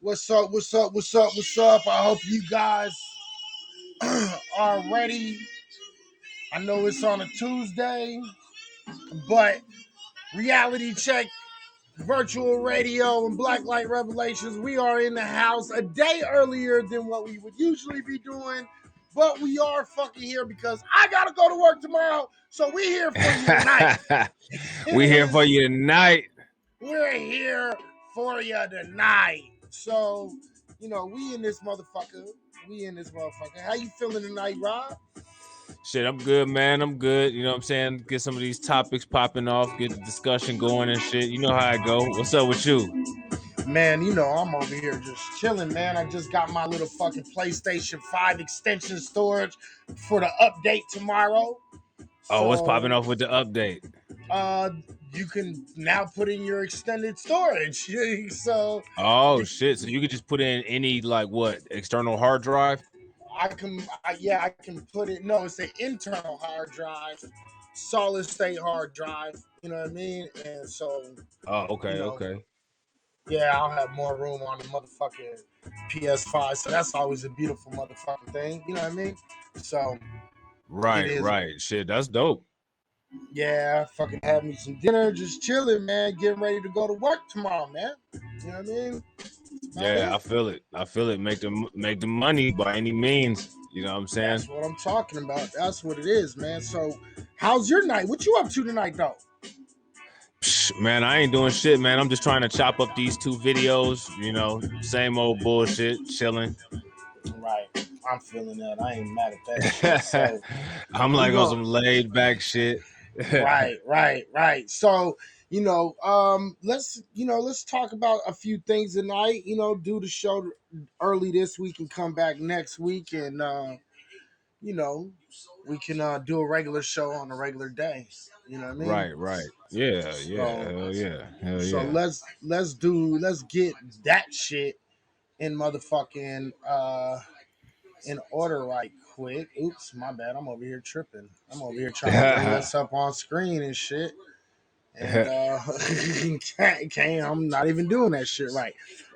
What's up? What's up? What's up? What's up? I hope you guys are ready. I know it's on a Tuesday, but reality check, virtual radio, and Black Light Revelations. We are in the house a day earlier than what we would usually be doing, but we are fucking here because I gotta go to work tomorrow. So we're here for you tonight. We here for you tonight. We're here for you tonight. So, we in this motherfucker. How you feeling tonight, Rob? Shit, I'm good, man. I'm good. You know what I'm saying? Get some of these topics popping off, get the discussion going and shit. You know how I go. What's up with you? Man, I'm over here just chilling, man. I just got my little fucking PlayStation 5 extension storage for the update tomorrow. Oh, what's popping off with the update? You can now put in your extended storage. So shit. So you could just put in any external hard drive? I can put it. No, it's an internal hard drive, solid state hard drive. You know what I mean? And so. Oh, okay, okay. Yeah, I'll have more room on the motherfucking PS5, so that's always a beautiful motherfucking thing. You know what I mean? So. Right. Shit, that's dope. Yeah, fucking have me some dinner, just chilling, man. Getting ready to go to work tomorrow, man. You know what I mean? Yeah, I feel it. Make the money by any means. You know what I'm saying? That's what I'm talking about. That's what it is, man. So, how's your night? What you up to tonight, though? Man, I ain't doing shit, man. I'm just trying to chop up these 2 videos. Same old bullshit, chilling. Right. I'm feeling that. I ain't mad at that shit. So, I'm like on some laid back shit. Right. So, let's talk about a few things tonight. Do the show early this week and come back next week, and we can do a regular show on a regular day. You know what I mean? Right. Yeah. Hell yeah. So let's get that shit in motherfucking in order right quick. Oops, my bad. I'm over here tripping. I'm over here trying to bring us up on screen and shit. And I'm not even doing that shit right.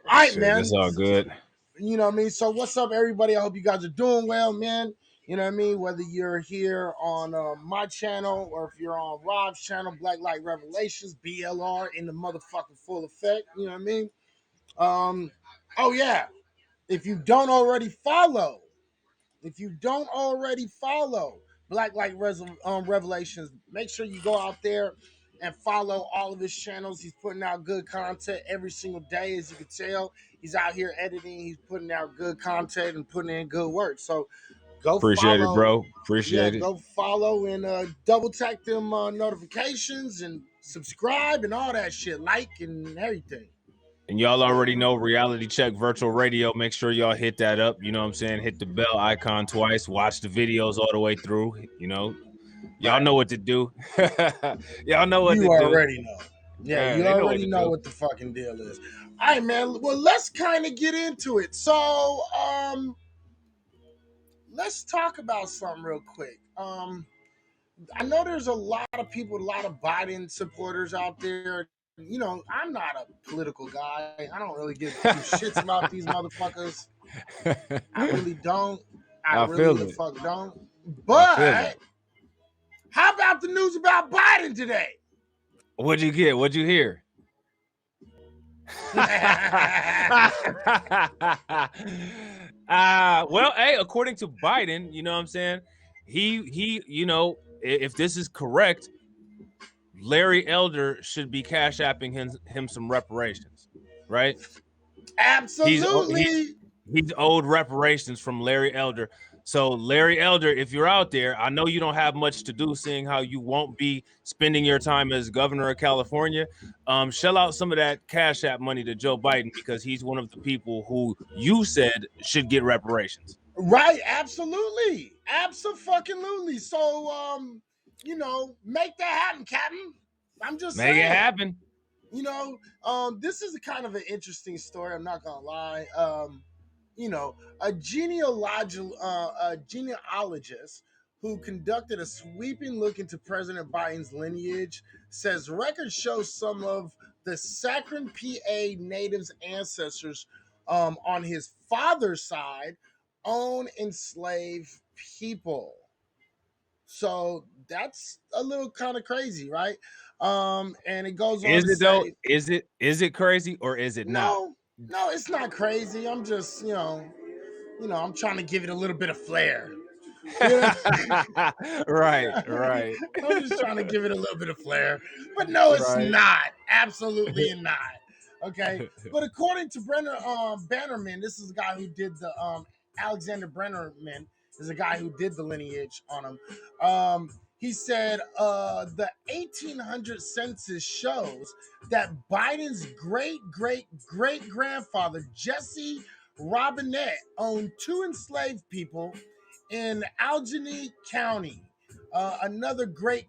All right, man. It's all good. You know what I mean? So what's up, everybody? I hope you guys are doing well, man. You know what I mean? Whether you're here on my channel or if you're on Rob's channel, Black Light Revelations, BLR in the motherfucking full effect. You know what I mean? Oh yeah. If you don't already follow Black Light Revelations, make sure you go out there and follow all of his channels. He's putting out good content every single day, as you can tell. He's out here editing. He's putting out good content and putting in good work. So go Appreciate follow. it, bro. Appreciate it. Go follow and double tap them notifications and subscribe and all that shit. Like and everything. And y'all already know Reality Check Virtual Radio. Make sure y'all hit that up. You know what I'm saying? Hit the bell icon twice. Watch the videos all the way through. Y'all know what to do. Y'all know what to do. You already know. Yeah, you already know what the fucking deal is. All right, man. Well, let's kind of get into it. So, let's talk about something real quick. I know there's a lot of people, a lot of Biden supporters out there. I'm not a political guy. I don't really give two shits about these motherfuckers. I really don't. I really the fuck don't. But how about the news about Biden today? What'd you get? What'd you hear? Well, hey, according to Biden, you know what I'm saying? He, if this is correct, Larry Elder should be cash apping him some reparations, right? Absolutely. He's owed reparations from Larry Elder. So Larry Elder, if you're out there, I know you don't have much to do, seeing how you won't be spending your time as governor of California. Shell out some of that Cash App money to Joe Biden, because he's one of the people who you said should get reparations. Right, absolutely. Absolutely. So make that happen, Captain. I'm just saying. Make it happen. This is a kind of an interesting story, I'm not gonna lie. A genealogist who conducted a sweeping look into President Biden's lineage says records show some of the Sacred PA natives' ancestors on his father's side, own enslaved people. So that's a little kind of crazy, right? And it goes on Is to it though? say, Is it crazy or is it not? no, no, it's not crazy. I'm just, I'm trying to give it a little bit of flair. You know, Right, right, I'm just trying to give it a little bit of flair. But no, it's right. not. Absolutely not. Okay. But according to Bannerman, this is a guy who did the Alexander Brennerman is a guy who did the lineage on him. He said the 1800 census shows that Biden's great grandfather, Jesse Robinette, owned two enslaved people in Allegheny County. Another great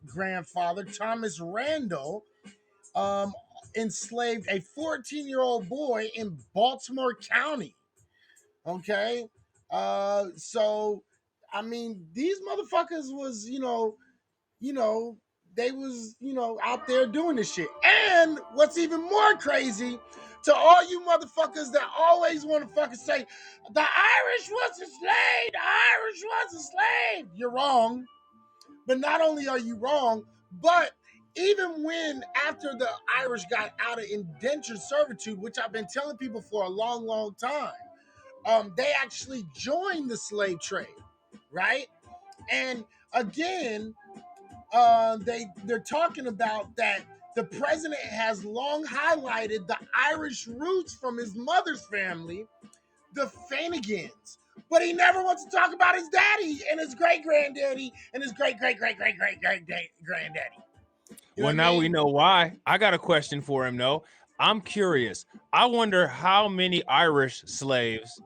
grandfather, Thomas Randall, um, enslaved a 14-year-old boy in Baltimore County. Okay. So I mean, these motherfuckers was, you know, they was, out there doing this shit. And what's even more crazy, to all you motherfuckers that always want to fucking say, the Irish was enslaved, the Irish was enslaved. You're wrong. But not only are you wrong, but even when after the Irish got out of indentured servitude, which I've been telling people for a long time, they actually joined the slave trade, right? And again, they're talking about that the president has long highlighted the Irish roots from his mother's family, the Finnegan's, but he never wants to talk about his daddy and his great granddaddy and his great granddaddy. You know Well, what I now we mean? know why. I got a question for him though. I'm curious. I wonder how many Irish slaves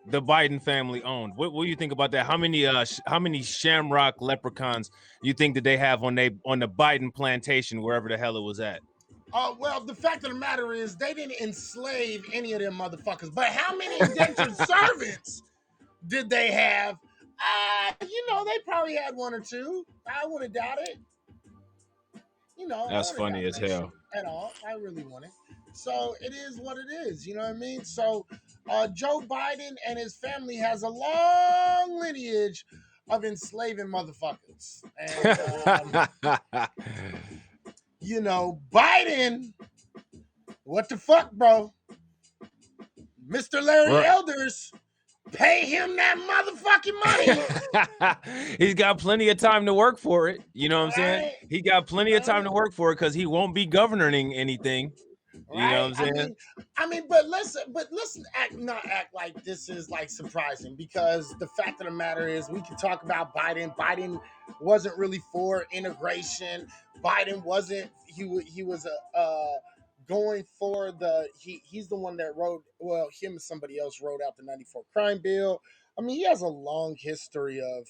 the Biden family owned. What do you think about that? How many Shamrock leprechauns you think that they have on the Biden plantation, wherever the hell it was at? Well, the fact of the matter is they didn't enslave any of them motherfuckers. But how many indentured servants did they have? They probably had one or two. I wouldn't doubt it. I That's wouldn't funny doubt as that shit hell. at all. I really wouldn't. So it is what it is. You know what I mean? So Joe Biden and his family has a long lineage of enslaving motherfuckers. And, Biden, what the fuck, bro? Mr. Larry Right. Elders, pay him that motherfucking money. He's got plenty of time to work for it. You know what I'm saying? Right? He got plenty of time Right? to work for it because he won't be governing anything. You know what Right? I'm I saying? mean, but listen, not act like this is like surprising, because the fact of the matter is we can talk about Biden. Biden wasn't really for integration. Biden wasn't. He was going for he's the one that wrote. Well, him and somebody else wrote out the '94 crime bill. I mean, he has a long history of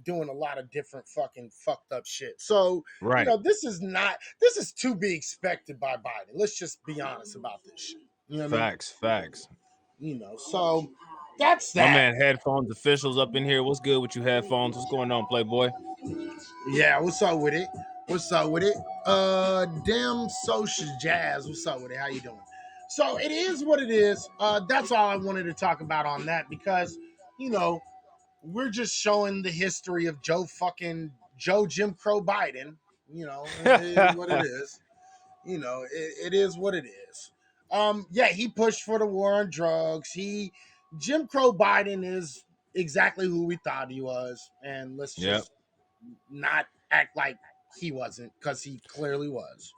doing a lot of different fucking fucked up shit. So Right. this is to be expected by Biden. Let's just be honest about this shit. You know what I mean? Facts. Facts. So that's My that. man, headphones officials up in here. What's good with you, headphones? What's going on, Playboy? Yeah, what's up with it? What's up with it? Damn social jazz. What's up with it? How you doing? So it is what it is. That's all I wanted to talk about on that, because, you know, we're just showing the history of Joe Jim Crow Biden. It is what it is. It is what it is. Yeah, he pushed for the war on drugs. Jim Crow Biden is exactly who we thought he was, and let's Yep. just not act like he wasn't, because he clearly was.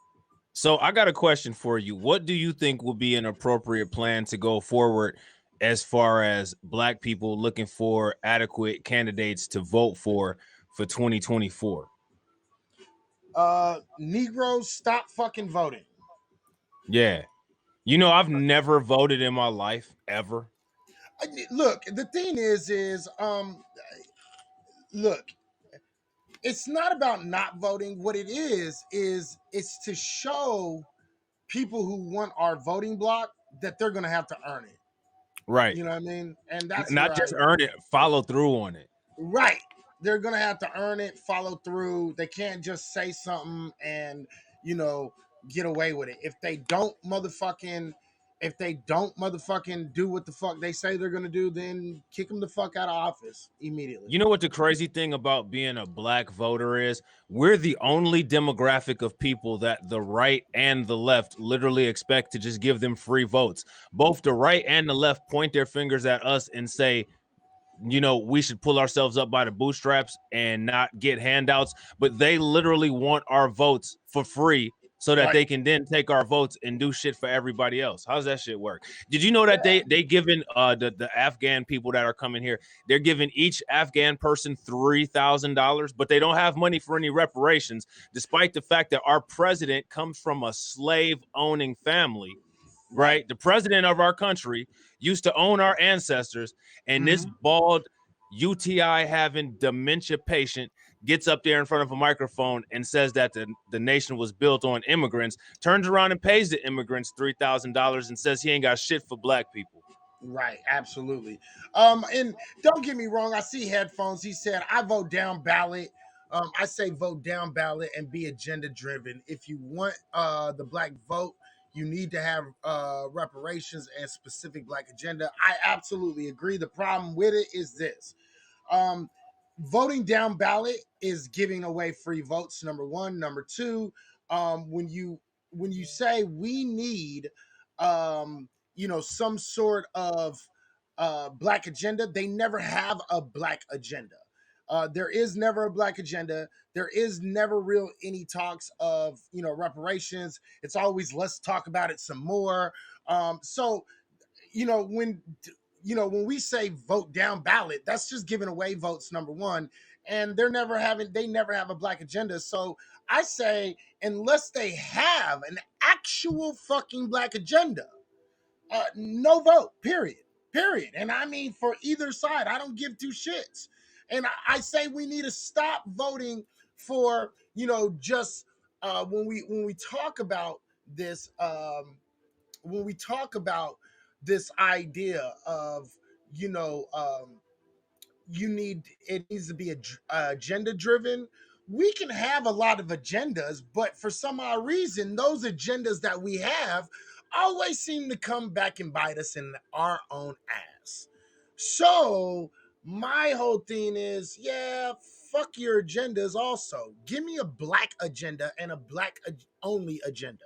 So I got a question for you. What do you think will be an appropriate plan to go forward as far as Black people looking for adequate candidates to vote for 2024? Negroes, stop fucking voting. Yeah. You know, I've never voted in my life ever. Look, the thing look, it's not about not voting. What it is it's to show people who want our voting block that they're going to have to earn it. Right. You know what I mean? And that's Not where just earn it, follow through on it. right. They're going to have to earn it, follow through. They can't just say something and, you know, get away with it. If they don't motherfucking If they don't motherfucking do what the fuck they say they're gonna do, then kick them the fuck out of office immediately. You know what the crazy thing about being a black voter is? We're the only demographic of people that the right and the left literally expect to just give them free votes. Both the right and the left point their fingers at us and say, you know, we should pull ourselves up by the bootstraps and not get handouts, but they literally want our votes for free so that Right. they can then take our votes and do shit for everybody else. How's that shit work? Did you know that Yeah. they giving the Afghan people that are coming here, they're giving each Afghan person $3,000, but they don't have money for any reparations, despite the fact that our president comes from a slave owning family, right? The president of our country used to own our ancestors, and this bald UTI having dementia patient gets up there in front of a microphone and says that the nation was built on immigrants, turns around and pays the immigrants $3,000 and says he ain't got shit for black people. Right, absolutely. And don't get me wrong, I see headphones. He said, I vote down ballot. I say vote down ballot and be agenda driven. If you want the black vote, you need to have reparations and specific black agenda. I absolutely agree. The problem with it is this. Um, Voting down ballot is giving away free votes, number one. Number two, when you say we need some sort of black agenda, they never have a black agenda. There is never a black agenda. There is never real any talks of reparations. It's always let's talk about it some more. So you know when when we say vote down ballot, that's just giving away votes, number one. And they never have a black agenda. So I say, unless they have an actual fucking black agenda, no vote, period. And I mean, for either side, I don't give two shits. And I say we need to stop voting for just when we talk about this when we talk about this idea of you know it needs to be agenda driven. We can have a lot of agendas, but for some odd reason those agendas that we have always seem to come back and bite us in our own ass. So my whole thing is, yeah, fuck your agendas. Also give me a black agenda and a black only agenda.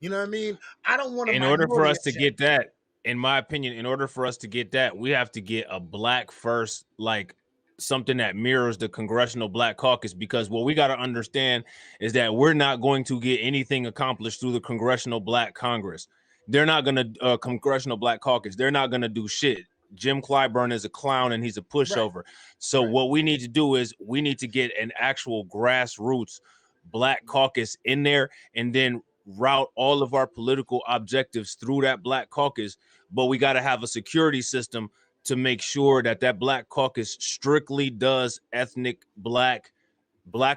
You know what I mean? I don't want a In order for minority us to agenda. get that, in my opinion, in order for us to get that, we have to get a black first, like something that mirrors the Congressional Black Caucus, because what we got to understand is that we're not going to get anything accomplished through the Congressional Black Congress. They're not going to Congressional Black Caucus. They're not going to do shit. Jim Clyburn is a clown and he's a Right, pushover. So right, what we need to do is we need to get an actual grassroots Black Caucus in there, and then route all of our political objectives through that Black Caucus. But we got to have a security system to make sure that that Black Caucus strictly does ethnic Black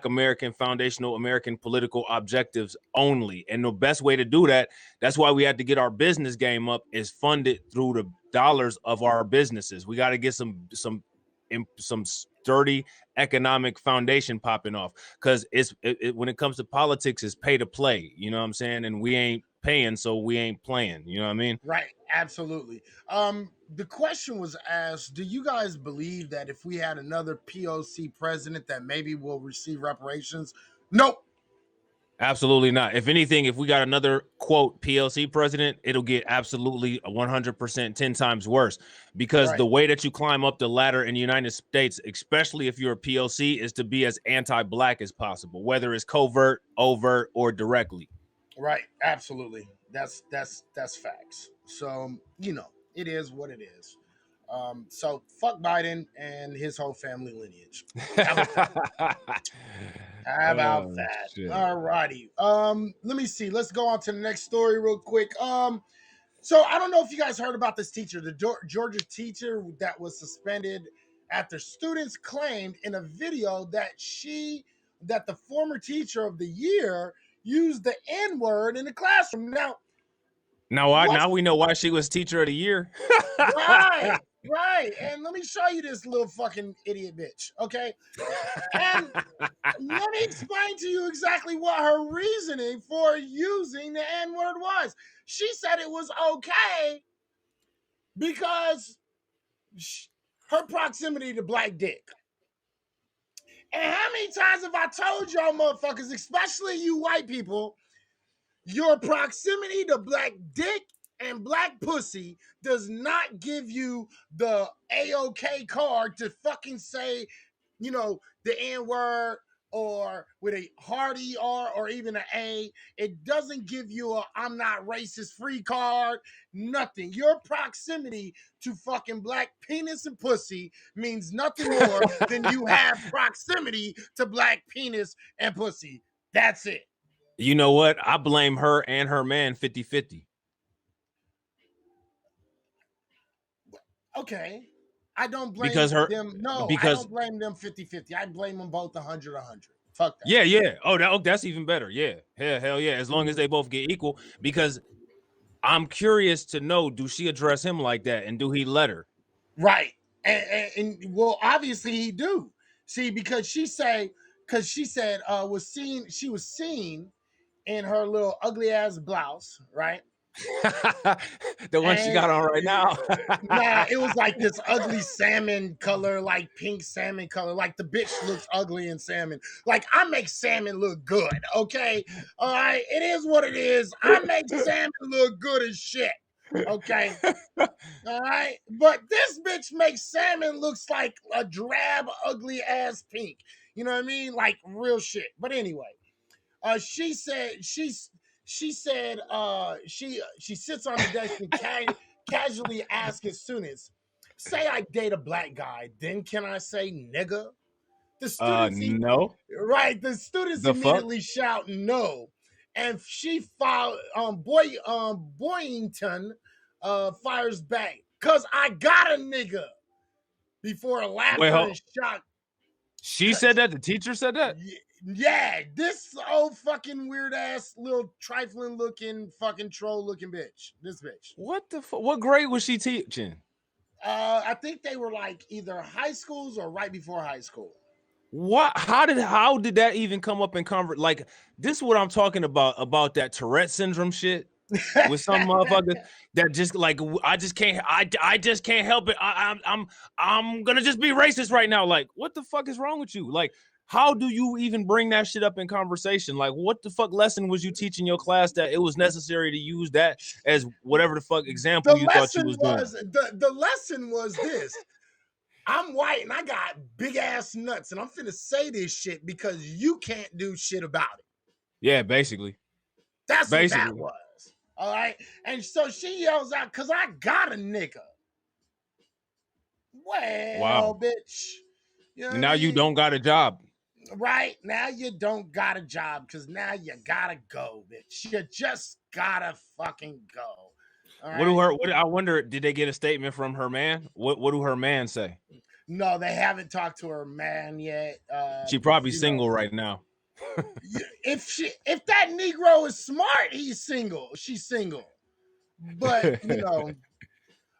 American, foundational American political objectives only. And the best way to do that, that's why we had to get our business game up, is funded through the dollars of our businesses. We got to get some sturdy economic foundation popping off, because when it comes to politics, it's pay to play. You know what I'm saying? And we ain't paying, so we ain't playing. You know what I mean? right. Absolutely. The question was asked: do you guys believe that if we had another POC president, that maybe we'll receive reparations? Nope. Absolutely not. If anything, if we got another quote PLC president, it'll get absolutely 100% 10 times worse, because Right, the way that you climb up the ladder in the United States, especially if you're a PLC, is to be as anti-black as possible, whether it's covert, overt, or directly. right. Absolutely. That's facts. So it is what it is. So fuck Biden and his whole family lineage. How about that? How about Oh that? shit. All righty. Let me see. Let's go on to the next story real quick. So I don't know if you guys heard about this teacher, the Georgia teacher that was suspended after students claimed in a video that the former teacher of the year used the N word in the classroom. What's Now we know why she was teacher of the year. right, right? And let me show you this little fucking idiot bitch, okay? And let me explain to you exactly what her reasoning for using the N word was. She said it was okay because her proximity to black dick. And how many times have I told y'all motherfuckers, especially you white people, your proximity to black dick and black pussy does not give you the A-OK card to fucking say, you know, the N-word or with a hard ER or even an A. It doesn't give you a I'm not racist free card, nothing. Your proximity to fucking black penis and pussy means nothing more than you have proximity to black penis and pussy. That's it. You know what? I blame her and her man 50-50. Okay. I don't blame Because them. No, I don't blame them 50-50. I blame them both 100-100. Fuck that. Yeah. Oh, that's even better. Yeah. Hell yeah. As long as they both get equal. Because I'm curious to know, do she address him like that? And do he let her? Right. And well, obviously he do. See, because she said she was seen in her little ugly ass blouse, right? The one she got on right now. Nah, it was like this ugly salmon color, like pink salmon color. Like the bitch looks ugly in salmon. Like I make salmon look good, okay? All right, it is what it is. I make salmon look good as shit, okay? All right, but this bitch makes salmon looks like a drab, ugly ass pink. You know what I mean? Like real shit. But anyway, she said she said she sits on the desk and casually asks his students, say I date a black guy, then can I say nigga? The students No. right, the students The fuck? immediately shout no. And she Boyington fires back, cause I got a nigga, before Wait, laughter and shock. She said that? The teacher said that? Yeah, this old fucking weird ass little trifling looking fucking troll looking bitch. This bitch. What the fuck? What grade was she teaching? I think they were like either high schools or right before high school. What? How did that even come up in convert? Like, this is what I'm talking about that Tourette syndrome shit with some motherfuckers that just like I just can't help it. I'm gonna just be racist right now. Like, what the fuck is wrong with you? Like, how do you even bring that shit up in conversation? Like, what the fuck lesson was you teaching your class that it was necessary to use that as whatever the fuck example you thought you was doing? The lesson was this. I'm white and I got big ass nuts and I'm finna say this shit because you can't do shit about it. Yeah, basically. That's what that was. All right. And so she yells out, cause I got a nigga. Well, wow, bitch. You know now you don't got a job. Right now you don't got a job because now you gotta go, bitch. You just gotta fucking go. What I wonder, did they get a statement from her man? What do her man say? No, they haven't talked to her man yet. She probably single right now. If that Negro is smart, he's single. She's single. But you know,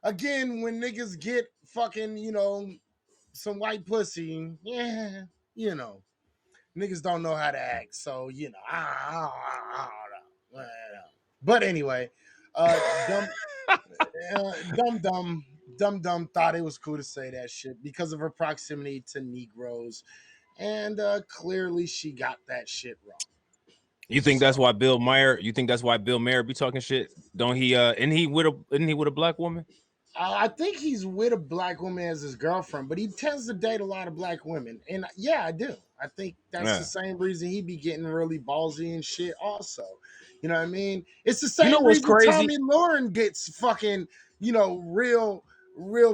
again, when niggas get fucking, you know, some white pussy, yeah, you know, niggas don't know how to act. So you know, I don't know. But anyway, dumb thought it was cool to say that shit because of her proximity to Negroes, and clearly she got that shit wrong. You think that's why Bill Maher? You think that's why Bill Maher be talking shit? Don't he? Isn't he with a black woman? I think he's with a black woman as his girlfriend, but he tends to date a lot of black women, and yeah, I do. I think that's the same reason he be getting really ballsy and shit. Also, you know what I mean? It's the same reason crazy? Tommy Lauren gets fucking, you know, real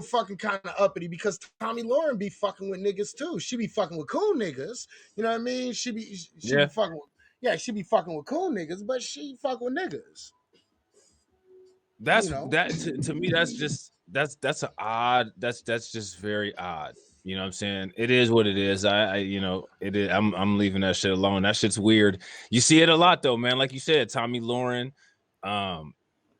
fucking kind of uppity, because Tommy Lauren be fucking with niggas too. She be fucking with cool niggas. You know what I mean? She be fucking with, she be fucking with cool niggas, but she fuck with niggas. That's, you know? That to me, that's just that's just very odd. You know what I'm saying? It is what it is. I you know, it is. I'm leaving that shit alone. That shit's weird. You see it a lot though, man. Like you said, Tommy Lauren,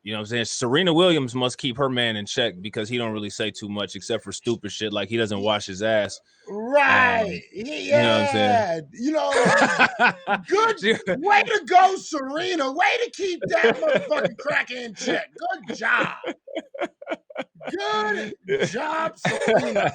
You know what I'm saying? Serena Williams must keep her man in check because he don't really say too much except for stupid shit like he doesn't wash his ass. Right. You know what I'm saying? Yeah. You know, good way to go, Serena. Way to keep that motherfucking cracker in check. Good job. Good job, Serena.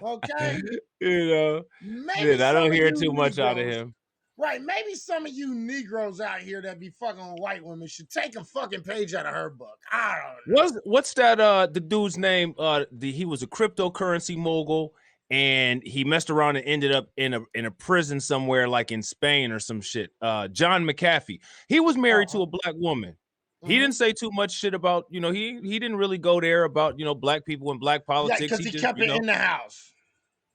Okay. You know, Maybe shit, I some don't of hear you too much out of Negroes, him. right? Maybe some of you Negroes out here that be fucking with white women should take a fucking page out of her book. I don't know. What's that the dude's name? He was a cryptocurrency mogul and he messed around and ended up in a prison somewhere like in Spain or some shit. John McAfee. He was married to a black woman. He didn't say too much shit about, you know, he didn't really go there about, you know, black people and black Yeah, politics. because He he just, kept you it know, in the house.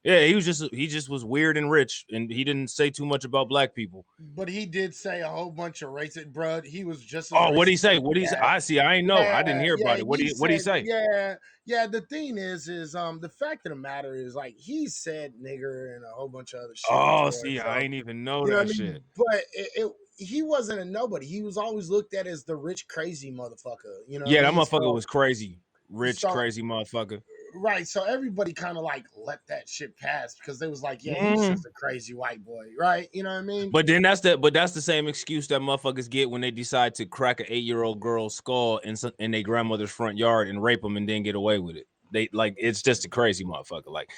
yeah, he just was weird and rich and he didn't say too much about black people. But he did say a whole bunch of racist, bro. He was just as Oh, what'd he racist. say? What did he say? Yeah, I see. I ain't know. I didn't hear yeah. about it. He What'd he said, say? yeah. The thing is the fact of the matter is, like, he said nigger and a whole bunch of other shit Oh, before. see, I So ain't even know you know what that I mean. shit. But he wasn't a nobody. He was always looked at as the rich, crazy motherfucker. You know what I Yeah, that mean. motherfucker So was crazy. Rich, so crazy motherfucker. right. So everybody kind of like let that shit pass because they was like, yeah, he's Mm. just a crazy white boy, right? You know what I mean. But then that's the same excuse that motherfuckers get when they decide to crack an 8-year-old girl's skull in their grandmother's front yard and rape them and then get away with it. They like it's just a crazy motherfucker. Like,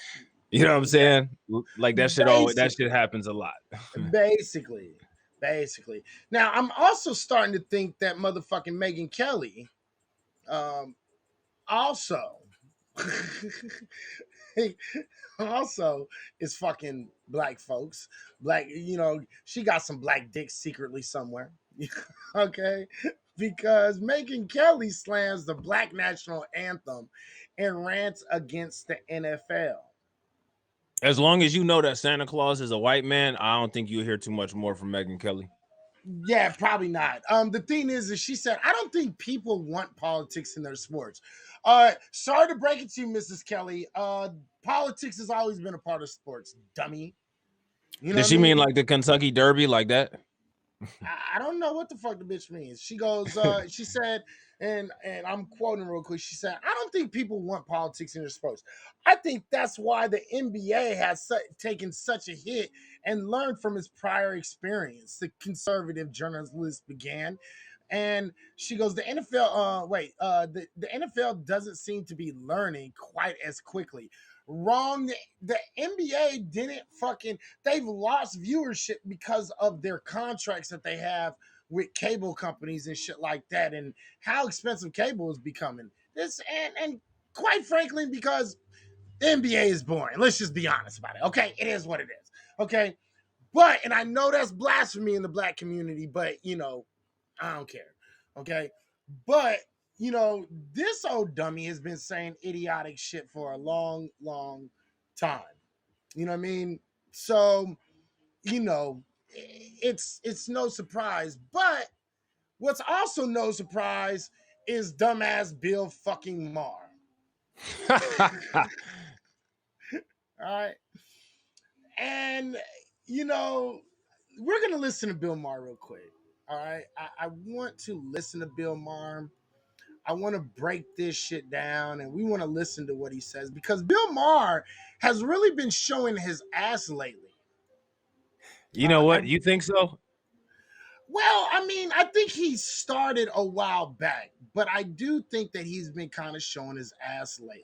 you know what I'm Yeah. saying? Like that shit Basically. happens a lot. Basically. Basically. Now I'm also starting to think that motherfucking Megan Kelly also also is fucking black folks. Black, you know, she got some black dicks secretly somewhere. Okay? Because Megan Kelly slams the black national anthem and rants against the NFL. As long as you know that Santa Claus is a white man, I don't think you'll hear too much more from Megan Kelly. Yeah, probably not. The thing is she said, I don't think people want politics in their sports. Sorry to break it to you, Mrs. Kelly. Politics has always been a part of sports, dummy. You know Does what I she mean mean? like the Kentucky Derby like that? I don't know what the fuck the bitch means. She goes, she said, and I'm quoting real quick. She said, I don't think people want politics in their sports. I think that's why the NBA has taken such a hit and learned from its prior experience. The conservative journalist began. And she goes, the NFL, the NFL doesn't seem to be learning quite as quickly. Wrong. The NBA didn't fucking, they've lost viewership because of their contracts that they have with cable companies and shit like that, and how expensive cable is becoming. This and quite frankly, because the NBA is boring. Let's just be honest about it. Okay, it is what it is. Okay, but and I know that's blasphemy in the black community, but you know, I don't care. Okay, but you know, this old dummy has been saying idiotic shit for a long, long time. You know what I mean? So, you know, it's no surprise. But what's also no surprise is dumbass Bill fucking Maher. All right. And you know, we're gonna listen to Bill Maher real quick. All right. I want to listen to Bill Maher. I want to break this shit down and we want to listen to what he says because Bill Maher has really been showing his ass lately. You know I what? You think so? Well, I mean, I think he started a while back, but I do think that he's been kind of showing his ass lately.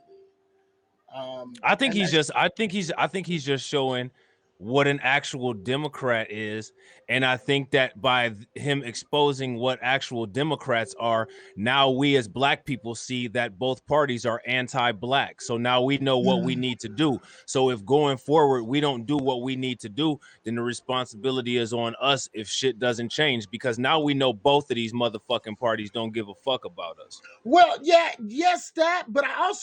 And that's I think he's just showing what an actual Democrat is. And I think that by him exposing what actual Democrats are, now we as black people see that both parties are anti-black. So now we know what we need to do. So if going forward we don't do what we need to do, then the responsibility is on us if shit doesn't change, because now we know both of these motherfucking parties don't give a fuck about us. well, yeah, yes, that, but I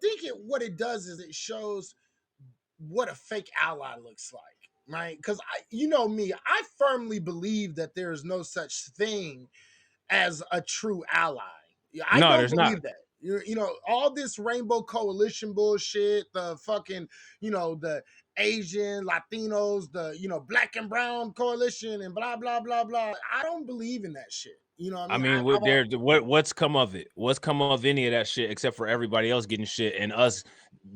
think what it does is it shows what a fake ally looks like, right? Because you know me, I firmly believe that there is no such thing as a true ally. Yeah, I No, don't there's not. believe that. You know, all this rainbow coalition bullshit, the fucking, you know, the Asian, Latinos, the, you know, black and brown coalition and blah, blah, blah, blah. I don't believe in that shit. You know what I I mean? mean, what's come of it? What's come of any of that shit except for everybody else getting shit and us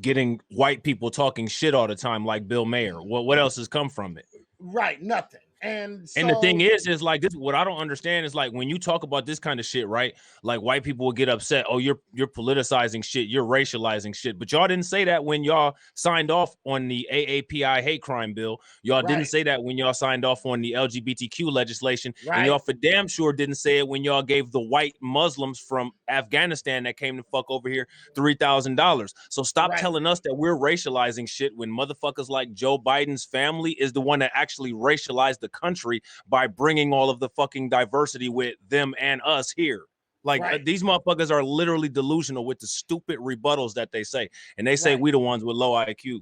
getting white people talking shit all the time like Bill Mayer? What else has come from it? Right, nothing. And And the so thing is like this. What I don't understand is like when you talk about this kind of shit, right? Like white people will get upset. Oh, you're politicizing shit. You're racializing shit. But y'all didn't say that when y'all signed off on the AAPI hate crime bill. Y'all didn't right, say that when y'all signed off on the LGBTQ legislation. And right, y'all for damn sure didn't say it when y'all gave the white Muslims from Afghanistan that came to fuck over here $3,000. So stop right, telling us that we're racializing shit when motherfuckers like Joe Biden's family is the one that actually racialized the country by bringing all of the fucking diversity with them and us here. Like right, these motherfuckers are literally delusional with the stupid rebuttals that they say, and they say right. we the ones with low IQ.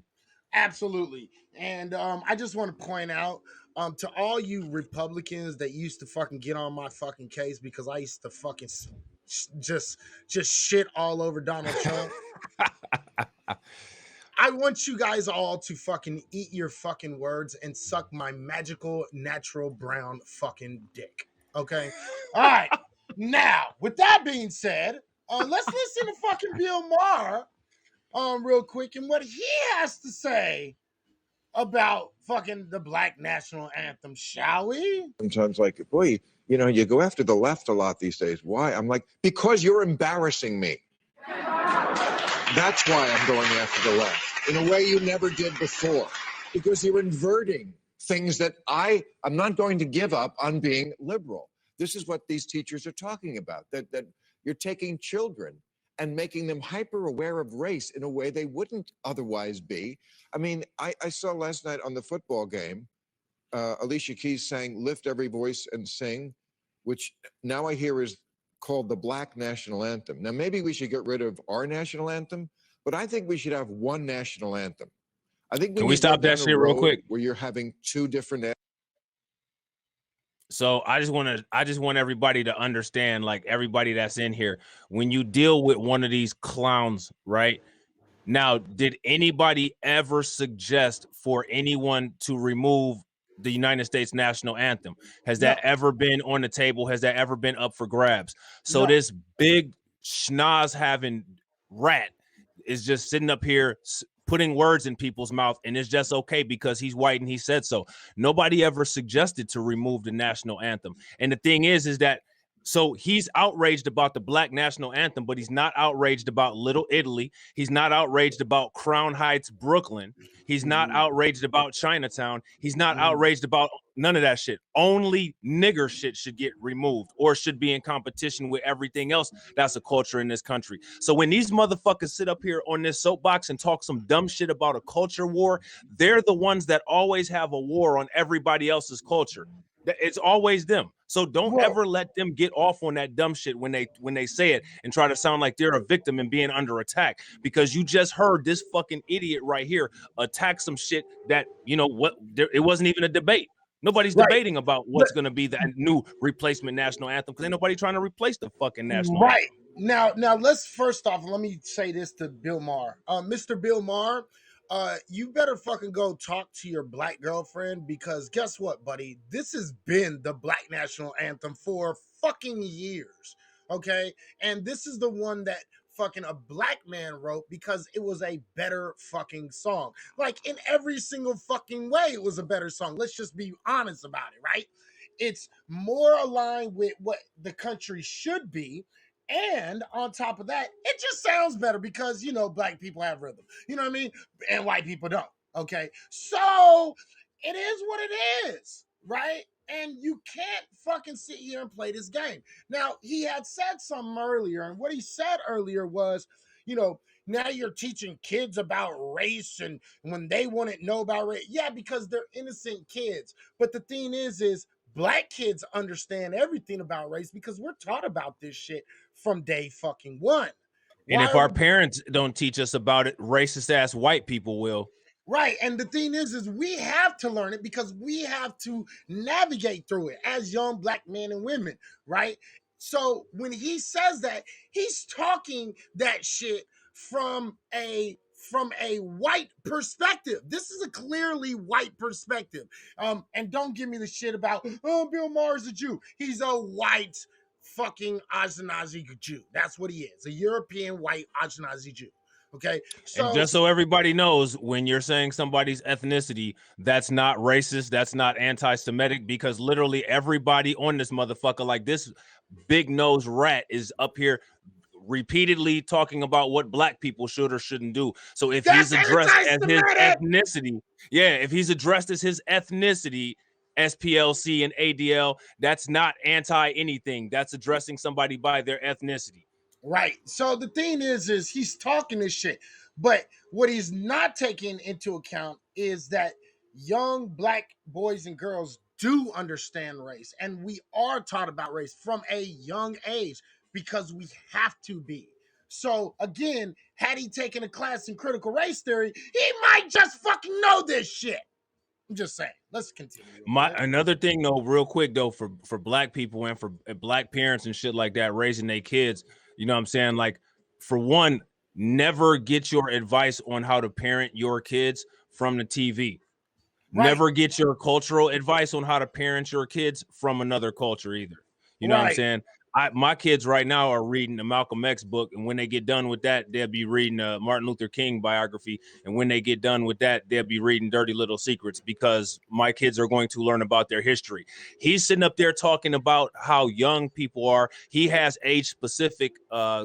Absolutely. And I just want to point out to all you Republicans that used to fucking get on my fucking case because I used to fucking just shit all over Donald Trump. I want you guys all to fucking eat your fucking words and suck my magical natural brown fucking dick. Okay? All right. Now, with that being said, let's listen to fucking Bill Maher real quick and what he has to say about fucking the Black National Anthem, shall we? Sometimes like, boy, you go after the left a lot these days. Why? I'm like, because you're embarrassing me. That's why I'm going after the left in a way you never did before. Because you're inverting things that I'm not going to give up on being liberal. This is what these teachers are talking about, that you're taking children and making them hyper aware of race in a way they wouldn't otherwise be. I mean, I saw last night on the football game, Alicia Keys sang Lift Every Voice and Sing, which now I hear is called the Black National Anthem. Now, maybe we should get rid of our national anthem, but I think we should have one national anthem. I think Can when we you go stop that down a shit real road quick? where you're having two different So I just want everybody to understand, like everybody that's in here, when you deal with one of these clowns, right? Now, did anybody ever suggest for anyone to remove the United States national anthem? Has No, that ever been on the table? Has that ever been up for grabs? So no. this big schnoz having rat is just sitting up here putting words in people's mouth, and it's just okay because he's white and he said so. Nobody ever suggested to remove the national anthem. And the thing is that so he's outraged about the Black national anthem, but he's not outraged about Little Italy. He's not outraged about Crown Heights, Brooklyn. He's not outraged about Chinatown. He's not outraged about none of that shit. Only nigger shit should get removed or should be in competition with everything else that's a culture in this country. So when these motherfuckers sit up here on this soapbox and talk some dumb shit about a culture war, they're the ones that always have a war on everybody else's culture. It's always them. So don't Well, ever let them get off on that dumb shit when they say it and try to sound like they're a victim and being under attack, because you just heard this fucking idiot right here attack some shit that, you know what, it wasn't even a debate. Nobody's right. debating about what's going to be that new replacement national anthem because ain't nobody trying to replace the fucking national Right. anthem. Now let's first off, let me say this to Bill Maher. Mr. Bill Maher, you better fucking go talk to your black girlfriend because guess what, buddy? This has been the Black National Anthem for fucking years. Okay? And this is the one that fucking a black man wrote because it was a better fucking song. Like in every single fucking way, it was a better song. Let's just be honest about it, right? It's more aligned with what the country should be. And on top of that, it just sounds better because, black people have rhythm. You know what I mean? And white people don't. Okay. So it is what it is, right? And you can't fucking sit here and play this game. Now, he had said something earlier, and what he said earlier was, now you're teaching kids about race and when they want to know about race. Yeah, because they're innocent kids. But the thing is black kids understand everything about race because we're taught about this shit from day fucking one. And Why if are our we parents don't teach us about it, racist ass white people will. right? And the thing is we have to learn it because we have to navigate through it as young black men and women, right? So when he says that, he's talking that shit from a white perspective. This is a clearly white perspective. And don't give me the shit about Bill Maher's a Jew. He's a white fucking Ashkenazi Jew. That's what he is, a European white Ashkenazi Jew. Okay, And so just so everybody knows, when you're saying somebody's ethnicity, that's not racist, that's not anti-Semitic, because literally everybody on this motherfucker, like this big nose rat, is up here repeatedly talking about what black people should or shouldn't do. So if he's that's addressed as his anti-Semitic. ethnicity, if he's addressed as his ethnicity, SPLC and ADL, that's not anti anything. That's addressing somebody by their ethnicity. Right. So the thing is he's talking this shit, but what he's not taking into account is that young black boys and girls do understand race, and we are taught about race from a young age because we have to be. So again, had he taken a class in critical race theory, he might just fucking know this shit. I'm just saying. Let's continue. Another thing though, real quick though, for black people and for black parents and shit like that, raising their kids, you know what I'm saying? Like, for one, never get your advice on how to parent your kids from the TV. Right. Never get your cultural advice on how to parent your kids from another culture either. You know what I'm saying? My kids right now are reading the Malcolm X book, and when they get done with that, they'll be reading a Martin Luther King biography. And when they get done with that, they'll be reading Dirty Little Secrets, because my kids are going to learn about their history. He's sitting up there talking about how young people are. He has age-specific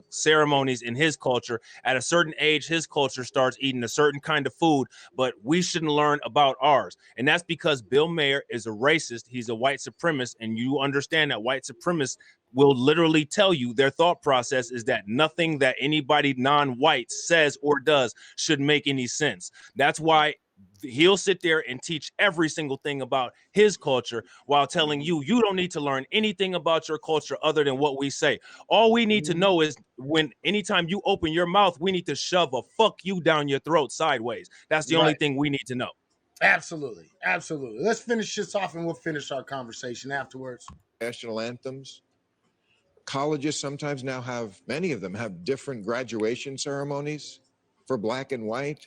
ceremonies in his culture. At a certain age, his culture starts eating a certain kind of food, but we shouldn't learn about ours. And that's because Bill Maher is a racist. He's a white supremacist, and you understand that white supremacists will literally tell you their thought process is that nothing that anybody non-white says or does should make any sense. That's why he'll sit there and teach every single thing about his culture while telling you don't need to learn anything about your culture other than what we say. All we need to know is anytime you open your mouth, we need to shove a fuck you down your throat sideways. That's the only thing we need to know. Absolutely. Let's finish this off and we'll finish our conversation afterwards. National anthems. Colleges sometimes now many of them have different graduation ceremonies for black and white,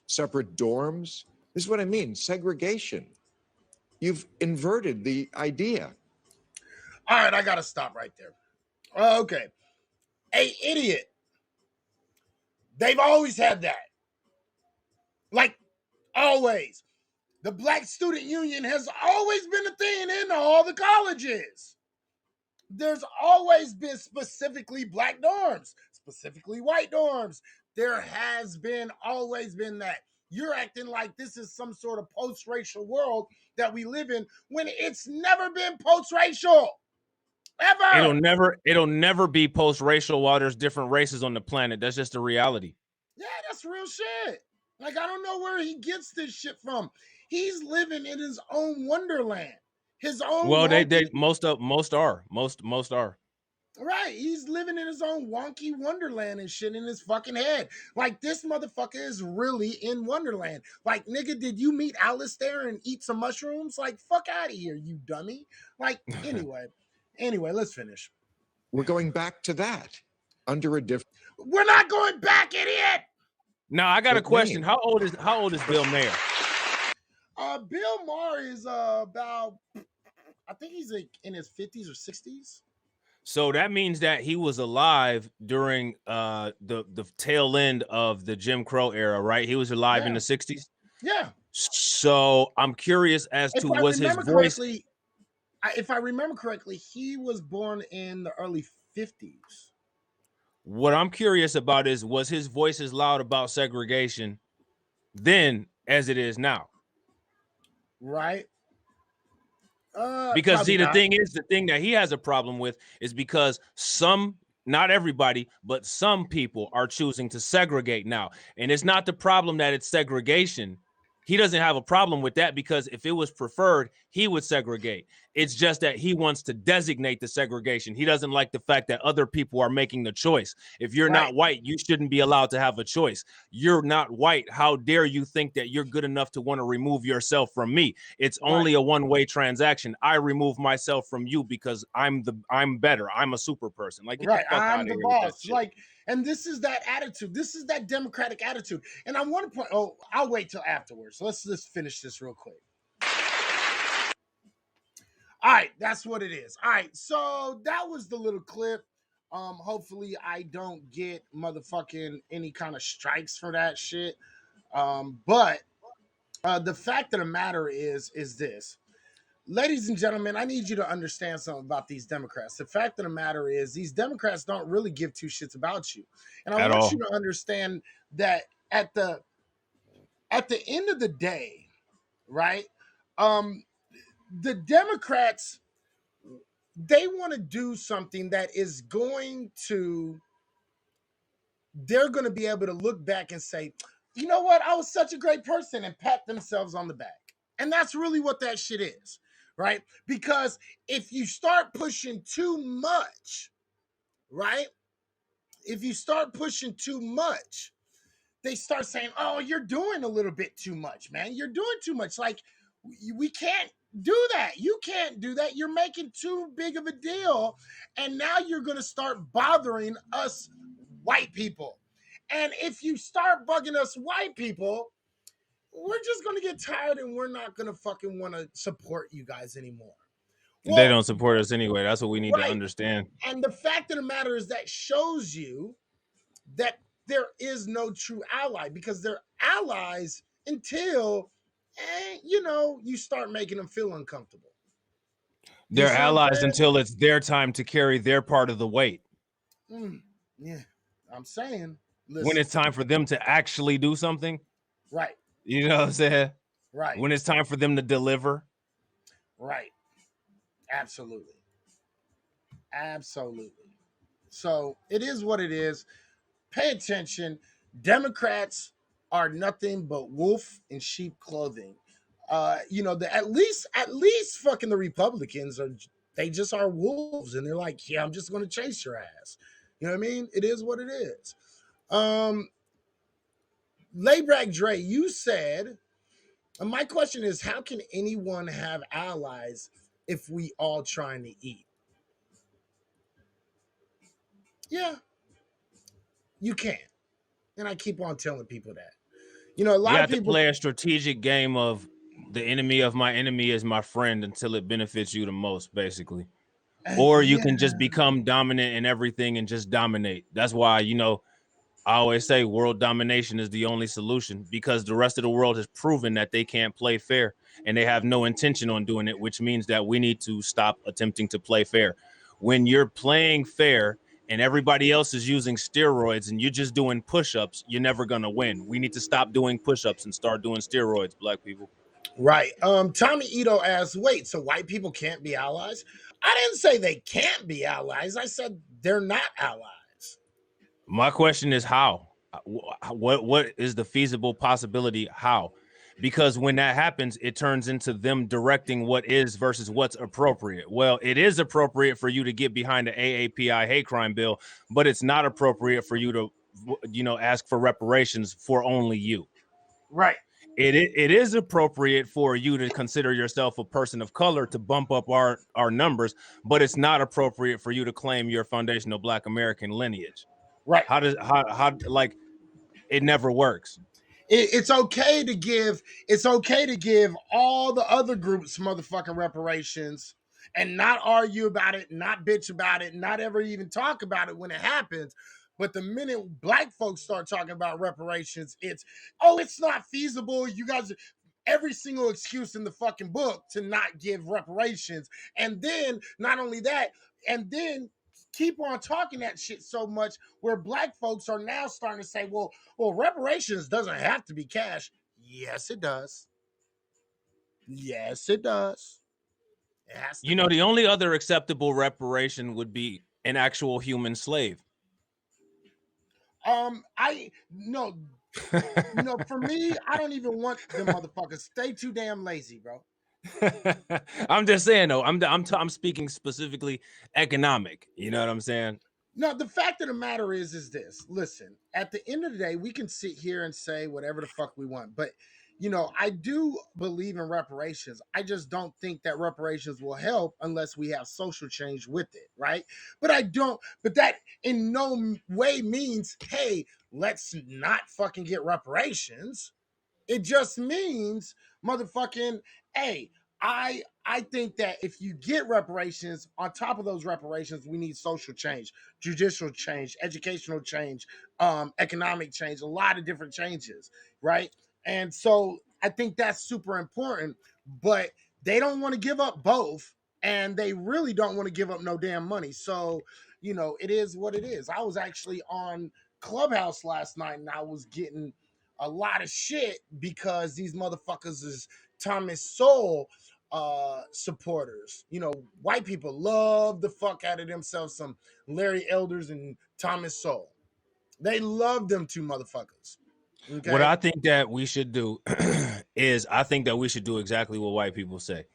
separate dorms. This is what I mean, segregation. You've inverted the idea. All right, I got to stop right there. Okay. A idiot. They've always had that. Like, always. The Black Student Union has always been a thing in all the colleges. There's always been specifically black dorms, specifically white dorms. There has always been that. You're acting like this is some sort of post-racial world that we live in when it's never been post-racial. Ever. It'll never be post-racial while there's different races on the planet. That's just the reality. Yeah, that's real shit. Like, I don't know where he gets this shit from. He's living in his own wonderland. His own. Well, most are. Right, he's living in his own wonky wonderland and shit in his fucking head. Like, this motherfucker is really in Wonderland. Like, nigga, did you meet Alice there and eat some mushrooms? Like, fuck out of here, you dummy. Like, anyway, let's finish. We're going back to that under a different. We're not going back, idiot. Now, I got a question. How old is Bill Maher? Bill Maher is about, I think he's like in his 50s or 60s. So that means that he was alive during the tail end of the Jim Crow era, right? He was alive in the 60s? Yeah. So I'm curious as to was his voice. If I remember correctly, he was born in the early 50s. What I'm curious about is, was his voice as loud about segregation then as it is now? Right. Because see, the thing that he has a problem with is because not everybody, but some people are choosing to segregate now. And it's not the problem that it's segregation. He doesn't have a problem with that, because if it was preferred, he would segregate. It's just that he wants to designate the segregation. He doesn't like the fact that other people are making the choice. If you're not white, you shouldn't be allowed to have a choice. You're not white. How dare you think that you're good enough to want to remove yourself from me? It's only a one-way transaction. I remove myself from you because I'm better. I'm a super person. Like, get the fuck out of here with that shit. Like, and this is that attitude. This is that democratic attitude. And I want to point. Oh, I'll wait till afterwards. So let's finish this real quick. All right, that's what it is. All right, so that was the little clip. Hopefully I don't get motherfucking any kind of strikes for that shit. But the fact of the matter is this. Ladies and gentlemen, I need you to understand something about these Democrats. The fact of the matter is these Democrats don't really give two shits about you. And I At want you all. to understand that at the end of the day, right? Um, the Democrats, they want to do something that is going to, they're going to be able to look back and say, you know what, I was such a great person, and pat themselves on the back. And that's really what that shit is, right? Because if you start pushing too much, right? If you start pushing too much, they start saying, oh, you're doing a little bit too much, man. You're doing too much. Like, we can't do that. You can't do that. You're making too big of a deal. And now you're going to start bothering us white people. And if you start bugging us white people, we're just going to get tired and we're not going to fucking want to support you guys anymore. They Well, don't support us anyway. That's what we need to right. understand. And the fact of the matter is that shows you that there is no true ally, because they're allies until, you start making them feel uncomfortable. You They're see what I'm allies saying? until it's their time to carry their part of the weight. Yeah, I'm saying, When listen, it's time for them to actually do something, right, you know what I'm saying? right, When it's time for them to deliver. right, absolutely, absolutely. So it is what it is. Pay attention. Democrats are nothing but wolf in sheep clothing. At least fucking the Republicans are, they just are wolves, and they're like, yeah, I'm just going to chase your ass. You know what I mean? It is what it is. Um, Layback Dre, you said, my question is, how can anyone have allies if we all trying to eat? Yeah, you can't. And I keep on telling people that. A You lot of have to people, play a strategic game of the enemy of my enemy is my friend until it benefits you the most, basically. Or you yeah, can just become dominant in everything and just dominate. That's why, I always say world domination is the only solution, because the rest of the world has proven that they can't play fair and they have no intention on doing it, which means that we need to stop attempting to play fair. When you're playing fair and everybody else is using steroids and you're just doing push-ups, you're never going to win. We need to stop doing push-ups and start doing steroids, black people. right. Tommy Ito asks, wait, so white people can't be allies? I didn't say they can't be allies. I said they're not allies. My question is how? What is the feasible possibility? How? Because when that happens, it turns into them directing what is versus what's appropriate. Well, it is appropriate for you to get behind the AAPI hate crime bill, but it's not appropriate for you to, ask for reparations for only you. Right. It is appropriate for you to consider yourself a person of color to bump up our numbers, but it's not appropriate for you to claim your foundational Black American lineage. Right. How like it never works. It's okay to give all the other groups motherfucking reparations and not argue about it, not bitch about it, not ever even talk about it when it happens. But the minute black folks start talking about reparations, it's not feasible. You guys, every single excuse in the fucking book to not give reparations. And then not only that, and then keep on talking that shit so much where black folks are now starting to say, well, reparations doesn't have to be cash. Yes, it does. Yes, it does. It has to be. The only other acceptable reparation would be an actual human slave. I no, for me, I don't even want them motherfuckers. They too damn lazy, bro. I'm just saying though. I'm speaking specifically economic. You know what I'm saying? No, the fact of the matter is this. Listen, at the end of the day, we can sit here and say whatever the fuck we want, but I do believe in reparations. I just don't think that reparations will help unless we have social change with it, right? But that in no way means, hey, let's not fucking get reparations. It just means, motherfucking, hey, I think that if you get reparations, on top of those reparations, we need social change, judicial change, educational change, economic change, a lot of different changes, right? And so I think that's super important, but they don't want to give up both, and they really don't want to give up no damn money. So, it is what it is. I was actually on Clubhouse last night and I was getting a lot of shit because these motherfuckers is Thomas Sowell supporters. White people love the fuck out of themselves some Larry Elders and Thomas Sowell. They love them two motherfuckers. What Okay. I think that we should do is I think that we should do exactly what white people say.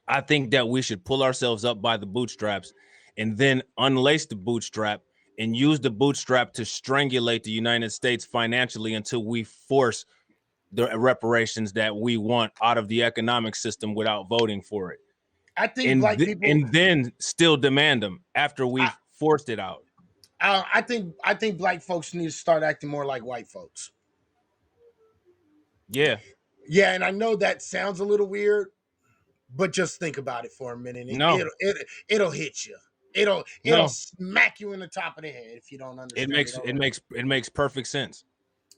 I think that we should pull ourselves up by the bootstraps and then unlace the bootstrap and use the bootstrap to strangulate the United States financially until we force the reparations that we want out of the economic system without voting for it. I think And, black people. and then still demand them after I, we've forced it out. I think black folks need to start acting more like white folks. Yeah. Yeah, and I know that sounds a little weird, but just think about it for a minute. No, It'll hit you. It'll no. smack you in the top of the head if you don't It understand it makes it already. makes it makes perfect sense.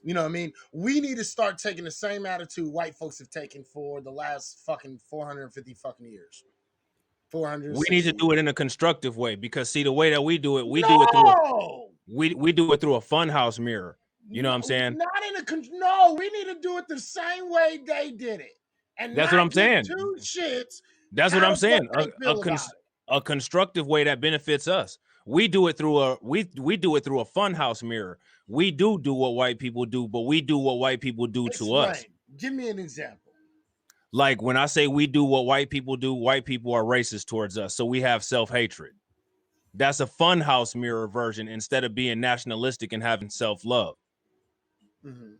You know what I mean? We need to start taking the same attitude white folks have taken for the last fucking 450 fucking years. We need 460 to do it years. in a constructive way because see the way that we do it, we do it through No! we do it through a funhouse mirror. You know what I'm No, saying? not in a no, we need to do it the same way they did it. And That's what not I'm give saying. two shits That's what how I'm the fuck saying. they feel about it. A constructive way that benefits us. We do it through a we do it through a funhouse mirror. We do what white people do, but we do what white people do to us. Explain. Give me an example. Like when I say we do what white people do, white people are racist towards us. So we have self-hatred. That's a funhouse mirror version instead of being nationalistic and having self-love. Mm-hmm.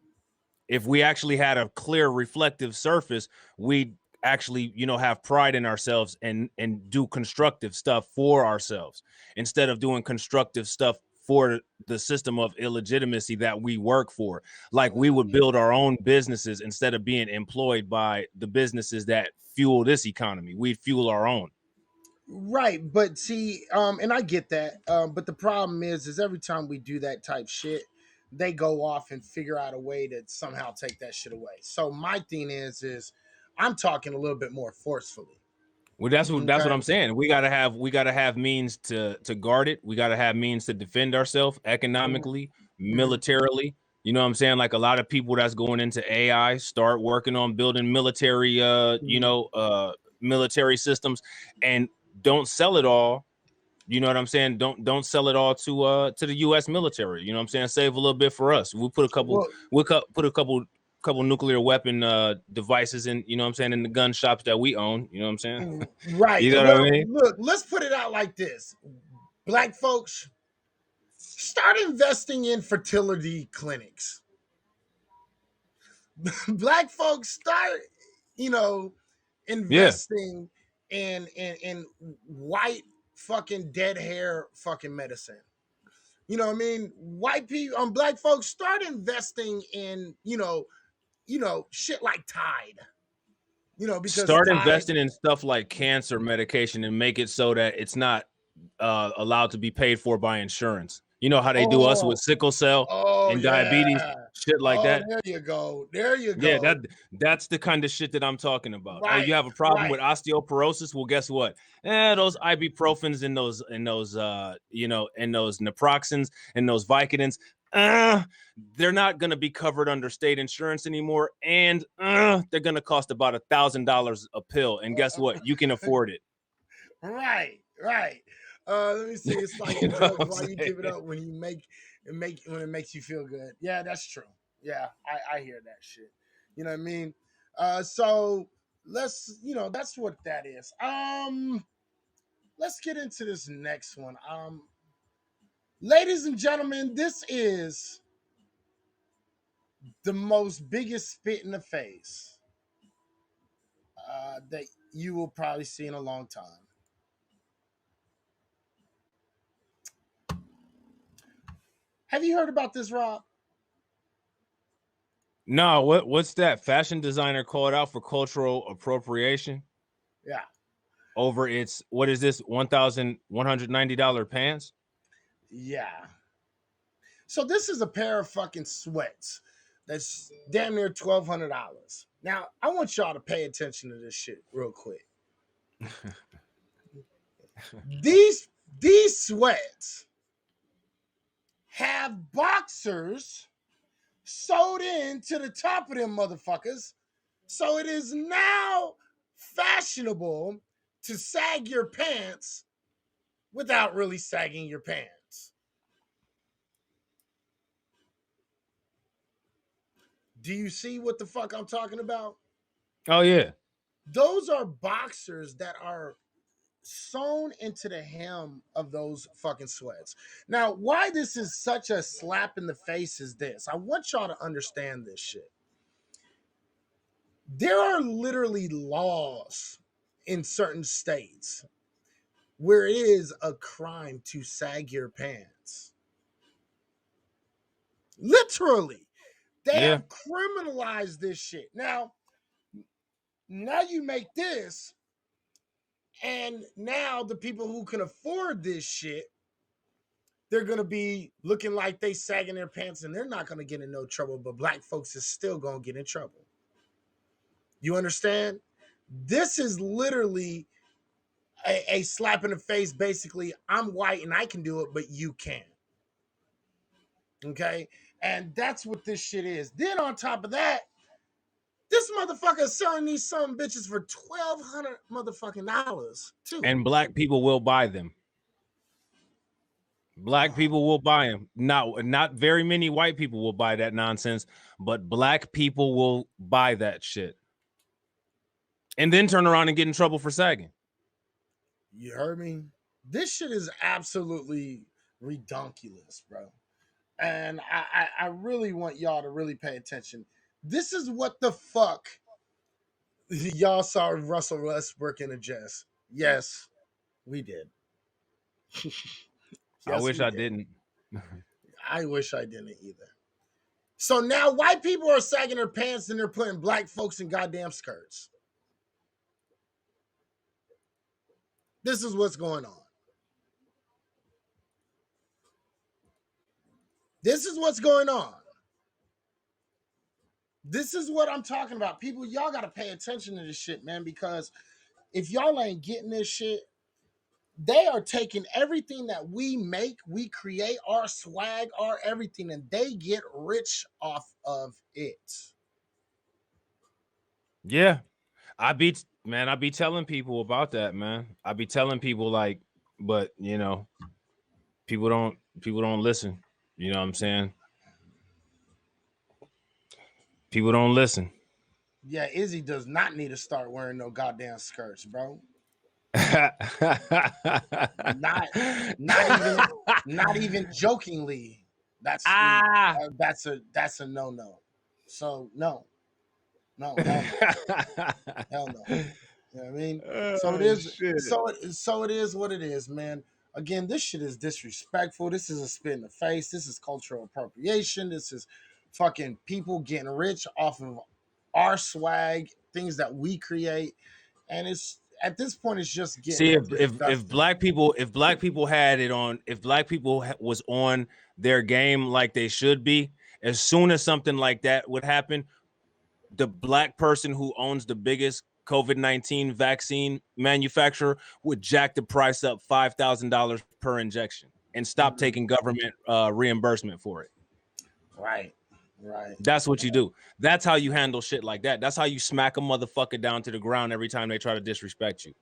If we actually had a clear reflective surface, we'd actually, have pride in ourselves and do constructive stuff for ourselves instead of doing constructive stuff for the system of illegitimacy that we work for. Like we would build our own businesses instead of being employed by the businesses that fuel this economy. We'd fuel our own. Right, but see, and I get that, but the problem is every time we do that type shit, they go off and figure out a way to somehow take that shit away. So my thing is I'm talking a little bit more forcefully. Well, that's what Okay. I'm saying. We gotta have means to guard it. We gotta have means to defend ourselves economically, Mhm. militarily. You know what I'm saying? Like a lot of people that's going into AI start working on building military, Mhm. military systems, and don't sell it all. You know what I'm saying? Don't sell it all to the U.S. military. You know what I'm saying? Save a little bit for us. We'll put a couple. Well, Put a couple nuclear weapon devices in. You know what I'm saying? In the gun shops that we own. You know what I'm saying? right. You know what I Well, mean? look, let's put it out like this. Black folks, start investing in fertility clinics. Black folks, start, you know, Yeah. investing in white fucking dead hair fucking medicine. You know what I mean? White people, black folks, start investing in, shit like Tide. Because Start Tide. investing in stuff like cancer medication and make it so that it's not allowed to be paid for by insurance. You know how they do us with Oh, sickle cell oh and diabetes, yeah. shit like Oh, that. there you go. There you Yeah, go. that's the kind of shit that I'm talking about. Oh, Right, you have a problem right. with osteoporosis? Well, guess what? Those ibuprofens and those and those naproxens and those Vicodins, they're not gonna be covered under state insurance anymore, and they're gonna cost about $1,000 a pill. And guess what? You can afford it. Right, right. Let me see. It's like You the know what drugs. I'm Why you saying? give it up when you make when it makes you feel good? Yeah, that's true. Yeah, I hear that shit. You know what I mean? So that's what that is. Let's get into this next one. Ladies and gentlemen, this is the most biggest spit in the face that you will probably see in a long time. Have you heard about this, Rob? No, what's that? Fashion designer called out for cultural appropriation. Yeah. Over its, what is this, $1,190 pants? Yeah. So this is a pair of fucking sweats that's damn near $1,200. Now I want y'all to pay attention to this shit real quick. These sweats have boxers sewed in to the top of them motherfuckers. So it is now fashionable to sag your pants without really sagging your pants. Do you see what the fuck I'm talking about? Oh yeah. Those are boxers that are sewn into the hem of those fucking sweats. Now, why this is such a slap in the face is this. I want y'all to understand this shit. There are literally laws in certain states where it is a crime to sag your pants. Literally. They Yeah. have criminalized this shit. Now you make this, and now the people who can afford this shit, they're going to be looking like they sagging their pants, and they're not going to get in no trouble, but black folks is still going to get in trouble. You understand? This is literally a slap in the face. Basically, I'm white and I can do it, but you can't. Okay? And that's what this shit is. Then on top of that, this motherfucker is selling these some bitches for $1,200 motherfucking dollars too. And black people will buy them. Black people will buy them. Not very many white people will buy that nonsense, but black people will buy that shit. And then turn around and get in trouble for sagging. You heard me? This shit is absolutely redonkulous, bro. And I really want y'all to really pay attention. This is what the fuck y'all saw Russell Westbrook in a dress. Yes, we did. I Yes, wish we I did. didn't. I wish I didn't either. So now white people are sagging their pants and they're putting black folks in goddamn skirts. This is what's going on. This is what's going on. This is what I'm talking about. People, y'all got to pay attention to this shit, man, because if y'all ain't getting this shit, they are taking everything that we make, we create, our swag, our everything, and they get rich off of it. Yeah. I be telling people about that, man. I be telling people like, but you know, people don't listen. You know what I'm saying? People don't listen. Yeah, Izzy does not need to start wearing no goddamn skirts, bro. Not not even jokingly. That's Ah. that's a no. So no, hell no. Hell no. You know what I mean? So it is. Shit. So it is what it is, man. Again, this shit is disrespectful. This is a spit in the face. This is cultural appropriation. This is fucking people getting rich off of our swag, things that we create, and it's at this point it's just See, getting if disgusting. black people had it on, if black people was on their game like they should be, as soon as something like that would happen, the black person who owns the biggest COVID-19 vaccine manufacturer would jack the price up $5,000 per injection and stop taking government reimbursement for it. Right. That's what you do. That's how you handle shit like that. That's how you smack a motherfucker down to the ground every time they try to disrespect you.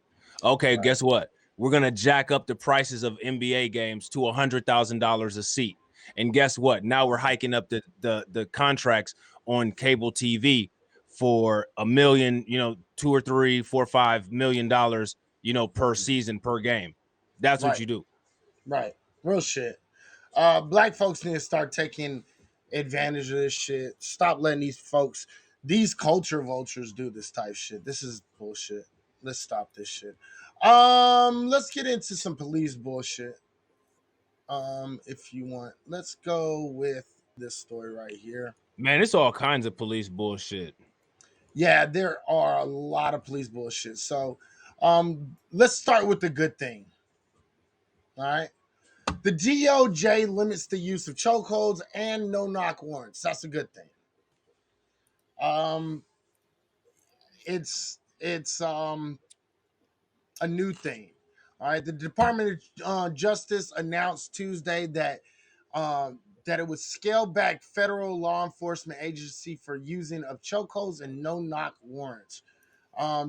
Okay, guess what? We're gonna jack up the prices of NBA games to $100,000 a seat. And guess what? Now we're hiking up the contracts on cable TV for $1 million, you know, $2 or $3, $4, $5 million, you know, per season, per game. That's what you do. Right. Real shit. Black folks need to start taking advantage of this shit. Stop letting these culture vultures do this type shit. This is bullshit. Let's stop this shit. Let's get into some police bullshit. If you want, let's go with this story right here. Man, it's all kinds of police bullshit. Yeah, there are a lot of police bullshit. So, let's start with the good thing. All right. The DOJ limits the use of chokeholds and no-knock warrants. That's a good thing. Um, it's a new thing. All right, the Department of Justice announced Tuesday that it would scale back federal law enforcement agency for using of chokeholds and no-knock warrants.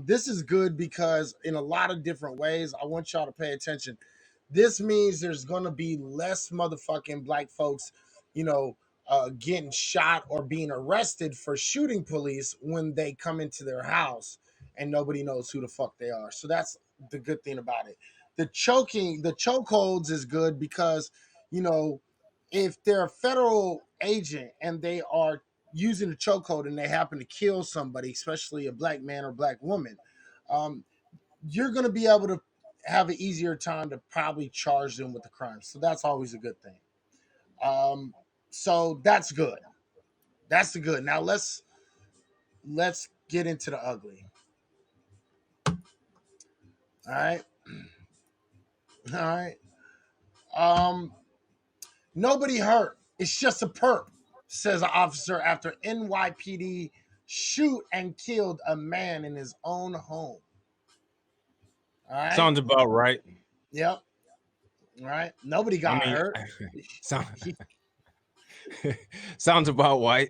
This is good because in a lot of different ways, I want y'all to pay attention. This means there's going to be less motherfucking black folks, you know, getting shot or being arrested for shooting police when they come into their house and nobody knows who the fuck they are. So that's the good thing about it. The chokeholds is good because, you know, if they're a federal agent and they are using a chokehold and they happen to kill somebody, especially a black man or black woman, um, you're going to be able to have an easier time to probably charge them with the crime. So that's always a good thing. So that's good. That's the good. Now let's get into the ugly. All right. All right. Um, Nobody hurt. It's just a perp, says an officer after NYPD shoot and killed a man in his own home. All right. Sounds about right. Yep. All right. Nobody I got mean, hurt. sounds about white.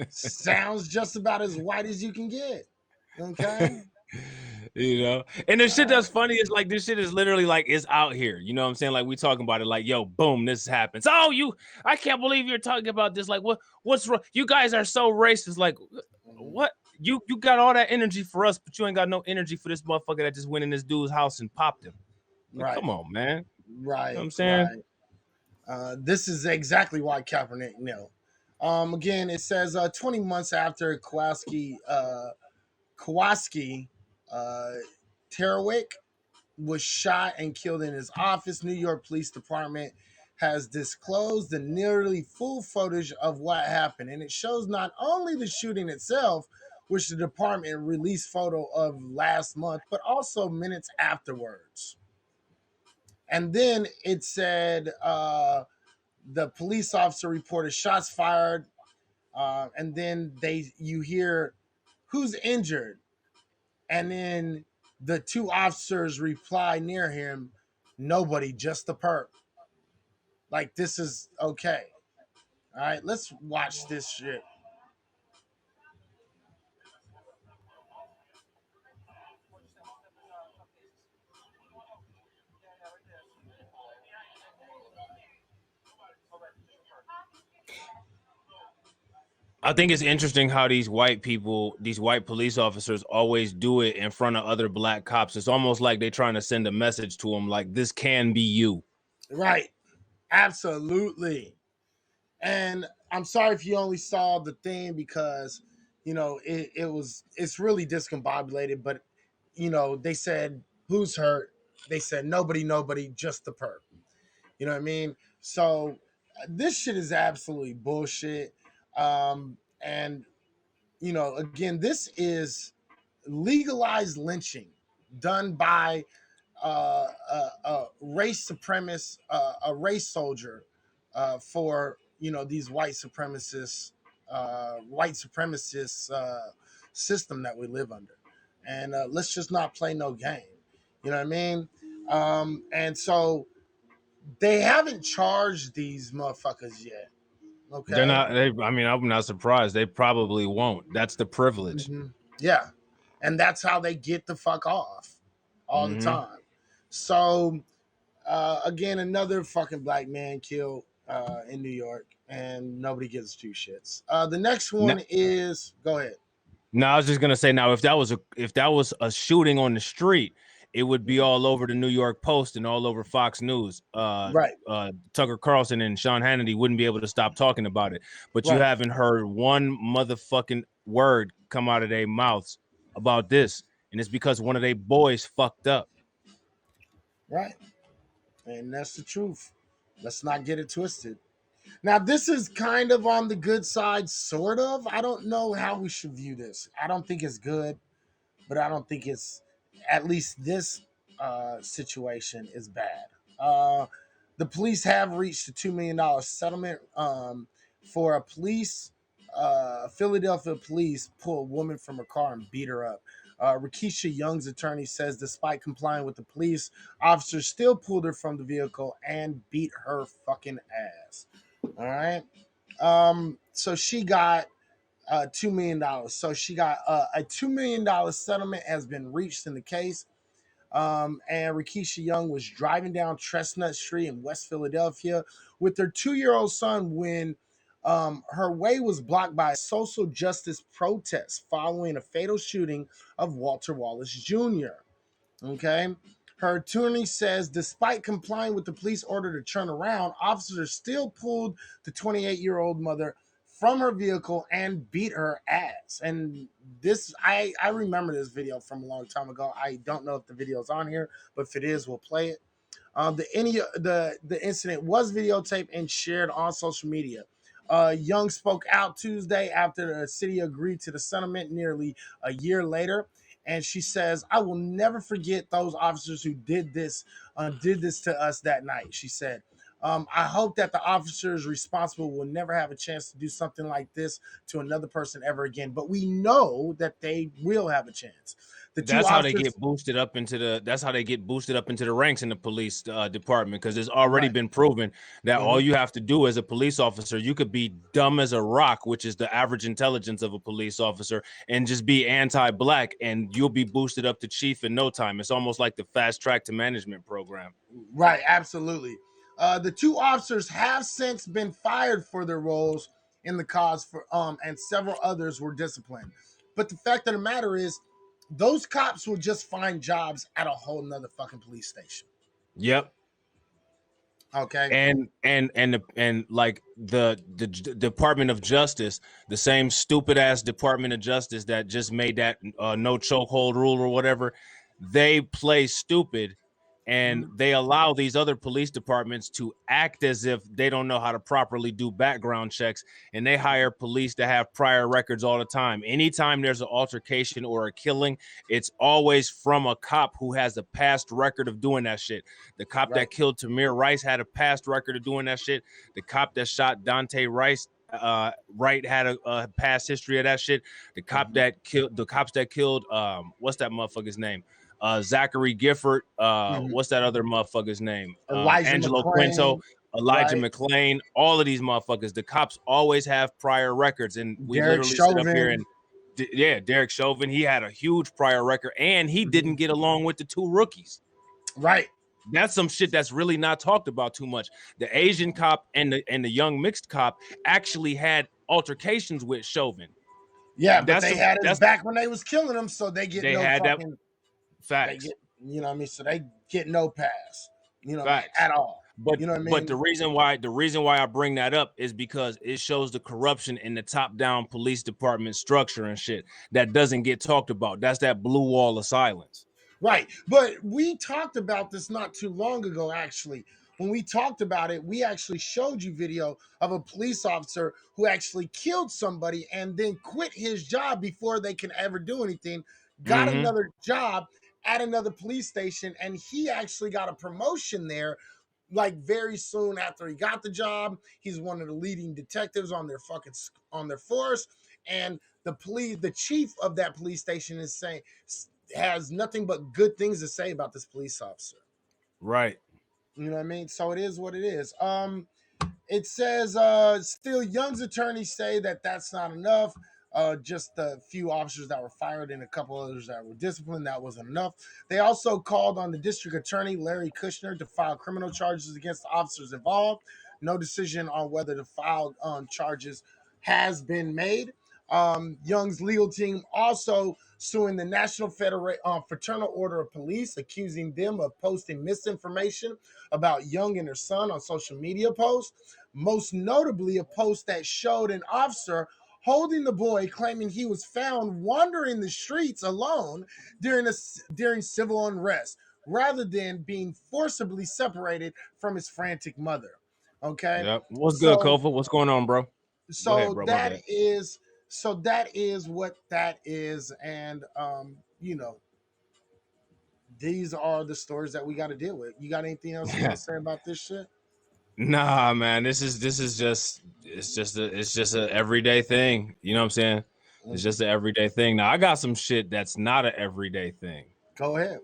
Sounds just about as white as you can get. Okay. You know, and the shit that's funny is like this shit is literally like it's out here. You know what I'm saying? Like we talking about it, like yo, boom, this happens. Oh, I can't believe you're talking about this. Like what's wrong? You guys are so racist. Like what? You got all that energy for us, but you ain't got no energy for this motherfucker that just went in this dude's house and popped him. Like, Right. come on, man. Right. You know what I'm saying? Right. This is exactly why Kaepernick knew. Again, it says 20 months after Kowalski Terwick was shot and killed in his office, New York Police Department has disclosed the nearly full footage of what happened. And it shows not only the shooting itself, which the department released photo of last month, but also minutes afterwards. And then it said the police officer reported shots fired, and then you hear who's injured, and then the two officers reply near him, nobody, just the perp. Like, this is okay. All right, let's watch this shit. I think it's interesting how these white people, these white police officers always do it in front of other black cops. It's almost like they're trying to send a message to them like this can be you. Right. Absolutely. And I'm sorry if you only saw the thing because, you know, it's really discombobulated, but, you know, they said, who's hurt? They said, nobody, just the perp. You know what I mean? So this shit is absolutely bullshit. And, you know, again, this is legalized lynching done by a race supremacist, a race soldier for, you know, these white supremacist system that we live under. And let's just not play no game. You know what I mean? And so they haven't charged these motherfuckers yet. Okay. They're not. I mean, I'm not surprised. They probably won't. That's the privilege. Mm-hmm. Yeah. And that's how they get the fuck off all the time. So, again, another fucking black man killed in New York, and nobody gives two shits. The next one is, go ahead. No, I was just gonna say now if that was a shooting on the street, it would be all over the New York Post and all over Fox News. Right. Tucker Carlson and Sean Hannity wouldn't be able to stop talking about it. But you Right. haven't heard one motherfucking word come out of their mouths about this, and it's because one of their boys fucked up. Right. And that's the truth. Let's not get it twisted. Now, this is kind of on the good side, sort of. I don't know how we should view this. I don't think it's good, but I don't think it's, at least this situation is bad. Uh, the police have reached a $2 million settlement for a police. Philadelphia police pulled a woman from her car and beat her up. Rakisha Young's attorney says despite complying with the police, officers still pulled her from the vehicle and beat her fucking ass. All right. So she got $2 million. So she got a $2 million settlement has been reached in the case. And Rakisha Young was driving down Chestnut Street in West Philadelphia with her 2-year-old son when her way was blocked by a social justice protest following a fatal shooting of Walter Wallace Jr. Okay. Her attorney says despite complying with the police order to turn around, officers still pulled the 28-year-old mother from her vehicle and beat her ass. And this, I remember this video from a long time ago. I don't know if the video's on here, but if it is, we'll play it. The incident was videotaped and shared on social media. Young spoke out Tuesday after the city agreed to the settlement nearly a year later, and she says, "I will never forget those officers who did this to us that night." She said, "I hope that the officers responsible will never have a chance to do something like this to another person ever again. But we know that they will have a chance." The two That's how they officers, get boosted up into the. That's how they get boosted up into the ranks in the police department, because it's already right? been proven that all Mhm. you have to do as a police officer, you could be dumb as a rock, which is the average intelligence of a police officer, and just be anti-black, and you'll be boosted up to chief in no time. It's almost like the fast track to management program. Right, absolutely. The two officers have since been fired for their roles in the cause for and several others were disciplined. But the fact of the matter is, those cops will just find jobs at a whole nother fucking police station. Yep. Okay. And like the Department of Justice, the same stupid ass Department of Justice that just made that no chokehold rule or whatever, they play stupid, and Mhm. they allow these other police departments to act as if they don't know how to properly do background checks, and they hire police to have prior records all the time. Anytime there's an altercation or a killing, it's always from a cop who has a past record of doing that shit. The cop Right. that killed Tamir Rice had a past record of doing that shit. The cop that shot Dante Rice Wright had a past history of that shit. Mhm. The cops that killed what's that motherfucker's name? Zachary Gifford, Mhm. what's that other motherfucker's name? Elijah Angelo Quinto, McClain. Elijah Right. McClain, all of these motherfuckers. The cops always have prior records, and we Derek literally sit up here Chauvin. and yeah, Derek Chauvin, he had a huge prior record, and he didn't Mhm. get along with the two rookies. Right. That's some shit that's really not talked about too much. The Asian cop and the young mixed cop actually had altercations with Chauvin. Yeah, but That's they some had his that's back when they was killing him, so they get they no had that fucking. They facts. get, you know what I mean. So they get no pass. You know what I mean, Facts. at all. But You know what I but mean. the reason why I bring that up is because it shows the corruption in the top down police department structure and shit that doesn't get talked about. That's that blue wall of silence. Right. But we talked about this not too long ago, actually. When we talked about it, we actually showed you video of a police officer who actually killed somebody and then quit his job before they can ever do anything, got Mm-hmm. another job at another police station, and he actually got a promotion there like very soon after he got the job. He's one of the leading detectives on their fucking on their force, and the chief of that police station is saying has nothing but good things to say about this police officer. Right. You know what I mean? So it is what it is. It says still Young's attorneys say that that's not enough. Just a few officers that were fired and a couple others that were disciplined, that wasn't enough. They also called on the district attorney Larry Kushner to file criminal charges against the officers involved. No decision on whether to file charges has been made. Young's legal team also suing the National Fraternal Order of Police, accusing them of posting misinformation about Young and her son on social media posts. Most notably, a post that showed an officer holding the boy, claiming he was found wandering the streets alone during civil unrest, rather than being forcibly separated from his frantic mother. Okay. Yep. What's good, So Kofa? What's going on, bro? Go ahead, so bro. My that bad. is so that is what that is. And these are the stories that we got to deal with. You got anything else you want to say about this shit? Nah, man. This is just it's just a everyday thing. You know what I'm saying? It's just an everyday thing. Now I got some shit that's not an everyday thing. Go ahead.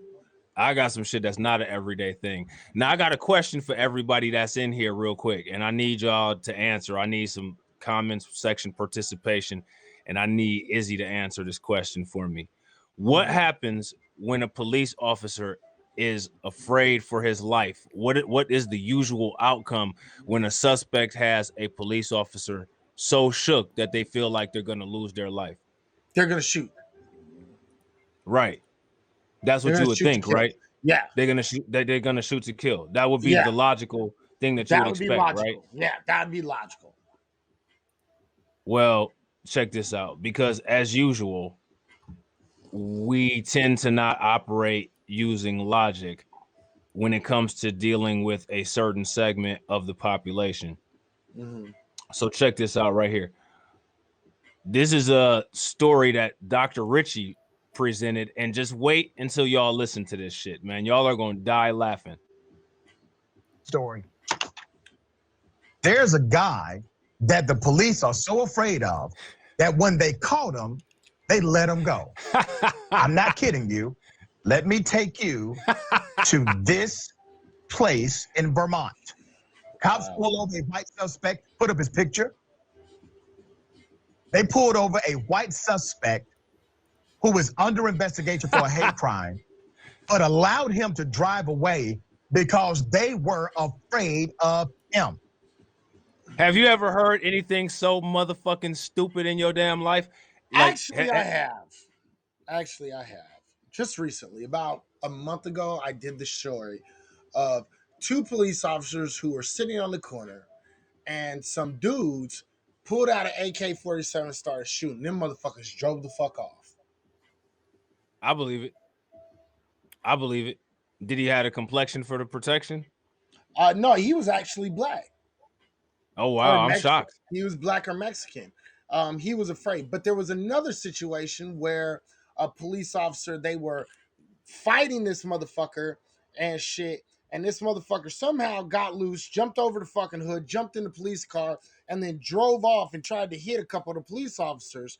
I got some shit that's not an everyday thing. Now I got a question for everybody that's in here real quick, and I need y'all to answer. I need some comments section participation, and I need Izzy to answer this question for me. What happens when a police officer is afraid for his life? What is the usual outcome when a suspect has a police officer so shook that they feel like they're going to lose their life? They're gonna shoot. Right. That's They're what gonna you would shoot to think, kill. right? Yeah, They're gonna shoot to kill. That would be yeah. the logical thing that you would That would be expect, right? logical. Yeah, that would be logical. Well, check this out. Because as usual, we tend to not operate using logic when it comes to dealing with a certain segment of the population. So check this out right here. This is a story that Dr. Ritchie presented, and just wait until y'all listen to this shit, man. Y'all are gonna die laughing. Story. There's a guy that the police are so afraid of that when they caught him, they let him go. I'm not kidding you. Let me take you to this place in Vermont. Cops pull over a white suspect, put up his picture. They pulled over a white suspect who was under investigation for a hate crime, but allowed him to drive away because they were afraid of him. Have you ever heard anything so motherfucking stupid in your damn life? Like, Actually, I have. Actually, I have. Just recently, about a month ago, I did the story of two police officers who were sitting on the corner, and some dudes pulled out an AK-47 and started shooting. Them motherfuckers drove the fuck off. I believe it. I believe it. Did he have a complexion for the protection? No, he was actually black Oh or wow, I'm Mexican. shocked. He was black or Mexican. He was afraid. But there was another situation where a police officer, they were fighting this motherfucker and shit. And this motherfucker somehow got loose, jumped over the fucking hood, jumped in the police car, and then drove off and tried to hit a couple of the police officers.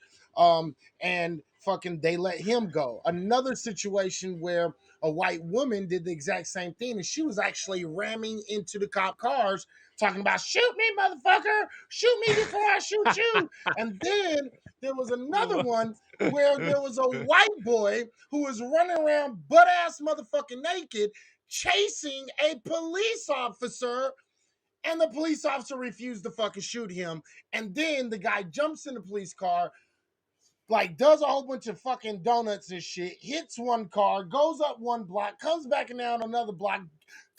And fucking they let him go. Another situation where a white woman did the exact same thing, and she was actually ramming into the cop cars, talking about "shoot me, motherfucker, shoot me before I shoot you." And then there was another one where there was a white boy who was running around butt ass motherfucking naked, chasing a police officer, and the police officer refused to fucking shoot him. And then the guy jumps in the police car, like does a whole bunch of fucking donuts and shit, hits one car, goes up one block, comes back down another block,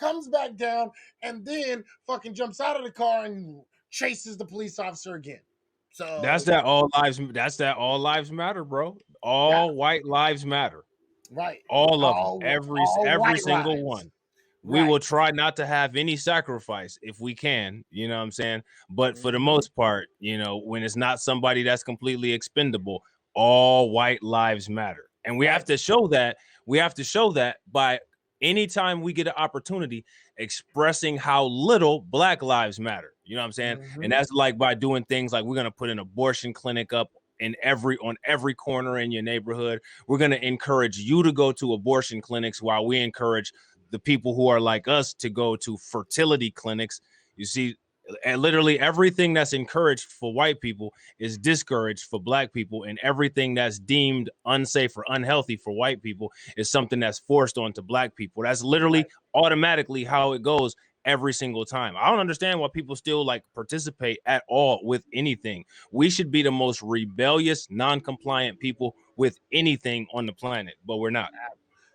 comes back down, and then fucking jumps out of the car and chases the police officer again. That's So that all lives. That's that all lives matter, bro. yeah, All white lives matter. right. All of them. All Every white single lives. one. We Right. will try not to have any sacrifice if we can, you know what I'm saying? But for the Mhm. most part, when it's not somebody that's completely expendable, all white lives matter. And we have Right. to show that. We have to show that by anytime we get an opportunity expressing how little black lives matter. You know what I'm saying? And Mhm. that's like by doing things like we're going to put an abortion clinic up on every corner in your neighborhood. We're going to encourage you to go to abortion clinics while we encourage the people who are like us to go to fertility clinics. You see, and literally everything that's encouraged for white people is discouraged for black people, and everything that's deemed unsafe or unhealthy for white people is something that's forced onto black people. That's literally Right. automatically how it goes every single time. I don't understand why people still like participate at all with anything. We should be the most rebellious, non-compliant people with anything on the planet, but we're not.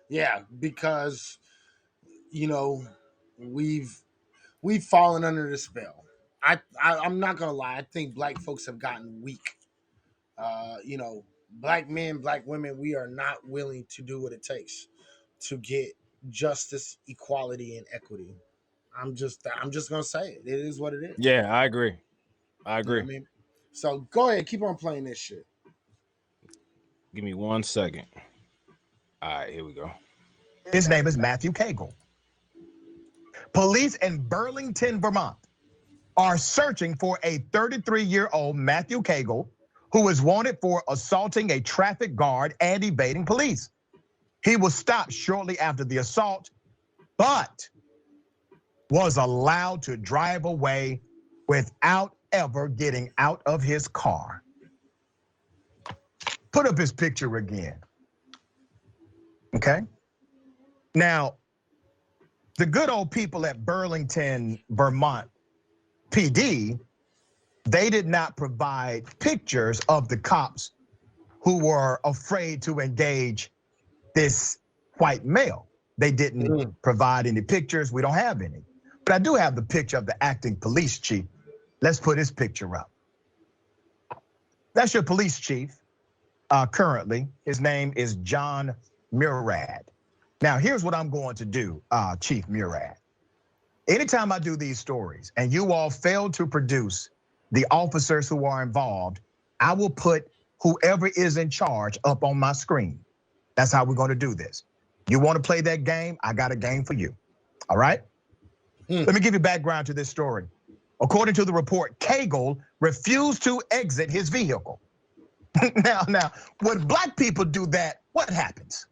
Yeah, because you know we've we've fallen under the spell. I'm not gonna lie. I think black folks have gotten weak. Black men, black women, we are not willing to do what it takes to get justice, equality, and equity. I'm just gonna say it. It is what it is. Yeah, I agree. I You know agree. what I mean? So go ahead, keep on playing this shit. Give me 1 second. All right, here we go. His name is Matthew Cagle. Police in Burlington, Vermont are searching for a 33-year-old Matthew Cagle who is wanted for assaulting a traffic guard and evading police. He was stopped shortly after the assault, but was allowed to drive away without ever getting out of his car. Put up his picture again. Okay? Now, the good old people at Burlington, Vermont PD, they did not provide pictures of the cops who were afraid to engage this white male. They didn't provide any pictures. We don't have any. But I do have the picture of the acting police chief. Let's put his picture up. That's your police chief currently. His name is John Murad. Now, here's what I'm going to do, Chief Murad. Anytime I do these stories and you all fail to produce the officers who are involved, I will put whoever is in charge up on my screen. That's how we're going to do this. You want to play that game? I got a game for you. All right? Let me give you background to this story. According to the report, Cagle refused to exit his vehicle. Now, when black people do that, what happens?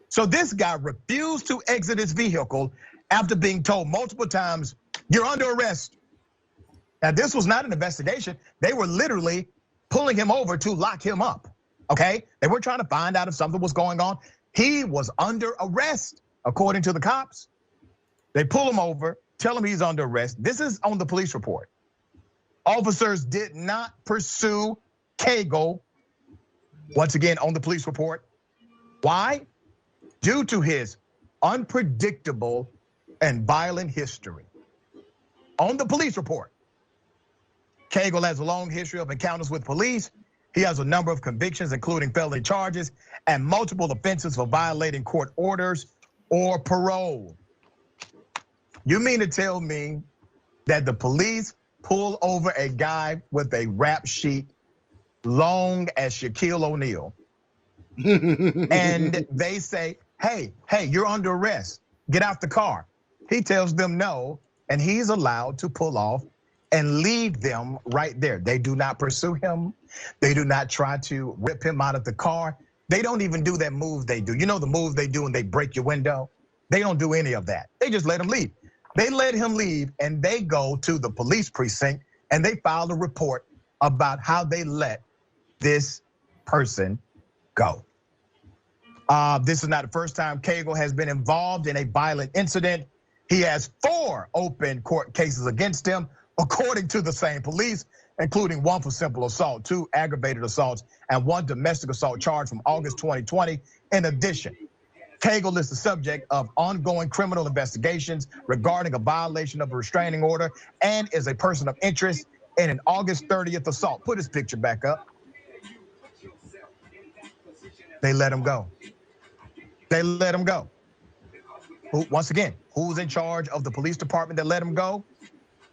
So this guy refused to exit his vehicle after being told multiple times, you're under arrest. Now, this was not an investigation. They were literally pulling him over to lock him up, okay? They were trying to find out if something was going on. He was under arrest, according to the cops. They pull him over, tell him he's under arrest. This is on the police report. Officers did not pursue Cagle, once again on the police report. Why? Due to his unpredictable and violent history. On the police report, Cagle has a long history of encounters with police. He has a number of convictions, including felony charges and multiple offenses for violating court orders or parole. You mean to tell me that the police pull over a guy with a rap sheet long as Shaquille O'Neal and they say, hey, you're under arrest, get out the car. He tells them no, and he's allowed to pull off and leave them right there. They do not pursue him. They do not try to rip him out of the car. They don't even do that move they do. You know the move they do when they break your window? They don't do any of that. They just let him leave. They let him leave and they go to the police precinct and they file a report about how they let this person go. This is not the first time Cagle has been involved in a violent incident. He has 4 open court cases against him, according to the same police, including 1 for simple assault, 2 aggravated assaults, and 1 domestic assault charge from August 2020. In addition, Cagle is the subject of ongoing criminal investigations regarding a violation of a restraining order and is a person of interest in an August 30th assault. Put his picture back up. They let him go. They let him go. Once again, who's in charge of the police department that let him go?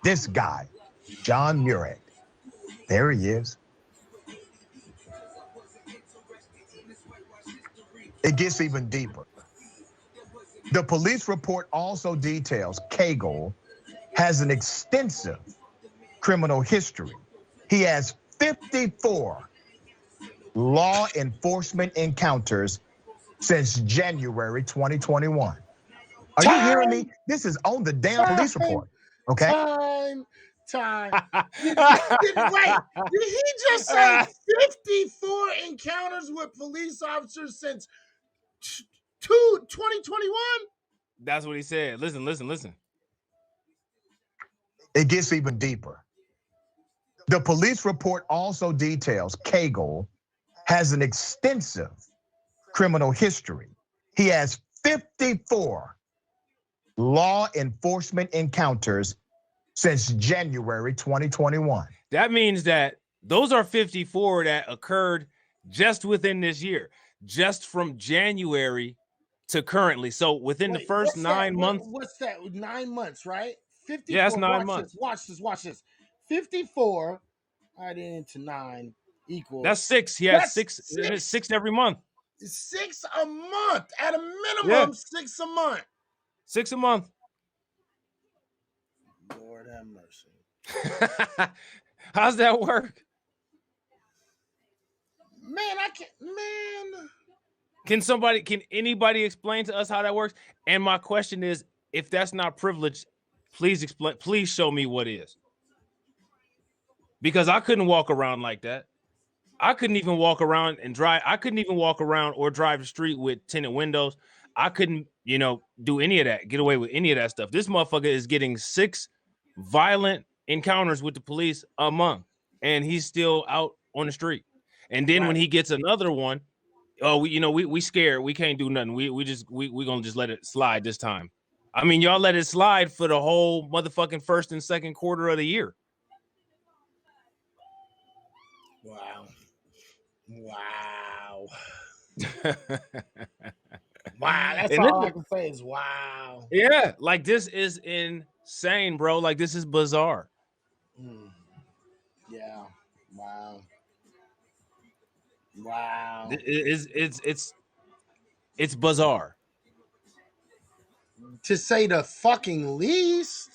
This guy, John Murad. There he is. It gets even deeper. The police report also details Cagle has an extensive criminal history. He has 54 law enforcement encounters since January 2021. Are you hearing me? This is on the damn police report, okay? Time. Wait, did he just say 54 encounters with police officers since 2021? That's what he said. Listen. It gets even deeper. The police report also details Cagle has an extensive criminal history. He has 54 law enforcement encounters since January 2021. That means that those are 54 that occurred just within this year, just from January to currently. So within the Wait, first what's that? 9 months, What's that? 9 months, right? yeah, that's 54. 9 months. Watch this. Watch this. 54 added into 9 That's equals. 6. He has That's 6. It's six. 6 every month. 6 a month. At a Yeah, minimum, 6 a month. 6 a month. Lord have mercy. How's that work? Man, I can't. Man. Can anybody explain to us how that works? And my question is, if that's not privilege, please explain. Please show me what is. Because I couldn't walk around like that. I couldn't even walk around and drive. I couldn't even walk around or drive the street with tinted windows. I couldn't, do any of that, get away with any of that stuff. This motherfucker is getting 6 violent encounters with the police a month, and he's still out on the street. And then when he gets another one, we scared. We can't do nothing. We gonna just let it slide this time. I mean, y'all let it slide for the whole motherfucking first and second quarter of the year. Wow. Wow. Wow. That's And all I can say is wow. yeah, like this is insane, bro. Like this is bizarre. Yeah. Wow. Wow. It's bizarre. To say the fucking least.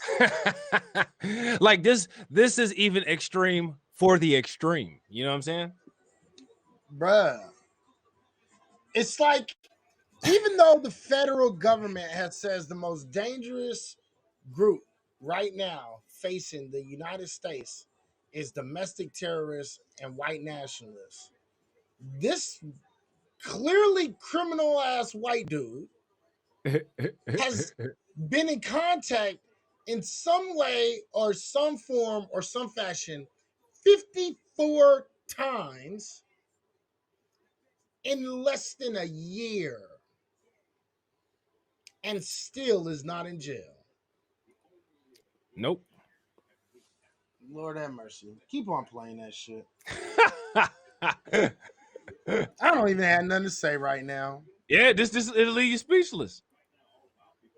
Like this is even extreme for the extreme. You know what I'm saying? Bruh. It's like, even though the federal government says the most dangerous group right now facing the United States is domestic terrorists and white nationalists, this clearly criminal ass white dude has been in contact in some way or some form or some fashion 54 times in less than a year and still is not in jail. Nope. Lord have mercy. Keep on playing that shit. I don't even have nothing to say right now. Yeah, it'll leave you speechless.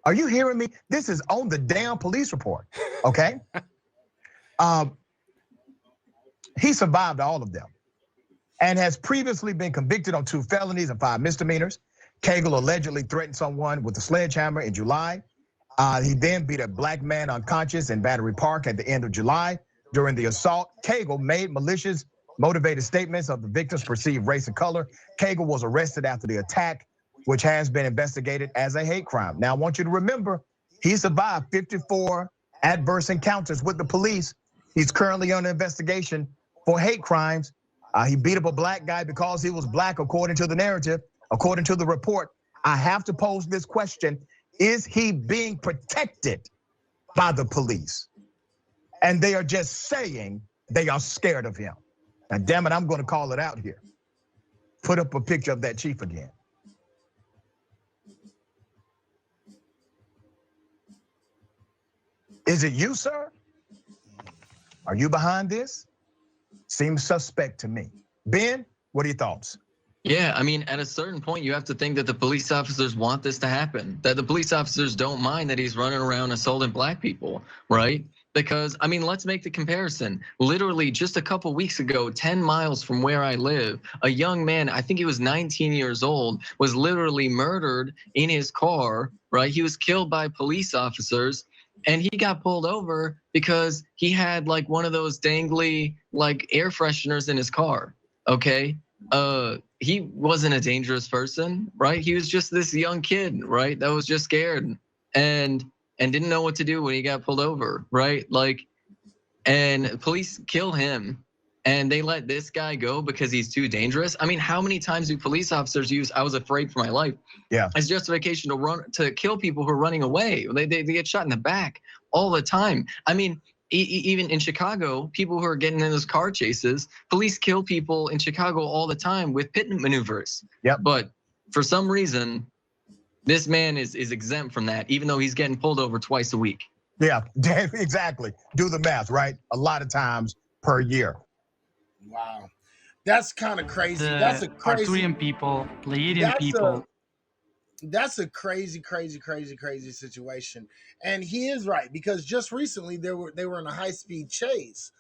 Are you hearing me? This is on the damn police report, okay? He survived all of them and has previously been convicted on 2 felonies and 5 misdemeanors. Cagle allegedly threatened someone with a sledgehammer in July. He then beat a black man unconscious in Battery Park at the end of July. During the assault, Cagle made malicious, motivated statements of the victim's perceived race and color. Cagle was arrested after the attack, which has been investigated as a hate crime. Now, I want you to remember, he survived 54 adverse encounters with the police. He's currently under investigation for hate crimes. He beat up a black guy because he was black, according to the narrative, according to the report. I have to pose this question. Is he being protected by the police? And they are just saying they are scared of him. Now, damn it, I'm going to call it out here. Put up a picture of that chief again. Is it you, sir? Are you behind this? Seems suspect to me. Ben, what are your thoughts? Yeah, I mean, at a certain point, you have to think that the police officers want this to happen, that the police officers don't mind that he's running around assaulting black people, right? Because, I mean, let's make the comparison. Literally just a couple weeks ago, 10 miles from where I live, a young man, I think he was 19 years old, was literally murdered in his car, right? He was killed by police officers. And he got pulled over because he had like one of those dangly like air fresheners in his car, okay? He wasn't a dangerous person, right? He was just this young kid, right? That was just scared and didn't know what to do when he got pulled over, right? Like, and police kill him and they let this guy go because he's too dangerous. I mean, how many times do police officers use "I was afraid for my life" as justification to kill people who are running away? They get shot in the back all the time. I mean, even in Chicago, people who are getting in those car chases, police kill people in Chicago all the time with pit maneuvers. Yep. But for some reason, this man is exempt from that, even though he's getting pulled over twice a week. Yeah, exactly. Do the math, right? A lot of times per year. Wow. That's kind of crazy. That's a crazy. Arthurian people, Pleiadian people. That's a crazy situation. And he is right, because just recently they were in a high-speed chase,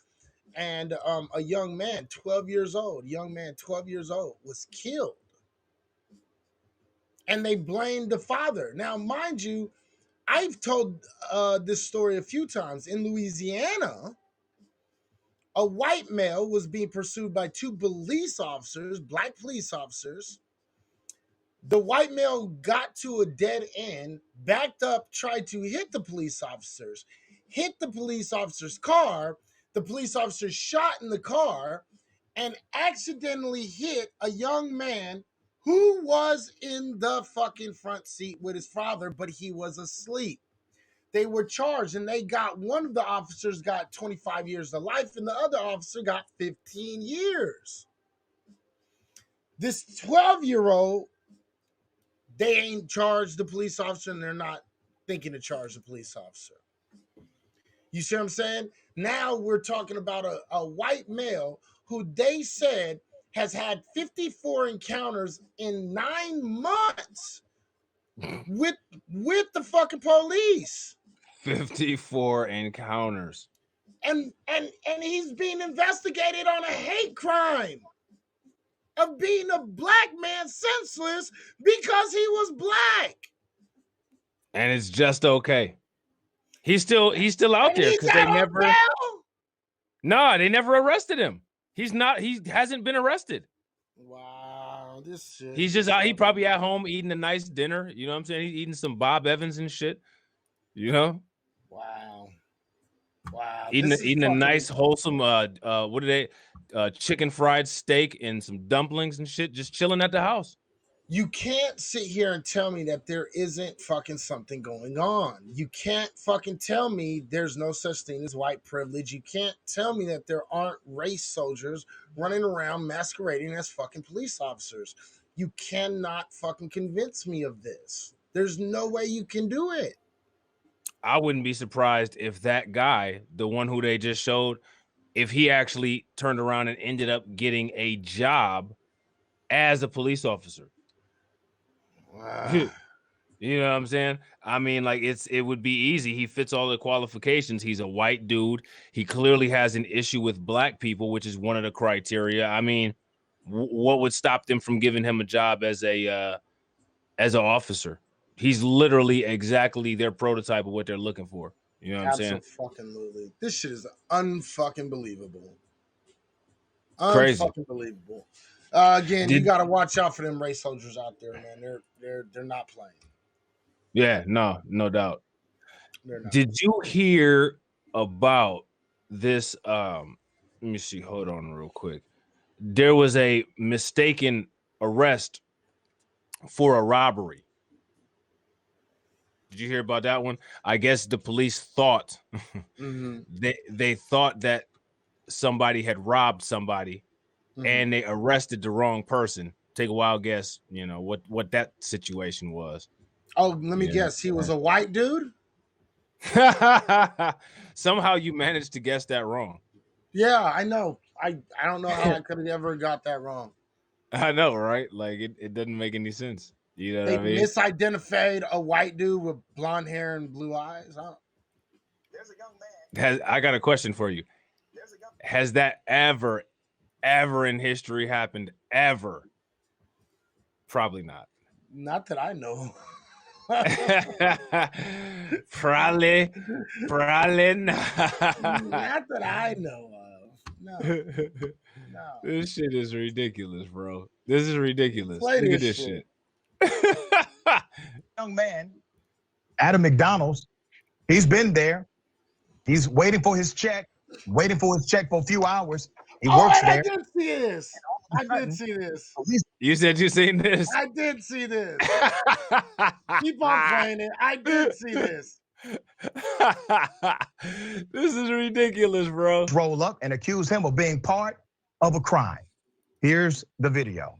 and a young man 12 years old was killed, and they blamed the father. Now, mind you, I've told this story a few times. In Louisiana, a white male was being pursued by two police officers, black police officers. The white male got to a dead end, backed up, tried to hit the police officers, hit the police officer's car. The police officer shot in the car and accidentally hit a young man who was in the fucking front seat with his father, but he was asleep. They were charged, and one of the officers got 25 years to life, and the other officer got 15 years. This 12-year-old, they ain't charged the police officer, and they're not thinking to charge the police officer. You see what I'm saying? Now we're talking about a white male who they said has had 54 encounters in 9 months with the fucking police. 54 encounters. And he's being investigated on a hate crime of being a black man senseless because he was black. And it's just okay. He's still out there because they never. No, they never arrested him. He hasn't been arrested. Wow, this shit. He's just out. He probably at home eating a nice dinner. You know what I'm saying? He's eating some Bob Evans and shit. You know? Wow. Eating a nice wholesome what are they? Chicken fried steak and some dumplings and shit, just chilling at the house. You can't sit here and tell me that there isn't fucking something going on. You can't fucking tell me there's no such thing as white privilege. You can't tell me that there aren't race soldiers running around masquerading as fucking police officers. You cannot fucking convince me of this. There's no way you can do it. I wouldn't be surprised if that guy, the one who they just showed, if he actually turned around and ended up getting a job as a police officer. Wow. You know what I'm saying? I mean, like it would be easy. He fits all the qualifications. He's a white dude. He clearly has an issue with black people, which is one of the criteria. I mean, what would stop them from giving him a job as an officer? He's literally exactly their prototype of what they're looking for. You know what I'm saying? Absolutely. This shit is unfucking believable. Crazy. Unfucking believable. Again, you got to watch out for them race soldiers out there, man. They're not playing. Yeah, no doubt. Did you hear about this? Let me see. Hold on real quick. There was a mistaken arrest for a robbery. Did you hear about that one? I guess the police thought they thought that somebody had robbed somebody. And they arrested the wrong person. Take a wild guess, you know, what that situation was. Oh, let me guess. He was a white dude? Somehow you managed to guess that wrong. Yeah, I know. I don't know how I could have ever got that wrong. I know, right? Like it doesn't make any sense. You know what I mean? They misidentified a white dude with blonde hair and blue eyes. There's a young man. I got a question for you. Has that ever in history happened? Ever? Probably not. Not that I know. probably not. Not that I know of. No. This shit is ridiculous, bro. This is ridiculous. Look at this shit. Young man at a McDonald's. He's been there. He's waiting for his check. Waiting for his check for a few hours. He works there. I did see this. You said you seen this? I did see this. Keep on playing it. I did see this. This is ridiculous, bro. Roll up and accuse him of being part of a crime. Here's the video.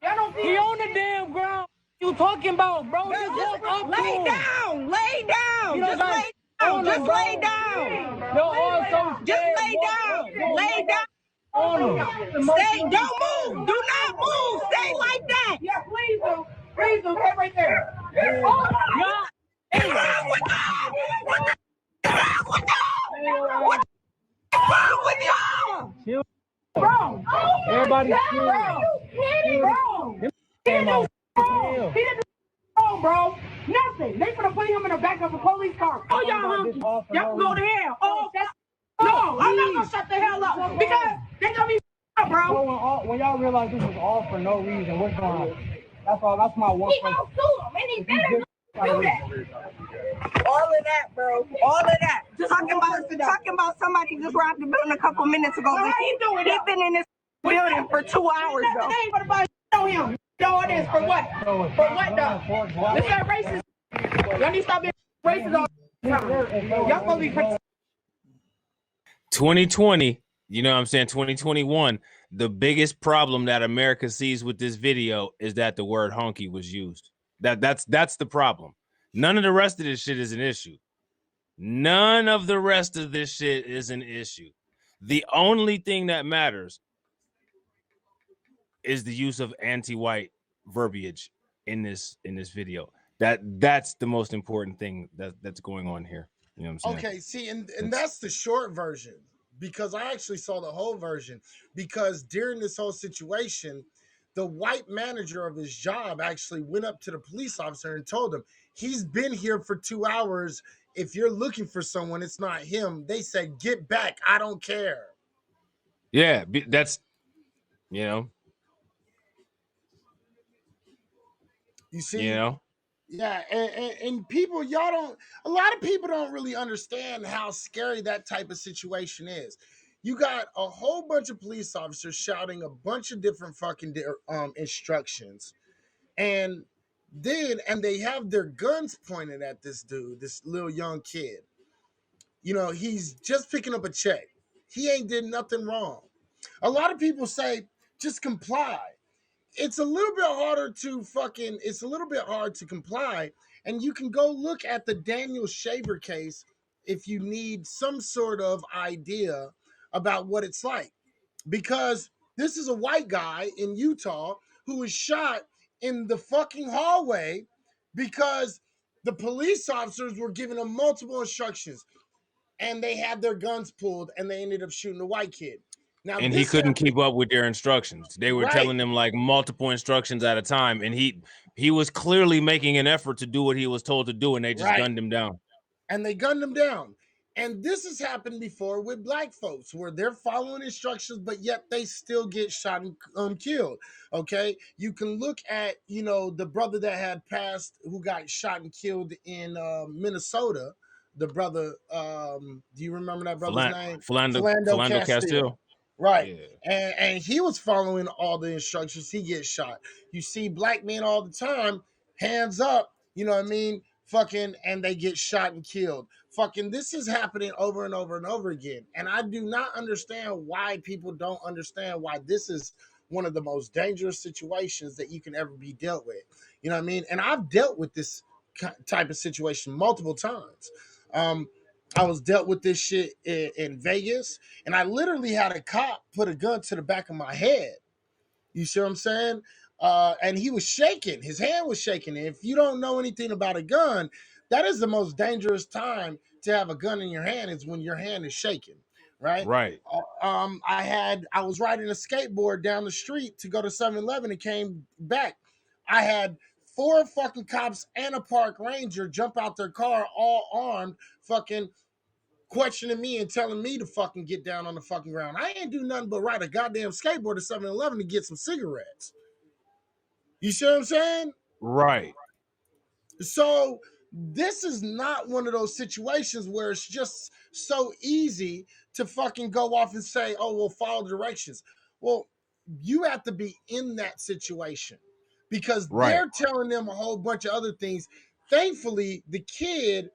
He on the damn ground. You talking about, bro? Just walk up to him. Lay down. Just lay down. Just lay down. You're all so scared. Just lay down. Lay down. On him. Stay. Don't move. Do not move. Stay like that. Yeah, please do. Please don't get right there. Oh my God. Chill. Bro. Everybody chill. Bro. Bro. He didn't do bro. Nothing. They gonna put him in the back of a police car. Oh, y'all hunky. Y'all can go to hell. Oh, that's no. I'm not gonna shut the hell up because they gonna be bro. When y'all realize this was all for no reason, what's going on? That's all. That's my one. He gonna sue him, and he better do that. All of that, bro. All of that. Talking about somebody just robbed the building a couple minutes ago. He's been in this building for 2 hours though. What about show him? Show it is for what? For what though? This is racist. Y'all need to stop being racist all the time. Y'all supposed to be 2020, you know what I'm saying? 2021. The biggest problem that America sees with this video is that the word honky was used. That's the problem. None of the rest of this shit is an issue. None of the rest of this shit is an issue. The only thing that matters is the use of anti-white verbiage in this video. That's the most important thing that's going on here. You know what I'm saying? Okay, see, and that's the short version, because I actually saw the whole version, because during this whole situation, the white manager of his job actually went up to the police officer and told him, he's been here for 2 hours. If you're looking for someone, it's not him. They said, get back. I don't care. Yeah, that's, you know. You see? You know? Yeah, and people, a lot of people don't really understand how scary that type of situation is. You got a whole bunch of police officers shouting a bunch of different fucking instructions, and they have their guns pointed at this dude, this little young kid. You know, he's just picking up a check. He ain't did nothing wrong. A lot of people say, just comply. It's a little bit harder to comply. And you can go look at the Daniel Shaver case if you need some sort of idea about what it's like. Because this is a white guy in Utah who was shot in the fucking hallway because the police officers were giving him multiple instructions and they had their guns pulled and they ended up shooting the white kid. Now, and he couldn't keep up with their instructions. They were telling him like multiple instructions at a time, and he was clearly making an effort to do what he was told to do, and they just gunned him down. And they gunned him down. And this has happened before with black folks where they're following instructions, but yet they still get shot and killed. Okay. You can look at, the brother that had passed who got shot and killed in Minnesota. The brother, do you remember that brother's name? Philando Castile. Right. Yeah. And he was following all the instructions. He gets shot. You see black men all the time, hands up, you know what I mean? Fucking, and they get shot and killed. Fucking, this is happening over and over and over again. And I do not understand why people don't understand why this is one of the most dangerous situations that you can ever be dealt with. You know what I mean? And I've dealt with this type of situation multiple times. I was dealt with this shit in Vegas, and I literally had a cop put a gun to the back of my head. You see what I'm saying? And he was shaking. His hand was shaking. And if you don't know anything about a gun, that is the most dangerous time to have a gun in your hand, is when your hand is shaking, right? Right. I was riding a skateboard down the street to go to 7-Eleven and came back. I had 4 fucking cops and a park ranger jump out their car, all armed, fucking questioning me and telling me to fucking get down on the fucking ground. I ain't do nothing but ride a goddamn skateboard to 7-Eleven to get some cigarettes. You see what I'm saying? Right. So this is not one of those situations where it's just so easy to fucking go off and say, oh, we'll follow directions. Well, you have to be in that situation because they're telling them a whole bunch of other things. Thankfully, the kid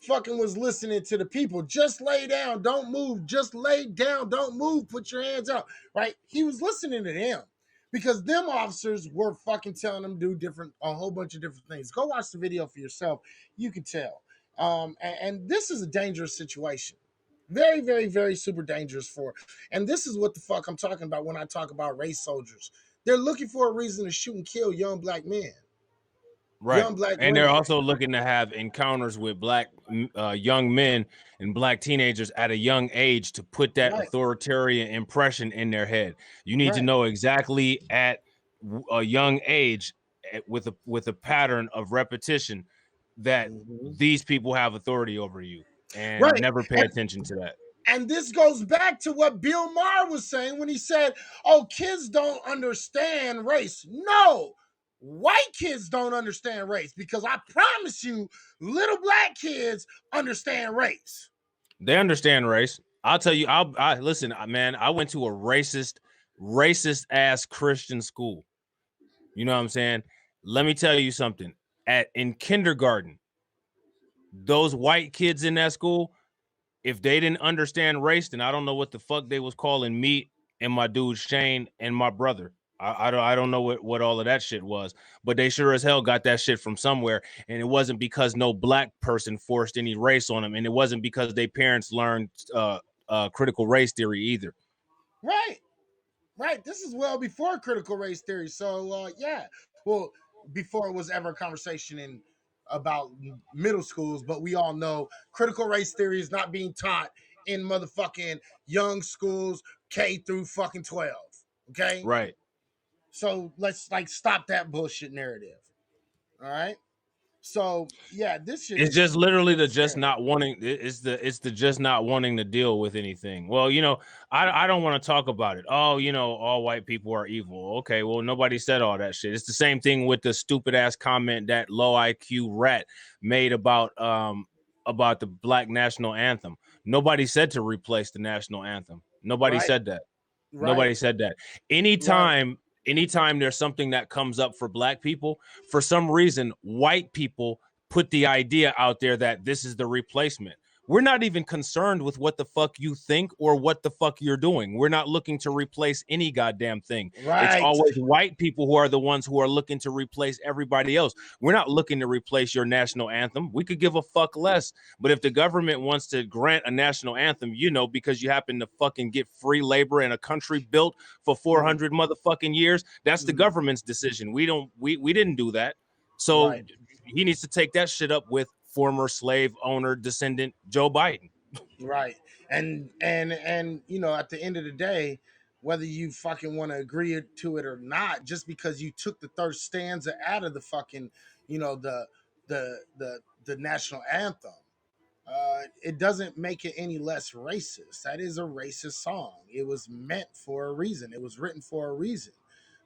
fucking was listening to the people. Just lay down, don't move. Just lay down, don't move. Put your hands out, right? He was listening to them because them officers were fucking telling them to do a whole bunch of different things. Go watch the video for yourself. You can tell. And this is a dangerous situation. Very, very, very super dangerous and this is what the fuck I'm talking about when I talk about race soldiers. They're looking for a reason to shoot and kill young black men. Right. young black And they're women. also looking to have encounters with black young men and black teenagers at a young age to put that Right. authoritarian impression in their head. You need to Right. know exactly at a young age with a pattern of repetition that these people have authority over you, and Right. never pay attention to that. And this goes back to what Bill Maher was saying when he said, oh, kids don't understand race. No, white kids don't understand race, because I promise you, little black kids understand race. They understand race. I'll tell you, I listen, man, I went to a racist ass Christian school. You know what I'm saying? Let me tell you something. In kindergarten, those white kids in that school, if they didn't understand race, then I don't know what the fuck they was calling me and my dude Shane and my brother. I don't know what all of that shit was, but they sure as hell got that shit from somewhere. And it wasn't because no black person forced any race on them, and it wasn't because their parents learned critical race theory either. Right. Right. This is well before critical race theory. So yeah. Well, before it was ever a conversation in about middle schools, but we all know critical race theory is not being taught in motherfucking young schools K through fucking 12. Okay. Right. So let's like stop that bullshit narrative. All right. So yeah, this shit It's is just literally the just insane. not wanting. It's the just not wanting to deal with anything. Well, you know, I don't want to talk about it. Oh, you know, all white people are evil. Okay, well, nobody said all that shit. It's the same thing with the stupid ass comment that low IQ rat made about the Black national anthem. Nobody said to replace the national anthem. Nobody Right. said that. Right. Nobody said that. Right. Anytime there's something that comes up for black people, for some reason, white people put the idea out there that this is the replacement. We're not even concerned with what the fuck you think or what the fuck you're doing. We're not looking to replace any goddamn thing. It's Right. always white people who are the ones who are looking to replace everybody else. We're not looking to replace your national anthem. We could give a fuck less. But if the government wants to grant a national anthem, you know, because you happen to fucking get free labor in a country built for 400 motherfucking years, that's the government's decision. We didn't do that. So Right. he needs to take that shit up with former slave owner descendant Joe Biden. Right. And you know, at the end of the day, whether you fucking want to agree to it or not, just because you took the third stanza out of the fucking, you know, the national anthem, it doesn't make it any less racist. That is a racist song. It was meant for a reason. It was written for a reason.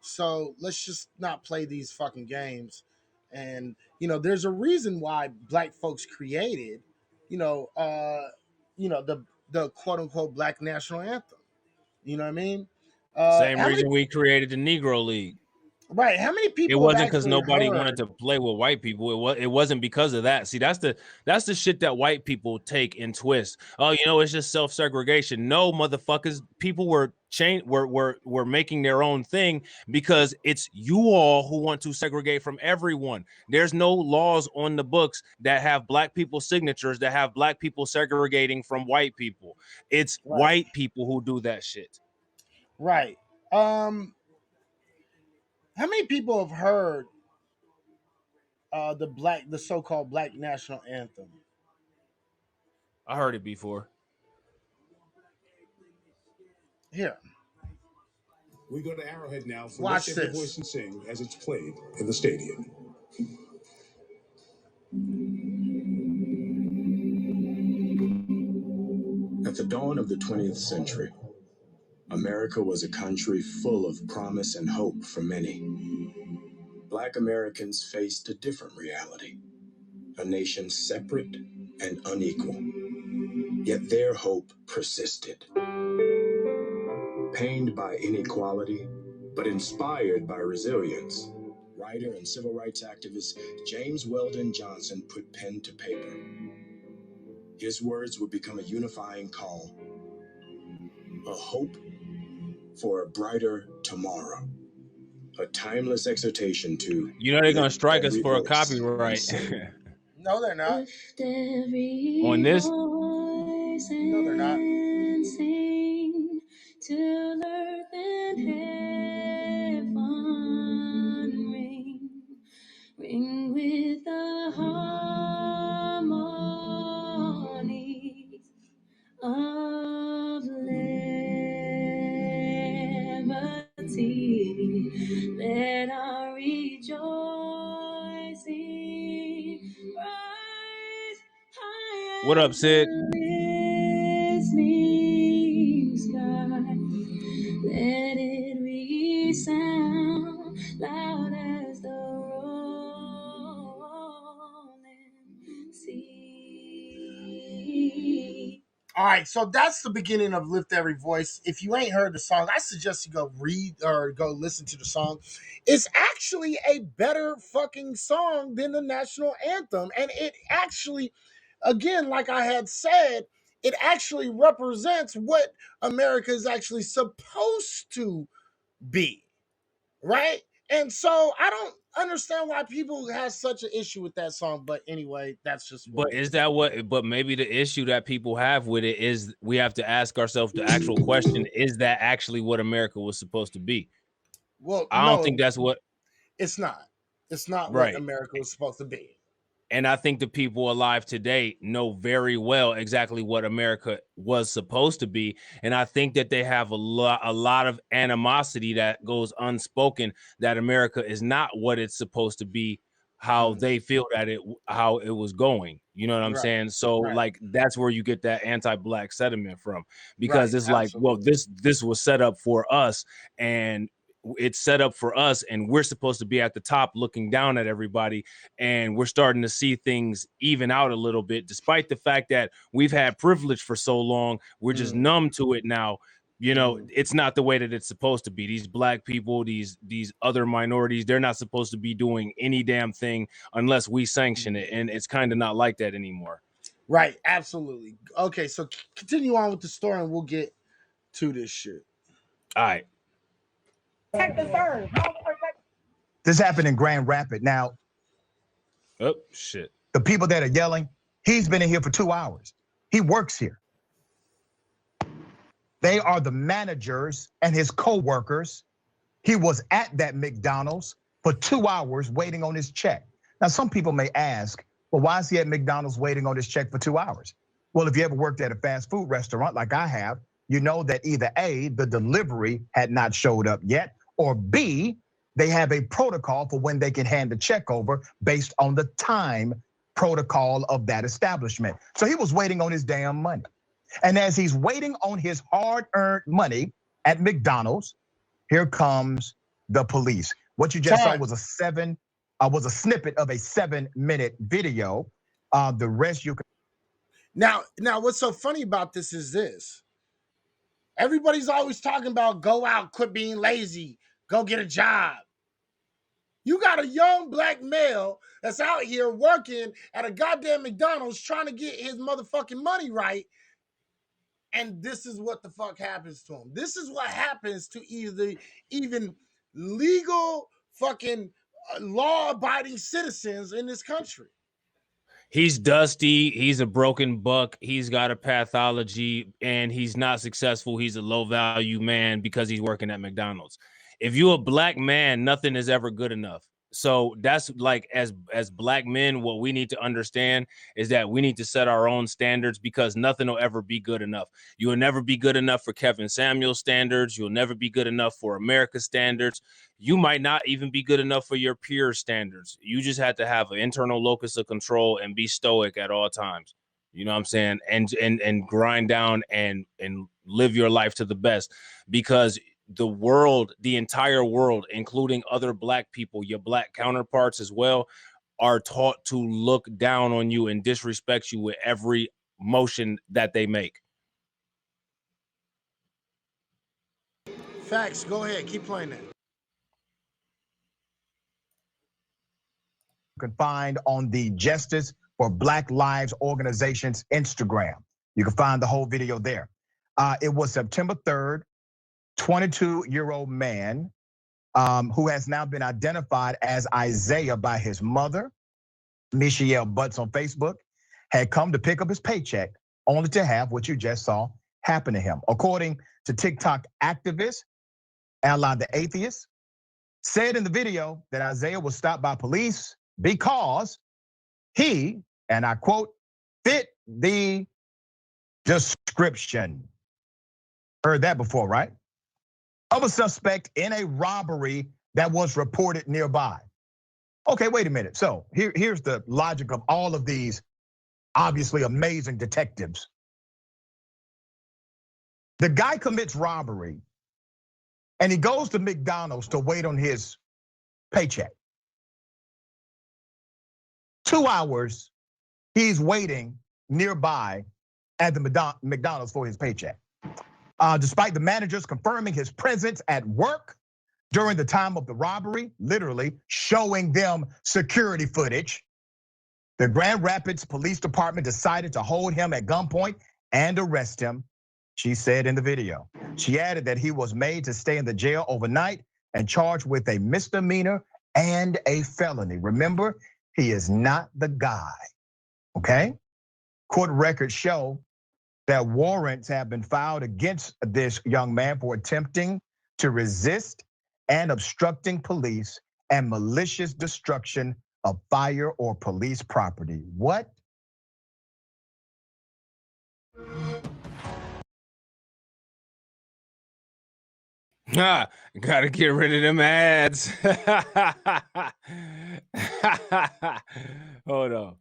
So let's just not play these fucking games. And you know, there's a reason why black folks created, you know, the quote unquote black national anthem. You know what I mean? Same How many reason we created the Negro League. right? How many It people have wasn't because actually nobody wanted heard? to play with white people. It wasn't because of that. See, that's the shit that white people take and twist. Oh, you know, it's just self-segregation. No, motherfuckers, people were making their own thing because it's you all who want to segregate from everyone. There's no laws on the books that have black people signatures that have black people segregating from white people. It's Right, white people who do that shit. right. How many people have heard the so-called black national anthem? I heard it before. Here, We go to Arrowhead now for watch Lift Every this. Voice and Sing as it's played in the stadium. At the dawn of the 20th century, America was a country full of promise and hope for many. Black Americans faced a different reality, a nation separate and unequal. Yet their hope persisted. Pained by inequality, but inspired by resilience, writer and civil rights activist James Weldon Johnson put pen to paper. His words would become a unifying call, a hope for a brighter tomorrow, a timeless exhortation to You know they're gonna lift strike us every for a voice and copyright. sing. No, they're not. On this. No, they're not. Sing till earth and heaven ring, ring with Let our rejoicing rise high What up, as Sid? the listening sky. Let it resound loud as the rolling sea. All right, so that's the beginning of Lift Every Voice. If you ain't heard the song, I suggest you go read or go listen to the song. It's actually a better fucking song than the national anthem. And it actually, again, like I had said, it actually represents what America is actually supposed to be, right? And so I don't understand why people have such an issue with that song. But anyway, that's just what But it is is. that what? But maybe the issue that people have with it is we have to ask ourselves the actual question: is that actually what America was supposed to be? Well, I don't think no, that's what. it's not. It's not what Right. America was supposed to be. And I think the people alive today know very well exactly what America was supposed to be. And I think that they have a lot of animosity that goes unspoken, that America is not what it's supposed to be, how they feel that how it was going. You know what I'm Right. saying? So Right. like that's where you get that anti-black sentiment from, because Right. it's like, well, Absolutely. this was set up for us, and it's set up for us, and we're supposed to be at the top looking down at everybody, and we're starting to see things even out a little bit, despite the fact that we've had privilege for so long. We're just numb to it now. You know, it's not the way that it's supposed to be. These black people, these other minorities, they're not supposed to be doing any damn thing unless we sanction it, and it's kind of not like that anymore. Right. Absolutely. Okay, so continue on with the story, and we'll get to this shit. All right. Protect the serve. This happened in Grand Rapids. Now, Oh shit. the people that are yelling, he's been in here for 2 hours. He works here. They are the managers and his co-workers. He was at that McDonald's for 2 hours waiting on his check. Now, some people may ask, well, why is he at McDonald's waiting on his check for 2 hours? Well, if you ever worked at a fast food restaurant like I have, you know that either A, the delivery had not showed up yet, or B, they have a protocol for when they can hand the check over based on the time protocol of that establishment. So he was waiting on his damn money. And as he's waiting on his hard-earned money at McDonald's, here comes the police. What you just saw was a snippet of a 7-minute video. The rest you can. Now, what's so funny about this is this. Everybody's always talking about go out, quit being lazy, go get a job. You got a young black male that's out here working at a goddamn McDonald's trying to get his motherfucking money right. And this is what the fuck happens to him. This is what happens to even legal fucking law-abiding citizens in this country. He's dusty. He's a broken buck. He's got a pathology, and he's not successful. He's a low-value man because he's working at McDonald's. If you're a black man, nothing is ever good enough. So that's like, as black men, what we need to understand is that we need to set our own standards, because nothing will ever be good enough. You will never be good enough for Kevin Samuel standards. You'll never be good enough for America's standards. You might not even be good enough for your peer standards. You just have to have an internal locus of control and be stoic at all times. You know what I'm saying? And grind down and live your life to the best, because the world, the entire world, including other black people, your black counterparts as well, are taught to look down on you and disrespect you with every motion that they make. Facts. Go ahead. Keep playing that. You can find on the Justice for Black Lives Organization's Instagram. You can find the whole video there. It was September 3rd. 22-year-old man who has now been identified as Isaiah by his mother, Michelle Butts on Facebook, had come to pick up his paycheck only to have what you just saw happen to him. According to TikTok activist Ally the Atheist, said in the video that Isaiah was stopped by police because he, and I quote, fit the description. Heard that before, right? Of a suspect in a robbery that was reported nearby. Okay, wait a minute. So here's the logic of all of these obviously amazing detectives. The guy commits robbery and he goes to McDonald's to wait on his paycheck. 2 hours, he's waiting nearby at the McDonald's for his paycheck. Despite the managers confirming his presence at work during the time of the robbery, literally showing them security footage, the Grand Rapids Police Department decided to hold him at gunpoint and arrest him, she said in the video. She added that he was made to stay in the jail overnight and charged with a misdemeanor and a felony. Remember, he is not the guy, okay? Court records show that warrants have been filed against this young man for attempting to resist and obstructing police and malicious destruction of fire or police property. What? Gotta get rid of them ads. Hold on.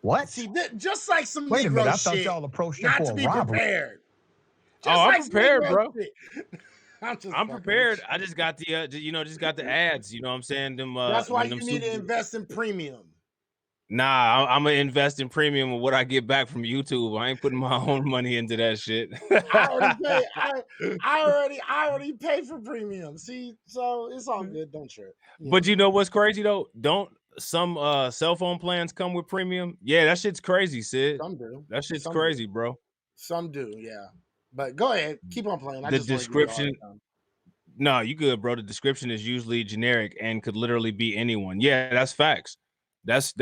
What? See, just like some Wait a Negro minute, I shit, thought y'all approached him not for to a be robbery. prepared. Oh, I'm prepared, bro. I'm prepared. I just got the, just got the ads. You know what I'm saying? Them. That's why you them need to invest in premium. Nah, I'm gonna invest in premium of what I get back from YouTube. I ain't putting my own money into that shit. I already paid. I already paid for premium. See, so it's all good. Don't trip. But you know what's crazy though? Don't some cell phone plans come with premium? Yeah, that shit's crazy, Sid. Some do. That shit's Some crazy, do. bro. Some do, yeah. But go ahead, keep on playing. I The just wanna give you a hard description. time. No, you good, bro. The description is usually generic and could literally be anyone. Yeah, that's facts. That's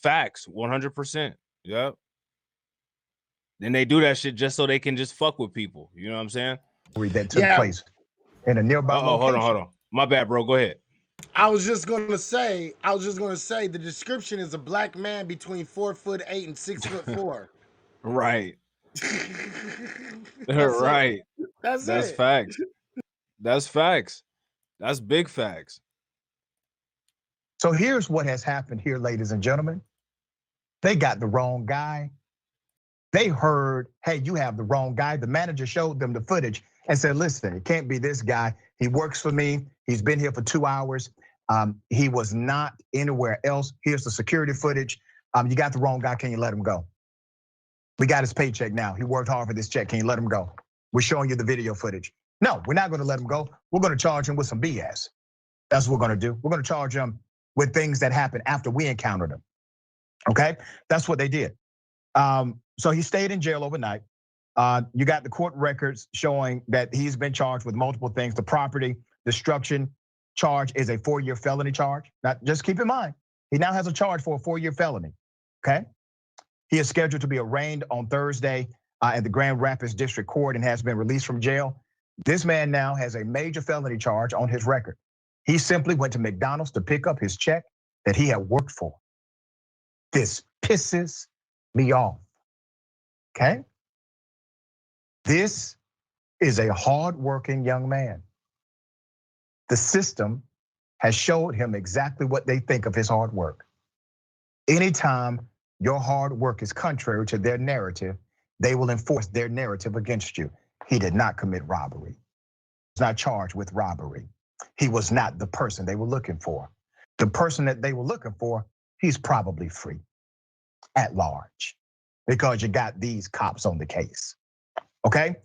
facts. 100%. Yep. Then they do that shit just so they can just fuck with people. You know what I'm saying? That took place in a nearby location. Hold on. My bad, bro. Go ahead. I was just gonna say the description is a black man between 4'8" and 6'4". Right. That's right. it. That's it. Facts. That's facts. That's big facts. So here's what has happened here, ladies and gentlemen. They got the wrong guy. They heard, hey, you have the wrong guy. The manager showed them the footage and said, listen, it can't be this guy. He works for me. He's been here for 2 hours. He was not anywhere else. Here's the security footage. You got the wrong guy. Can you let him go? We got his paycheck now. He worked hard for this check. Can you let him go? We're showing you the video footage. No, we're not gonna let him go. We're gonna charge him with some BS. That's what we're gonna do. We're gonna charge him with things that happened after we encountered him. Okay, that's what they did. So he stayed in jail overnight. You got the court records showing that he's been charged with multiple things. The property destruction charge is a 4-year felony charge. Now, just keep in mind, he now has a charge for a 4-year felony, okay? He is scheduled to be arraigned on Thursday at the Grand Rapids District Court and has been released from jail. This man now has a major felony charge on his record. He simply went to McDonald's to pick up his check that he had worked for. This pisses me off, okay? This is a hardworking young man. The system has showed him exactly what they think of his hard work. Anytime your hard work is contrary to their narrative, they will enforce their narrative against you. He did not commit robbery. He was not charged with robbery. He was not the person they were looking for. The person that they were looking for, he's probably free at large because you got these cops on the case, okay?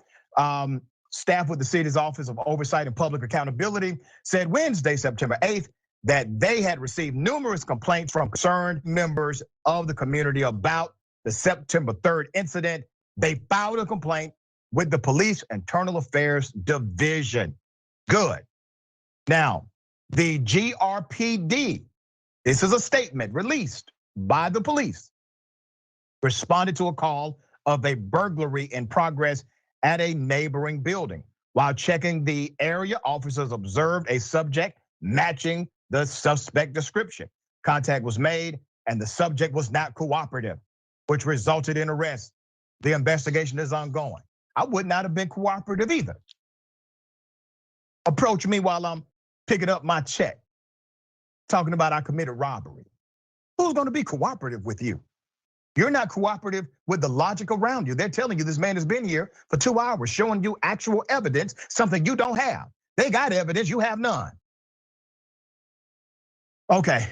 Staff with the city's Office of Oversight and Public Accountability said Wednesday, September 8th, that they had received numerous complaints from concerned members of the community about the September 3rd incident. They filed a complaint with the Police Internal Affairs Division. Good. Now, the GRPD, this is a statement released by the police, responded to a call of a burglary in progress at a neighboring building. While checking the area, officers observed a subject matching the suspect description. Contact was made and the subject was not cooperative, which resulted in arrest. The investigation is ongoing. I would not have been cooperative either. approach me while I'm picking up my check, talking about I committed robbery. Who's going to be cooperative with you? You're not cooperative with the logic around you. They're telling you this man has been here for 2 hours, showing you actual evidence, something you don't have. They got evidence, you have none. Okay,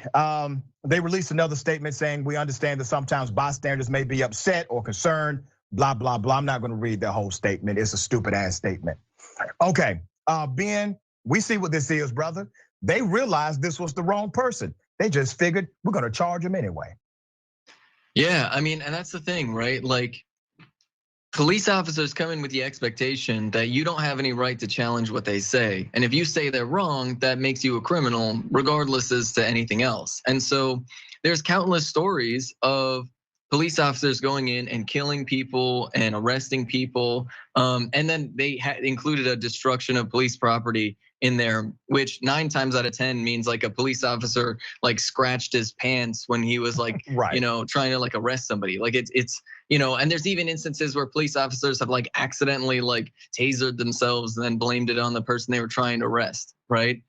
they released another statement saying, we understand that sometimes bystanders may be upset or concerned, blah, blah, blah. I'm not gonna read the whole statement. It's a stupid ass statement. Okay, Ben, we see what this is, brother. They realized this was the wrong person. They just figured we're gonna charge him anyway. Yeah, I mean, and that's the thing, right? Like, police officers come in with the expectation that you don't have any right to challenge what they say. And if you say they're wrong, that makes you a criminal, regardless as to anything else. And so there's countless stories of police officers going in and killing people and arresting people. And then they included a destruction of police property in there, which 9 times out of 10 means like a police officer like scratched his pants when he was like, right, trying to like arrest somebody. Like it's and there's even instances where police officers have like accidentally like tasered themselves and then blamed it on the person they were trying to arrest, right?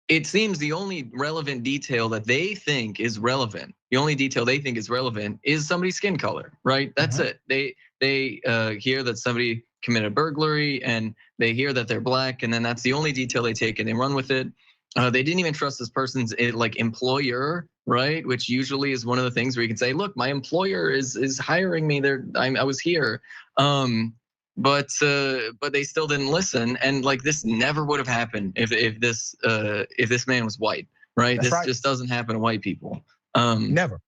It seems the only relevant detail that they think is relevant, is somebody's skin color, right? That's it. They hear that somebody committed burglary and they hear that they're black, and then that's the only detail they take and they run with it. They didn't even trust this person's like employer, right? Which usually is one of the things where you can say, look, my employer is hiring me. I was here. But they still didn't listen, and like this never would have happened if this man was white, right? That's right. Just doesn't happen to white people. Never.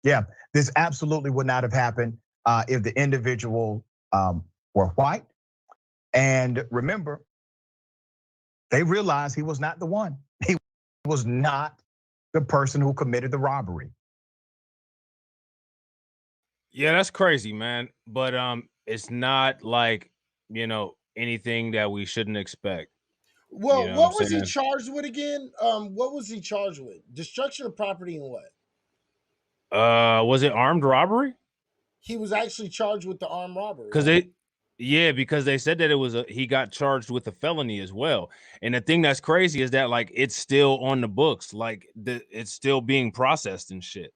Yeah, this absolutely would not have happened if the individual were white. And remember, they realized he was not the one. He was not the person who committed the robbery. Yeah, that's crazy, man. But it's not like, anything that we shouldn't expect. Well, You know what I'm what was he saying? charged with again? What was he charged with? Destruction of property and what? Was it armed robbery? He was actually charged with the armed robbery. Because they said that he got charged with a felony as well. And the thing that's crazy is that like it's still on the books, like it's still being processed and shit.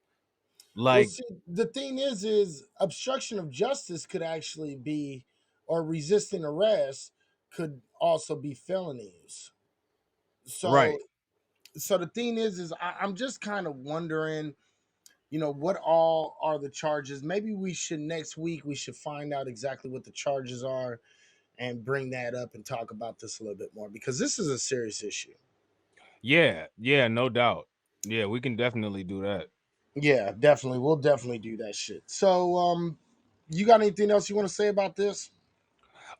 Like, well, see, the thing is obstruction of justice could actually be, or resisting arrest could also be felonies. So, right. so the thing is I'm just kind of wondering, what all are the charges? Maybe next week we should find out exactly what the charges are and bring that up and talk about this a little bit more, because this is a serious issue. Yeah, no doubt. Yeah, we can definitely do that. Yeah, definitely. We'll definitely do that shit. So, you got anything else you want to say about this?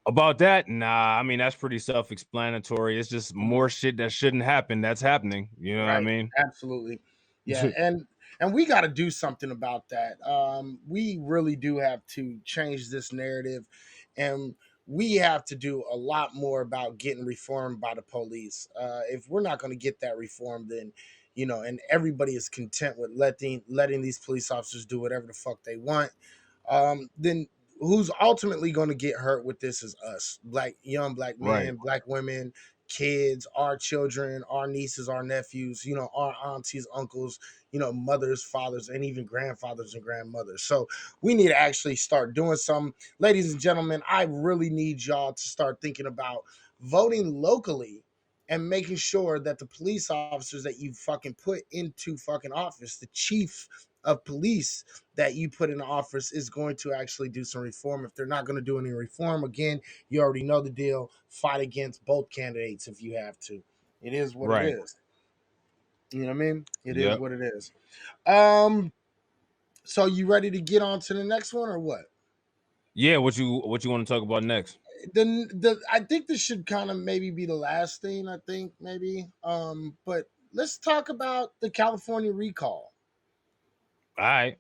About that, nah, I mean, that's pretty self-explanatory. It's just more shit that shouldn't happen that's happening. You know what I mean? Absolutely. Yeah, and we got to do something about that. We really do have to change this narrative, and we have to do a lot more about getting reformed by the police. If we're not going to get that reform, then and everybody is content with letting these police officers do whatever the fuck they want, then who's ultimately going to get hurt with this is us, young black men, Right. black women, kids, our children, our nieces, our nephews, our aunties, uncles, mothers, fathers, and even grandfathers and grandmothers. So we need to actually start doing something. Ladies and gentlemen, I really need y'all to start thinking about voting locally and making sure that the police officers that you fucking put into fucking office, the chief of police that you put in office, is going to actually do some reform. If they're not going to do any reform, again, you already know the deal. Fight against both candidates if you have to. It is what it Right. is. You know what I mean? It is Yep. what it is. So you ready to get on to the next one or what? Yeah, what you want to talk about next? I think this should kind of maybe be the last thing. I think maybe. But let's talk about the California recall. All right.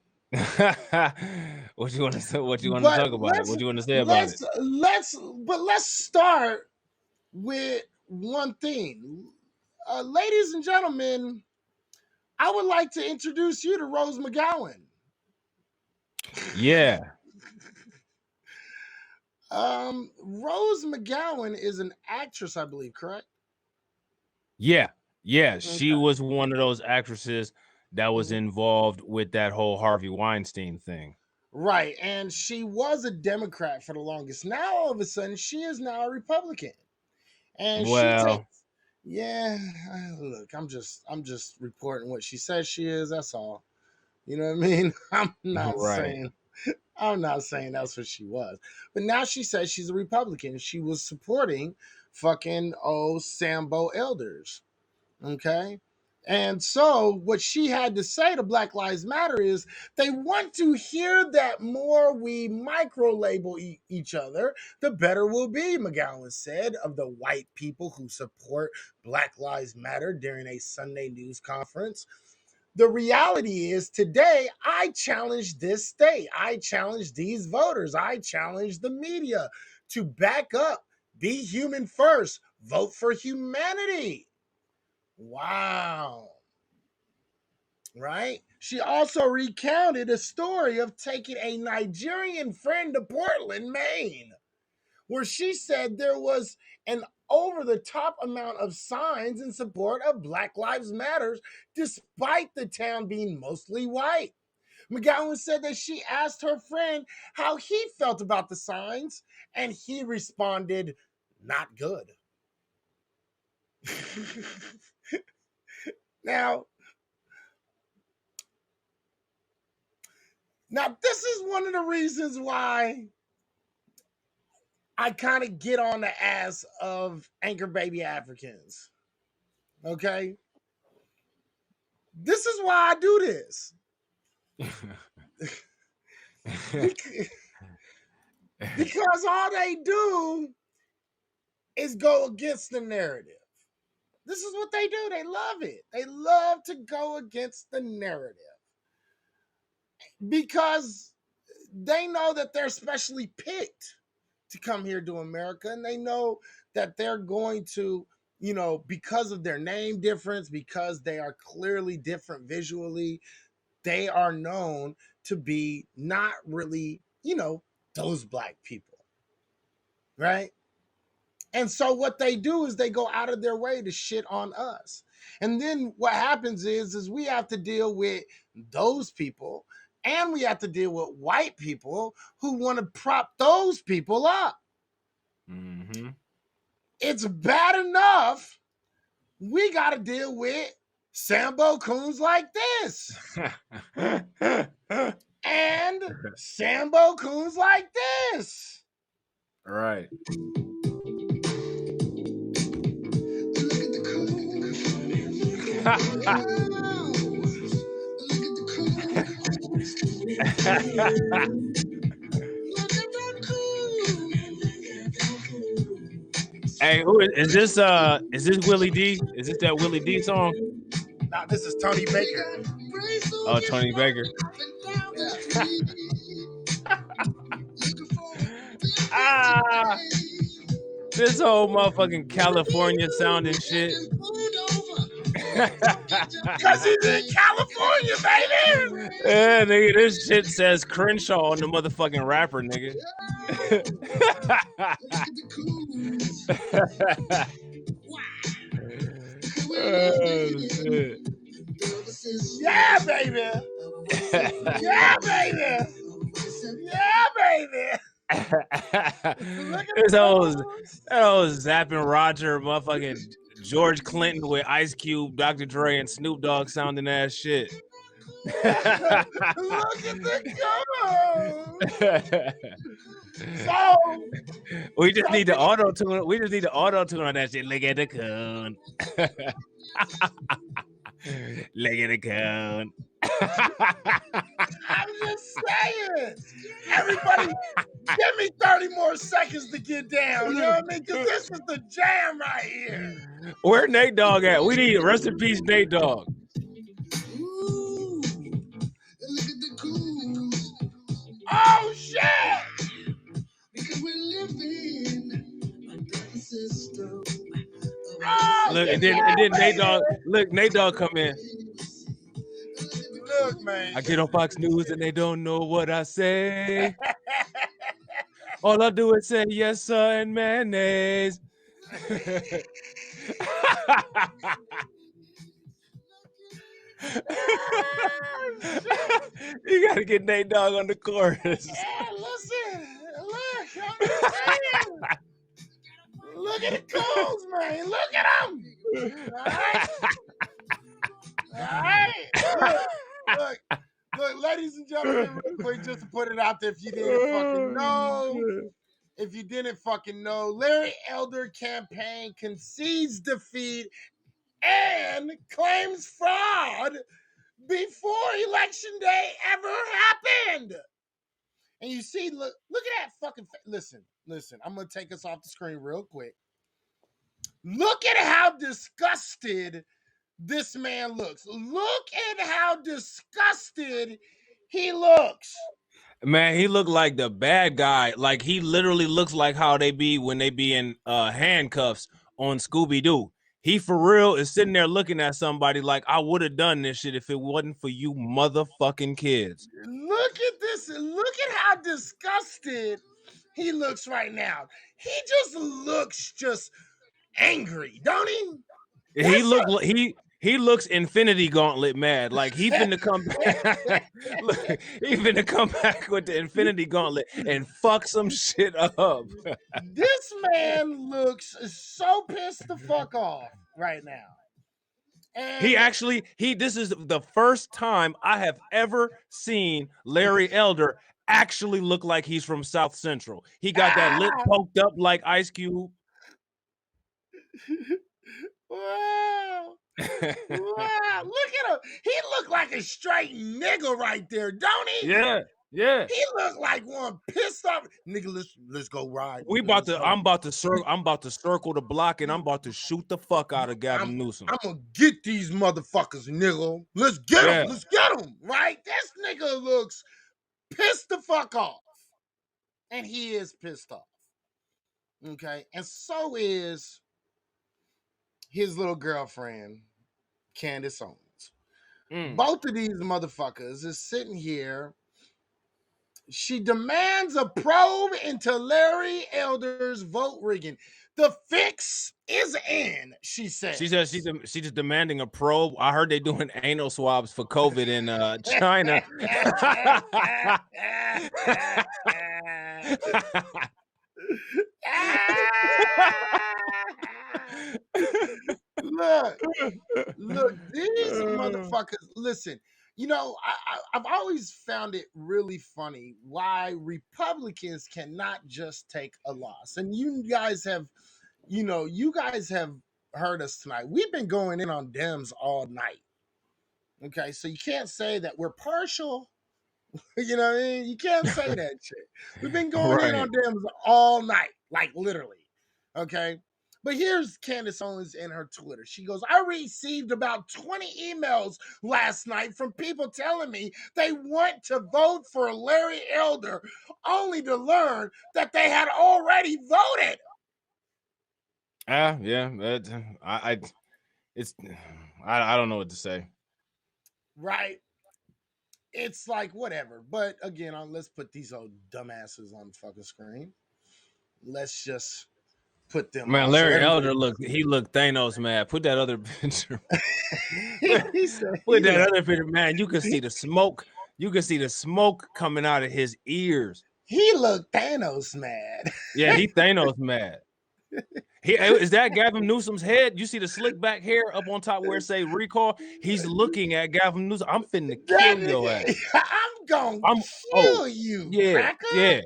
What you want to say? What you want to But talk about it? What you want to say about it? let's start with one thing. Ladies and gentlemen, I would like to introduce you to Rose McGowan. Yeah. Rose McGowan is an actress, I believe, correct? Yeah, she was one of those actresses that was involved with that whole Harvey Weinstein thing. Right, and she was a Democrat for the longest. Now all of a sudden she is now a Republican. And she takes look, I'm just reporting what she says she is, that's all. You know what I mean? I'm not saying that's what she was. But now she says she's a Republican. She was supporting fucking Sambo elders. Okay. And so what she had to say to Black Lives Matter is they want to hear that more we micro label each other, the better we'll be, McGowan said of the white people who support Black Lives Matter during a Sunday news conference. The reality is today, I challenge this state. I challenge these voters. I challenge the media to back up, be human first, vote for humanity. Wow. Right? She also recounted a story of taking a Nigerian friend to Portland, Maine, where she said there was an over-the-top amount of signs in support of Black Lives Matter, despite the town being mostly white. McGowan said that she asked her friend how he felt about the signs, and he responded, not good. Now, this is one of the reasons why I kind of get on the ass of Anchor Baby Africans. Okay? This is why I do this. Because all they do is go against the narrative. This is what they do. They love it. They love to go against the narrative. Because they know that they're specially picked to come here to America, and they know that they're going to, because of their name difference, because they are clearly different visually, they are known to be not really, those black people, right? And so what they do is they go out of their way to shit on us. And then what happens is we have to deal with those people, and we have to deal with white people who want to prop those people up. Mm-hmm. It's bad enough we got to deal with Sambo coons like this. And Sambo coons like this. Right. Hey, who is this? Is this Willie D? Is this that Willie D song? Nah, this is Tony Baker. Oh, Tony Baker. This whole motherfucking California sounding shit. Because he's in California, baby. Yeah, nigga, this shit says Crenshaw on the motherfucking rapper, nigga. Oh, shit. Yeah, baby. Yeah, baby. Yeah, baby. This whole Zapping Roger, motherfucking George Clinton with Ice Cube, Dr. Dre, and Snoop Dogg sounding ass shit. Look at the coon. So we just need to auto tune. We just need to auto tune on that shit. Look at the coon. Look at the coon. I'm just saying. Everybody, give me 30 more seconds to get down. You know what I mean? Because this is the jam right here. Where Nate Dogg at? We need rest in peace, Nate Dogg. Ooh, look at the coons. Oh shit! Because we're living under the system. Oh, look, and then Nate Dogg. Look, Nate Dogg come in. Look, man. I get on Fox News and they don't know what I say. All I do is say yes, sir, and mayonnaise. You gotta get Nate Dogg on the chorus. Yeah, listen, look, I'm just saying. Look at the coons, man. Look at them. All right. All right. Look, ladies and gentlemen, real quick, just to put it out there if you didn't fucking know. If you didn't fucking know, Larry Elder campaign concedes defeat and claims fraud before election day ever happened. And you see, look at that fucking listen, I'm gonna take us off the screen real quick. Look at how disgusted this man looks. Look at how disgusted he looks. Man, he looked like the bad guy. Like he literally looks like how they be when they be in handcuffs on Scooby-Doo. He for real is sitting there looking at somebody like, I would have done this shit if it wasn't for you motherfucking kids. Look at this. Look at how disgusted he looks right now. He just looks just angry, don't he? He looks Infinity Gauntlet mad. Like he finna come back. Look, he finna come back with the Infinity Gauntlet and fuck some shit up. This man looks so pissed the fuck off right now. And this is the first time I have ever seen Larry Elder actually look like he's from South Central. He got that lip poked up like Ice Cube. Wow. Wow. Look at him. He looked like a straight nigga right there, don't he? Yeah. He looked like one pissed off. Nigga, let's go ride. I'm about to circle the block and I'm about to shoot the fuck out of Gavin Newsom. I'm gonna get these motherfuckers, nigga. Let's get them. Let's get them. Right? This nigga looks pissed the fuck off. And he is pissed off. Okay. And so is his little girlfriend, Candace Owens. Both of these motherfuckers is sitting here. She demands a probe into Larry Elder's vote rigging. The fix is in, she says. She says she's demanding a probe. I heard they doing anal swabs for COVID in China. Look, these motherfuckers, listen, you know, I've always found it really funny why Republicans cannot just take a loss. And you guys have heard us tonight. We've been going in on Dems all night. Okay, so you can't say that we're partial. You know what I mean? You can't say that shit. We've been going in on Dems all night, like literally. Okay. But here's Candace Owens in her Twitter. She goes, I received about 20 emails last night from people telling me they want to vote for Larry Elder, only to learn that they had already voted. Yeah. I don't know what to say. Right. It's like whatever. But again, let's put these old dumbasses on the fucking screen. Let's just put them. Man, Larry Elder looked Thanos mad. Put that other picture. Put that other picture, man. You can see the smoke. You can see the smoke coming out of his ears. He looked Thanos mad. Yeah, he Thanos mad. Is that Gavin Newsom's head? You see the slick back hair up on top where it say recall? He's looking at Gavin Newsom. I'm finna kill your ass. I'm gonna kill you, cracker. Yeah.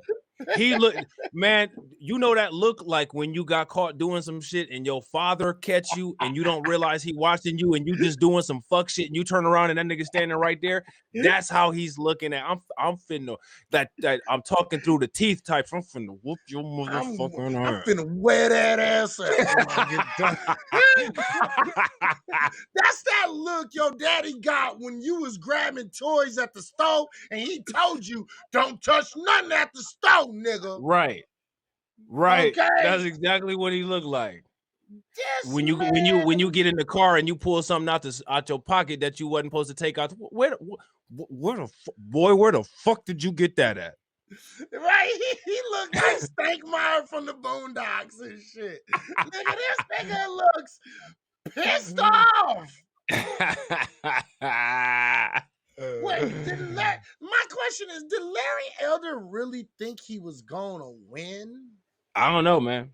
He look, man, you know that look like when you got caught doing some shit and your father catch you and you don't realize he watching you and you just doing some fuck shit and you turn around and that nigga standing right there. That's how he's looking at. I'm finna that I'm talking through the teeth types. I'm finna whoop your motherfucking ass. I'm finna wear that ass up when I get done. That's that look your daddy got when you was grabbing toys at the stove and he told you don't touch nothing at the stove, nigga. Right. Okay. That's exactly what he looked like. When you get in the car and you pull something out your pocket that you wasn't supposed to take out. Where the fuck did you get that at? Right? He looked like Stankmeyer from the Boondocks and shit. Look at this nigga looks pissed off. Wait, my question is, did Larry Elder really think he was gonna win? I don't know, man.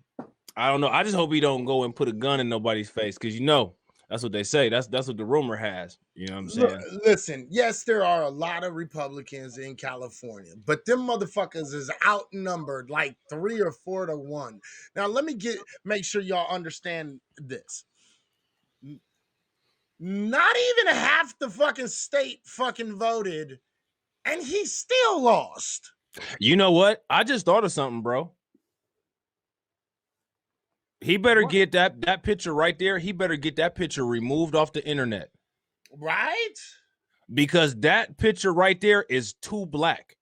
I don't know. I just hope he don't go and put a gun in nobody's face, because you know that's what they say. That's what the rumor has. You know what I'm saying? Listen, yes, there are a lot of Republicans in California, but them motherfuckers is outnumbered like 3 or 4 to 1. Now, let me make sure y'all understand this. Not even half the fucking state fucking voted, and he still lost. You know what? I just thought of something, bro. He better get that picture right there. He better get that picture removed off the internet. Right? Because that picture right there is too black.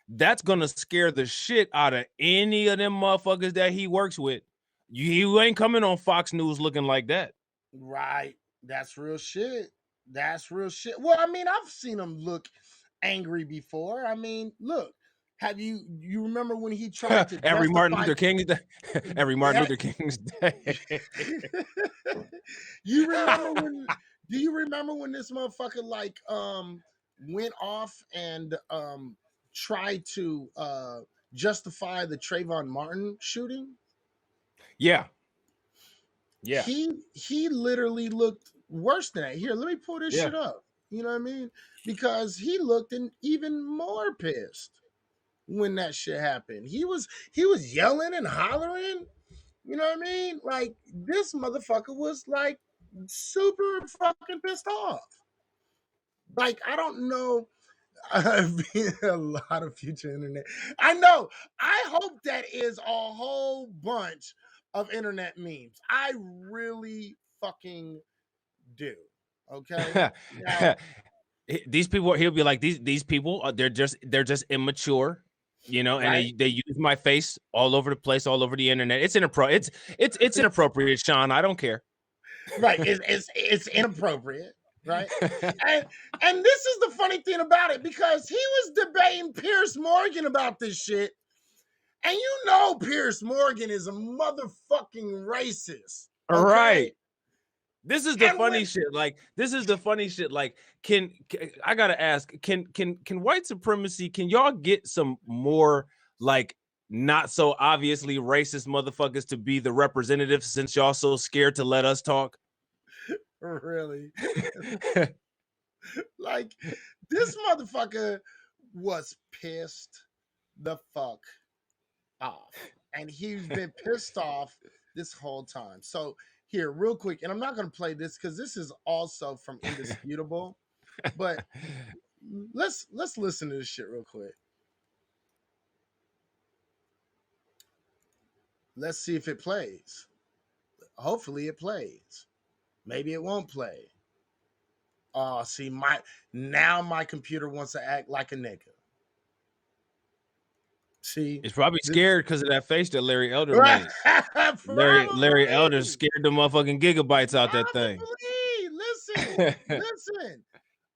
That's gonna scare the shit out of any of them motherfuckers that he works with. You ain't coming on Fox News looking like that. Right. That's real shit. That's real shit. Well, I mean, I've seen him look angry before. I mean, look. Have you remember when he tried to every Martin Luther King's Day? Every Martin Luther King's Day. You remember when? Do you remember when this motherfucker like went off and tried to justify the Trayvon Martin shooting? Yeah. He literally looked worse than that. Here, let me pull this shit up. You know what I mean? Because he looked even more pissed when that shit happened. He was yelling and hollering. You know what I mean? Like, this motherfucker was like super fucking pissed off. Like, I don't know. I've been a lot of future internet. I know. I hope that is a whole bunch of internet memes. I really fucking do. Okay. Now, these people, he'll be like, these people, they're just immature, you know, and they use my face all over the place, all over the internet. It's inappropriate, Sean. I don't care. Right. It's inappropriate. Right. and this is the funny thing about it, because he was debating Pierce Morgan about this shit. And you know Pierce Morgan is a motherfucking racist. Okay? Right. This is the funny shit. Like, I gotta ask, can white supremacy, can y'all get some more like not so obviously racist motherfuckers to be the representatives, since y'all so scared to let us talk? Really? Like, this motherfucker was pissed the fuck off. And he's been pissed off this whole time. So here, real quick, and I'm not going to play this because this is also from Indisputable, but let's listen to this shit real quick. Let's see if it plays. Hopefully it plays. Maybe it won't play. Oh, see, my computer wants to act like a nigga. See, it's probably scared because of that face that Larry Elder made. Larry Elder scared the motherfucking gigabytes out that thing. Listen.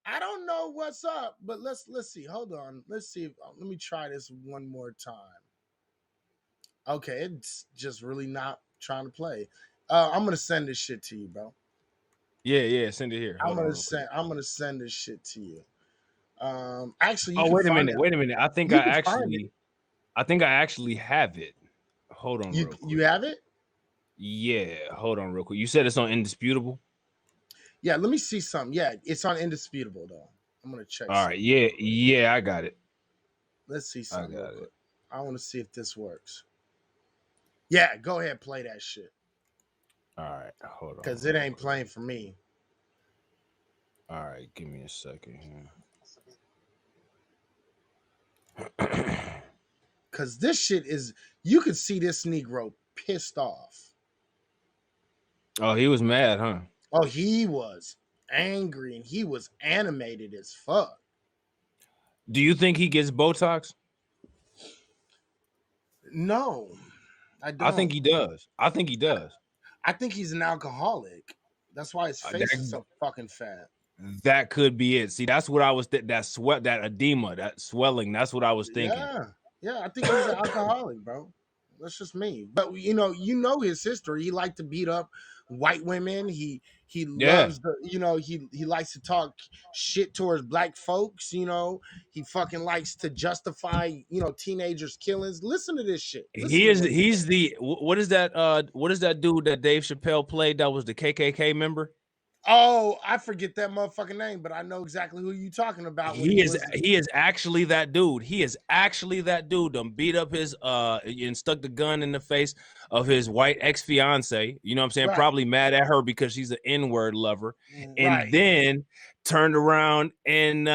I don't know what's up, but let's see. Hold on. Let's see. Let me try this one more time. Okay, it's just really not trying to play. I'm gonna send this shit to you, bro. Yeah, send it here. I'm gonna send this shit to you. Actually, wait a minute. I think I actually have it. Hold on. You have it? Yeah, hold on real quick. You said it's on Indisputable? Yeah, let me see something. Yeah, it's on Indisputable though. I'm gonna check. All right, yeah, I got it. Let's see something. I want to see if this works. Yeah, go ahead, play that shit. All right, hold on. Because it ain't playing for me. All right, give me a second here. Because this shit is, you could see this Negro pissed off. Oh, he was mad, huh? Oh, he was angry and he was animated as fuck. Do you think he gets Botox? No, I don't. I think he does. I think he's an alcoholic. That's why his face is so fucking fat. That could be it. See, that's what I was that edema, that swelling. That's what I was thinking. Yeah, I think he's an alcoholic, bro. That's just me. But you know his history. He liked to beat up white women. He Yeah. loves the he likes to talk shit towards black folks. He fucking likes to justify teenagers' killings. Listen to this shit. Listen He to is what he he's the what is that dude that Dave Chappelle played that was the KKK member? Oh, I forget that motherfucking name, but I know exactly who you talking about when he was. He is actually that dude. He is actually that dude. Beat up his and stuck the gun in the face of his white ex-fiance. You know what I'm saying? Right. Probably mad at her because she's an N-word lover. And Right. then turned around and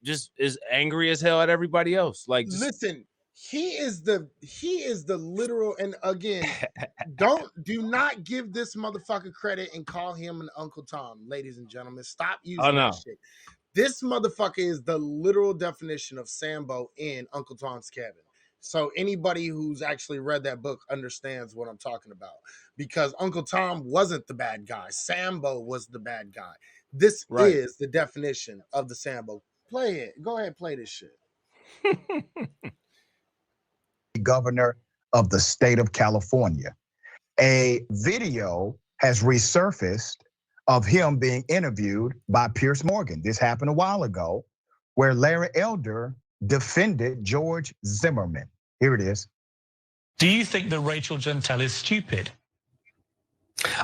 just is angry as hell at everybody else. Like, just Listen, he is the literal, and again, do not give this motherfucker credit and call him an Uncle Tom, ladies and gentlemen. Stop oh using that no. shit. This motherfucker is the literal definition of Sambo in Uncle Tom's Cabin. So anybody who's actually read that book understands what I'm talking about, because Uncle Tom wasn't the bad guy. Sambo was the bad guy. This Right. is the definition of the Sambo. Play it. Go ahead, play this shit. Governor of the state of California. A video has resurfaced of him being interviewed by Piers Morgan. This happened a while ago, where Larry Elder defended George Zimmerman. Here it is. Do you think that Rachel Jeantel is stupid?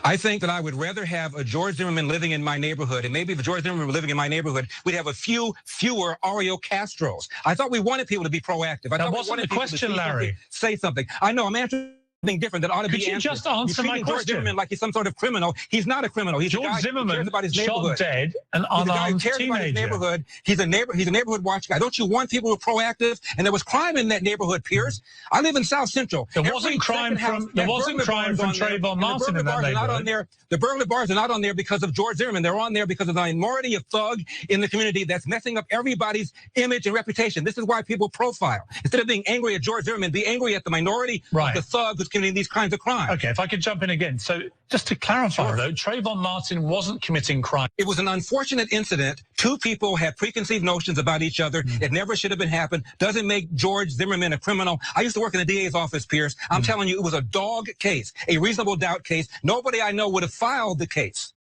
I think that I would rather have a George Zimmerman living in my neighborhood, and maybe if George Zimmerman were living in my neighborhood, we'd have fewer Oreo Castros. I thought we wanted people to be proactive. That wasn't the question, Larry. Say something. I know I'm answering something different that ought to be answered. Could you just answer my George question? Zimmerman like he's some sort of criminal. He's not a criminal. He's George a guy Zimmerman who cares about his shot neighborhood. dead an He's a guy who unarmed cares about his teenager. neighborhood. He's a neighborhood watch guy. Don't you want people who are proactive? And there was crime in that neighborhood, Pierce. I live in South Central. There wasn't crime from Trayvon Martin in that neighborhood. The burglar bars are not on there because of George Zimmerman. They're on there because of the minority of thug in the community that's messing up everybody's image and reputation. This is why people profile. Instead of being angry at George Zimmerman, be angry at the minority of the thug who's committing these kinds of crimes. Okay, if I could jump in again. So just to clarify, though, Trayvon Martin wasn't committing crime. It was an unfortunate incident. Two people had preconceived notions about each other. It never should have been happened. Doesn't make George Zimmerman a criminal. I used to work in the DA's office, Pierce. I'm telling you, it was a dog case, a reasonable doubt case. Nobody I know would have filed the case.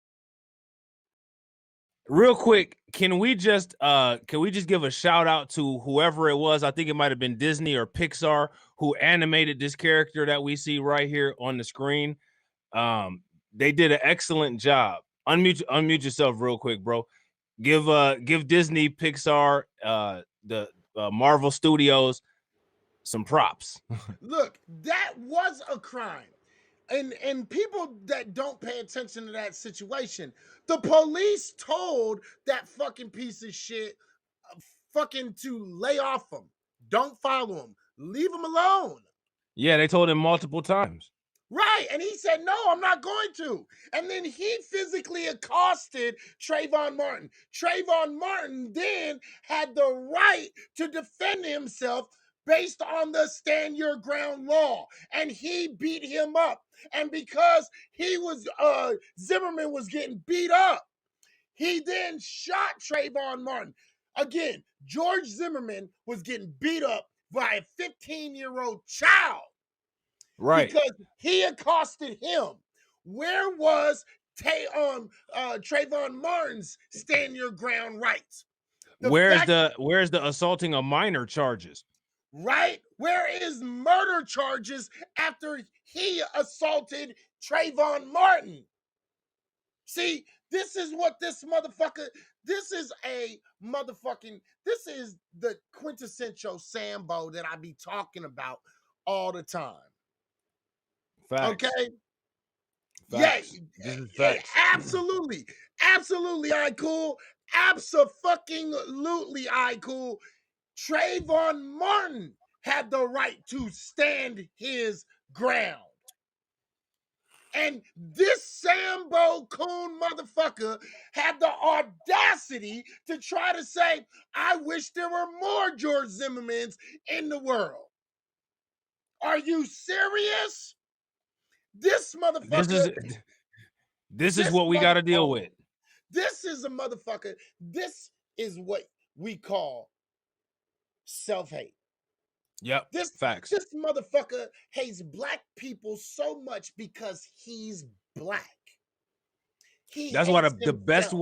Real quick, can we just give a shout out to whoever it was? I think it might have been Disney or Pixar who animated this character that we see right here on the screen. They did an excellent job. Unmute yourself real quick, bro. Give Disney, Pixar, the Marvel Studios some props. Look, that was a crime. And people that don't pay attention to that situation, the police told that fucking piece of shit fucking to lay off him. Don't follow him. Leave him alone. Yeah, they told him multiple times. Right, and he said, no, I'm not going to. And then he physically accosted Trayvon Martin. Trayvon Martin then had the right to defend himself based on the stand your ground law. And he beat him up. And because Zimmerman was getting beat up, he then shot Trayvon Martin. Again, George Zimmerman was getting beat up by a 15-year-old child. Right. Because he accosted him. Where was Trayvon Martin's stand your ground rights? Where's the assaulting a minor charges? Right? Where is murder charges after he assaulted Trayvon Martin? See, this is what this is the quintessential Sambo that I be talking about all the time. Facts. Okay. Facts. Yeah, absolutely. Absolutely, I cool. Abso-fucking-lutely, I cool. Trayvon Martin had the right to stand his ground. And this Sambo coon motherfucker had the audacity to try to say, I wish there were more George Zimmermans in the world. Are you serious? This motherfucker. This is what we got to deal with. This is a motherfucker. This is what we call self-hate. Yep. This motherfucker hates black people so much because he's black. That's why the best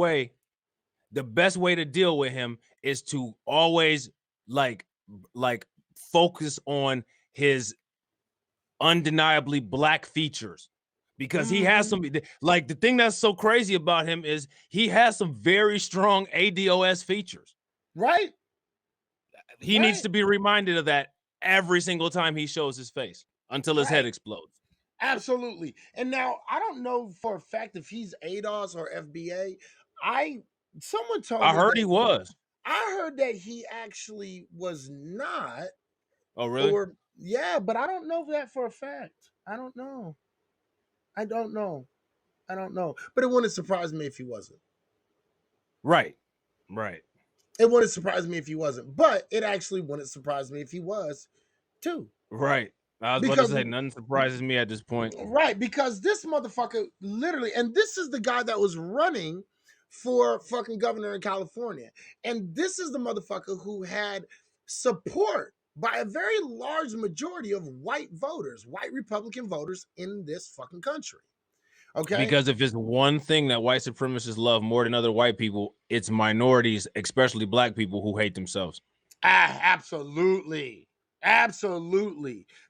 way to deal with him is to always like focus on his undeniably black features, because he has some, like, the thing that's so crazy about him is he has some very strong ADOS features. Right. He needs to be reminded of that every single time he shows his face until his head explodes. Absolutely. And now I don't know for a fact if he's ADOS or FBA. Someone told me I heard he was. I heard that he actually was not. Oh, really? Or yeah, but I don't know that for a fact. I don't know. But it wouldn't surprise me if he wasn't. Right. It wouldn't surprise me if he wasn't, but it actually wouldn't surprise me if he was too. Right. I was about to say, nothing surprises me at this point. Right, because this motherfucker literally, and this is the guy that was running for fucking governor in California. And this is the motherfucker who had support by a very large majority of white voters, white Republican voters in this fucking country. Okay. Because if it's one thing that white supremacists love more than other white people, it's minorities, especially black people, who hate themselves. Absolutely.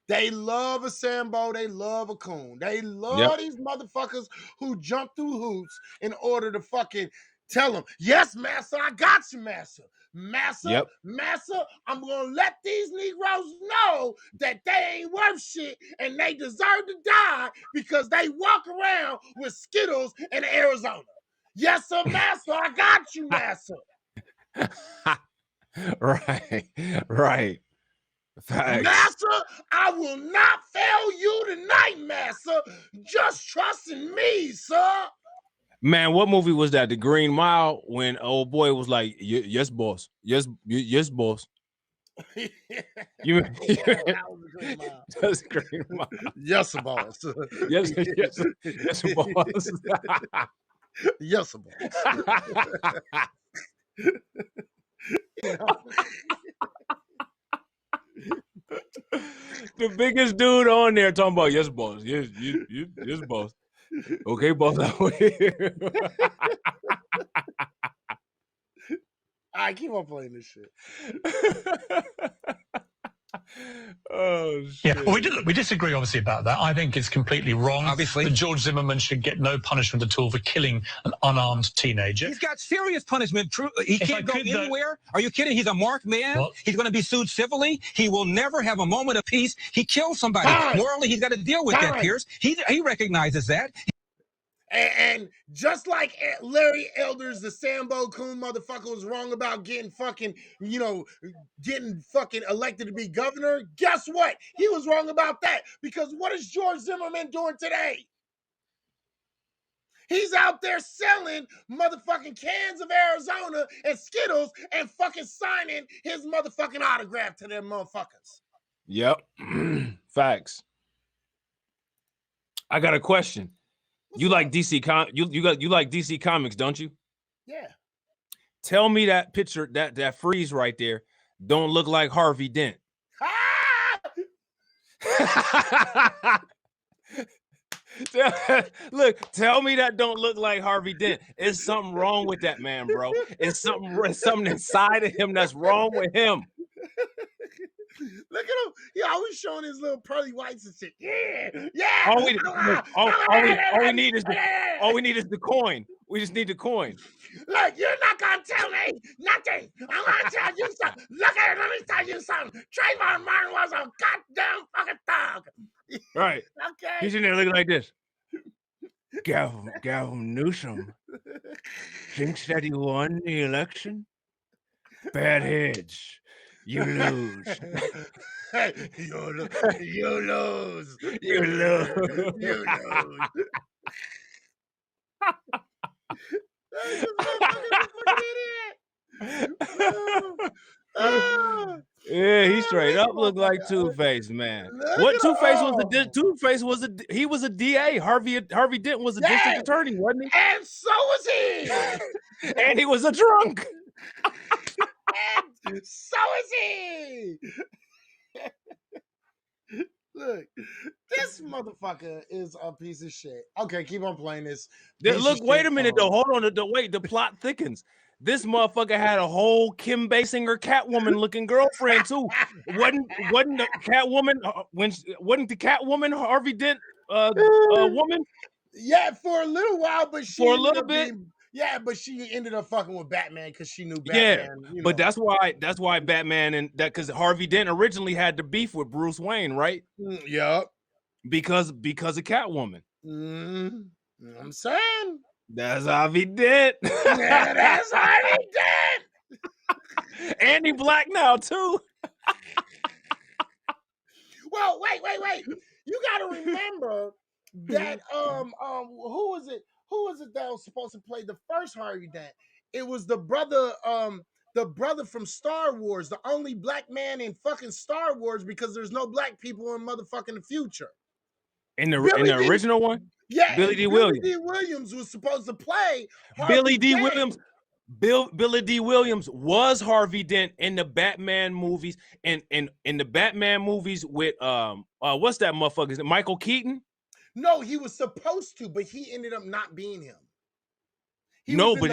They love a Sambo. They love a coon. They love these motherfuckers who jump through hoops in order to fucking tell them, yes, massa, I got you, massa. Massa, I'm going to let these Negroes know that they ain't worth shit and they deserve to die because they walk around with Skittles in Arizona. Yes, sir, massa, I got you, massa. Right. Facts. Massa, I will not fail you tonight, massa. Just trust in me, sir. Man, what movie was that? The Green Mile, when old boy was like, yes, boss. Yes, boss. That was the Green Mile. That's Green Mile. Yes, boss. Yes, boss. Yes, boss. You know? The biggest dude on there talking about, yes, boss. Yes, boss. Okay, boss. I keep on playing this shit. Oh, shit. Yeah, we disagree obviously about that. I think it's completely wrong. Obviously, that George Zimmerman should get no punishment at all for killing an unarmed teenager. He's got serious punishment. He can't go anywhere. Are you kidding? He's a marked man. What? He's going to be sued civilly. He will never have a moment of peace. He killed somebody. Morally, he's got to deal with that, Pierce. He recognizes that. And just like Larry Elders, the Sambo coon motherfucker, was wrong about getting fucking elected to be governor, guess what? He was wrong about that, because what is George Zimmerman doing today? He's out there selling motherfucking cans of Arizona and Skittles and fucking signing his motherfucking autograph to them motherfuckers. Yep. Facts. I got a question. You like DC you like DC Comics, don't you? Yeah. Tell me that picture, that freeze right there, don't look like Harvey Dent. Look, tell me that don't look like Harvey Dent. It's something wrong with that man, bro. It's something inside of him that's wrong with him. Look at him. He always showing his little pearly whites and shit. Yeah. All we need is the coin. We just need the coin. Look, you're not gonna tell me nothing. I'm gonna tell you something. Look at it. Let me tell you something. Trayvon Martin was a goddamn fucking thug. Right. Okay. He's in there looking like this. Gavin Newsom thinks that he won the election. Bad heads. You lose. You lose. You lose. You lose. Yeah, he straight up looked like Two-Face, man. What Two-Face was Two-Face was a DA. Harvey Dent was a district attorney, wasn't he? And so was he. And he was a drunk. So is he. Look, this motherfucker is a piece of shit. Okay, keep on playing this. Look, wait a minute though. Hold on. Wait, the plot thickens. This motherfucker had a whole Kim Basinger Catwoman looking girlfriend too. Wasn't the Catwoman wasn't the Catwoman Harvey Dent woman? Yeah, for a little while, but she For a ended little up bit. being, yeah, but she ended up fucking with Batman because she knew Yeah, Batman. You but know. that's why Batman and that because Harvey Dent originally had the beef with Bruce Wayne, right? Yup. Because of Catwoman. I'm saying That's Harvey Dent. Yeah, that's Harvey Dent. And he black now too. Well, wait. You gotta remember that who was it? Who was it that was supposed to play the first Harvey Dent? It was the brother from Star Wars, the only black man in fucking Star Wars because there's no black people in motherfucking the future. In the original one? Yeah, Billy D. Billy Williams. D. Williams was supposed to play Billy D. Williams. Billy D. Williams was Harvey Dent in the Batman movies, and in the Batman movies with what's that motherfucker? Michael Keaton? No, he was supposed to, but he ended up not being him. He wasn't